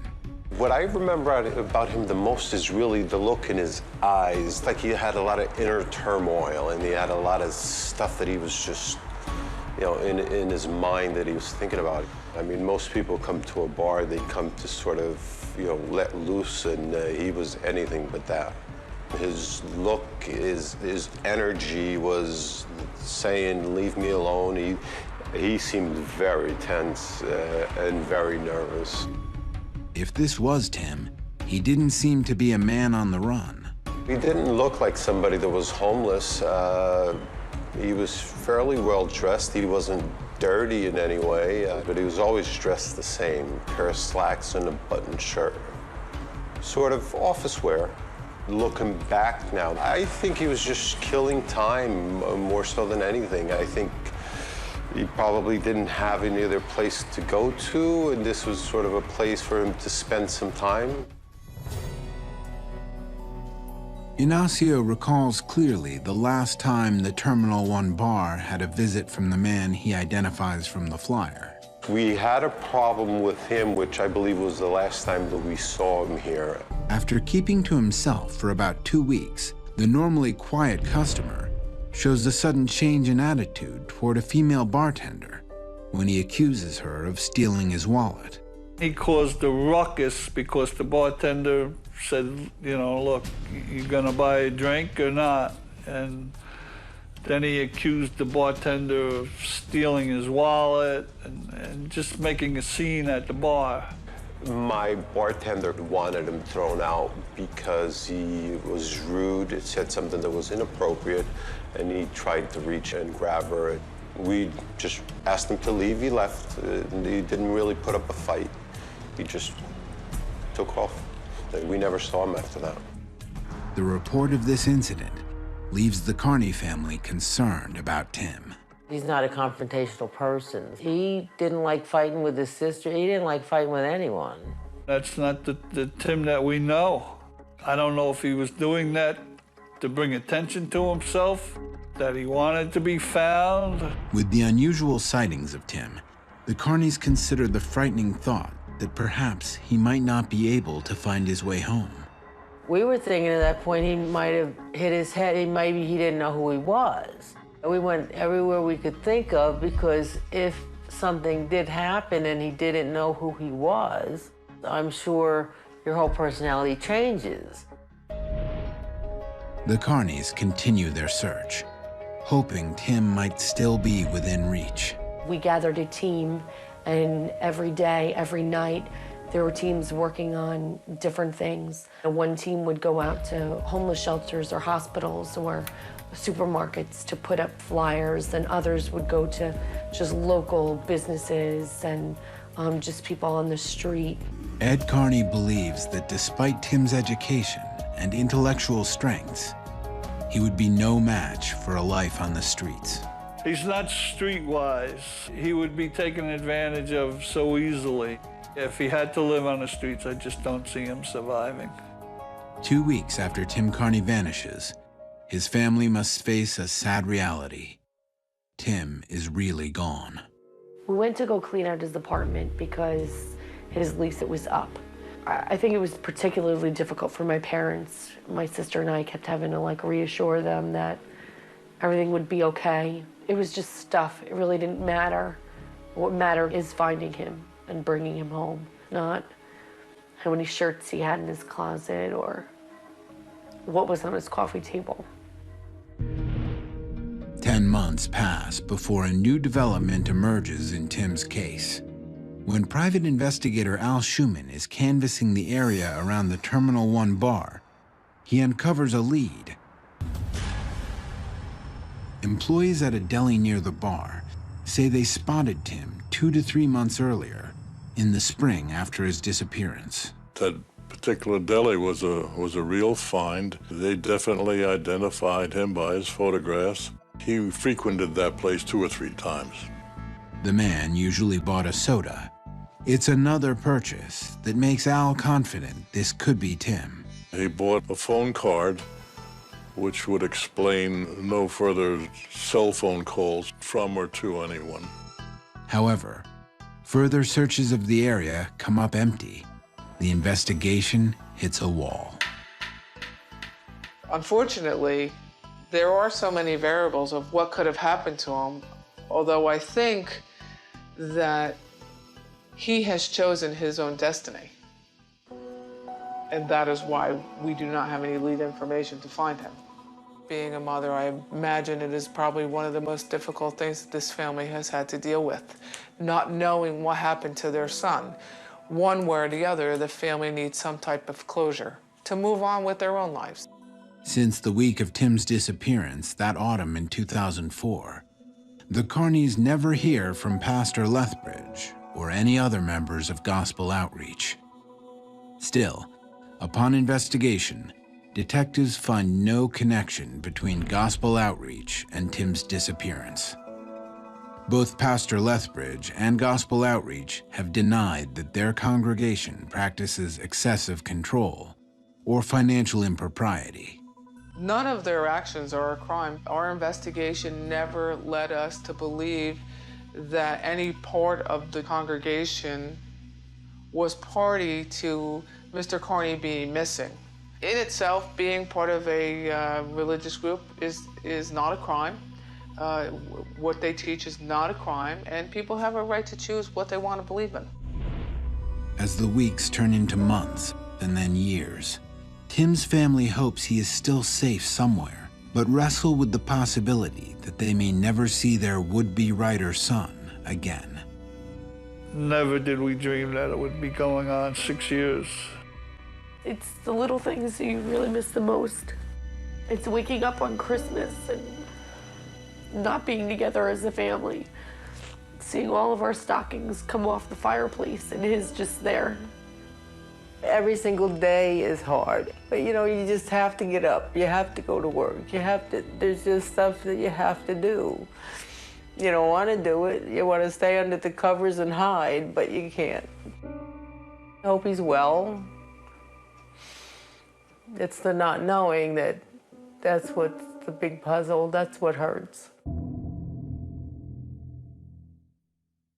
What I remember about him the most is really the look in his eyes. Like he had a lot of inner turmoil and he had a lot of stuff that he was just, in his mind that he was thinking about. I mean, most people come to a bar, they come to sort of, let loose, and he was anything but that. His look, his energy was saying, leave me alone. He seemed very tense and very nervous. If this was Tim, he didn't seem to be a man on the run. He didn't look like somebody that was homeless. He was fairly well dressed. He wasn't dirty in any way, but he was always dressed the same. A pair of slacks and a button shirt. Sort of office wear. Looking back now, I think he was just killing time more so than anything. I think he probably didn't have any other place to go to, and this was sort of a place for him to spend some time. Ignacio recalls clearly the last time the Terminal 1 bar had a visit from the man he identifies from the flyer. We had a problem with him, which I believe was the last time that we saw him here. After keeping to himself for about 2 weeks, the normally quiet customer shows a sudden change in attitude toward a female bartender when he accuses her of stealing his wallet. He caused a ruckus because the bartender said, you know, look, you gonna buy a drink or not? And then he accused the bartender of stealing his wallet and just making a scene at the bar. My bartender wanted him thrown out because he was rude, it said something that was inappropriate, and he tried to reach and grab her. We just asked him to leave, he left, and he didn't really put up a fight. He just took off. And we never saw him after that. The report of this incident leaves the Carney family concerned about Tim. He's not a confrontational person. He didn't like fighting with his sister. He didn't like fighting with anyone. That's not the Tim that we know. I don't know if he was doing that to bring attention to himself, that he wanted to be found. With the unusual sightings of Tim, the Carneys considered the frightening thought that perhaps he might not be able to find his way home. We were thinking at that point he might have hit his head. Maybe he didn't know who he was. We went everywhere we could think of because if something did happen and he didn't know who he was, I'm sure your whole personality changes. The Carneys continue their search, hoping Tim might still be within reach. We gathered a team, and every day, every night, there were teams working on different things. One team would go out to homeless shelters or hospitals or supermarkets to put up flyers, and others would go to just local businesses and just people on the street. Ed Carney believes that despite Tim's education and intellectual strengths, he would be no match for a life on the streets. He's not streetwise. He would be taken advantage of so easily. If he had to live on the streets, I just don't see him surviving. 2 weeks after Tim Carney vanishes, his family must face a sad reality. Tim is really gone. We went to go clean out his apartment because his lease was up. I think it was particularly difficult for my parents. My sister and I kept having to reassure them that everything would be okay. It was just stuff. It really didn't matter. What mattered is finding him and bringing him home, not how many shirts he had in his closet or what was on his coffee table. 10 months pass before a new development emerges in Tim's case. When private investigator Al Schumann is canvassing the area around the Terminal 1 bar, he uncovers a lead. Employees at a deli near the bar say they spotted Tim 2 to 3 months earlier, in the spring after his disappearance. That particular deli was a real find. They definitely identified him by his photographs. He frequented that place 2 or 3 times. The man usually bought a soda. It's another purchase that makes Al confident this could be Tim. He bought a phone card which would explain no further cell phone calls from or to anyone. However, further searches of the area come up empty. The investigation hits a wall. Unfortunately, there are so many variables of what could have happened to him, although I think that he has chosen his own destiny. And that is why we do not have any lead information to find him. Being a mother, I imagine it is probably one of the most difficult things that this family has had to deal with. Not knowing what happened to their son. One way or the other, the family needs some type of closure to move on with their own lives. Since the week of Tim's disappearance that autumn in 2004, the Carneys never hear from Pastor Lethbridge or any other members of Gospel Outreach. Still, upon investigation, detectives find no connection between Gospel Outreach and Tim's disappearance. Both Pastor Lethbridge and Gospel Outreach have denied that their congregation practices excessive control or financial impropriety. None of their actions are a crime. Our investigation never led us to believe that any part of the congregation was party to Mr. Carney being missing. In itself, being part of a religious group is not a crime. What they teach is not a crime, and people have a right to choose what they want to believe in. as the weeks turn into months and then years. Tim's family hopes he is still safe somewhere, but wrestle with the possibility that they may never see their would-be writer son again. Never did we dream that it would be going on 6 years. It's the little things you really miss the most. It's waking up on Christmas and not being together as a family. Seeing all of our stockings come off the fireplace and his just there. Every single day is hard, but you know, you just have to get up. You have to go to work. There's just stuff that you have to do. You don't want to do it. You want to stay under the covers and hide, but you can't. I hope he's well. It's the not knowing that's what's the big puzzle. That's what hurts.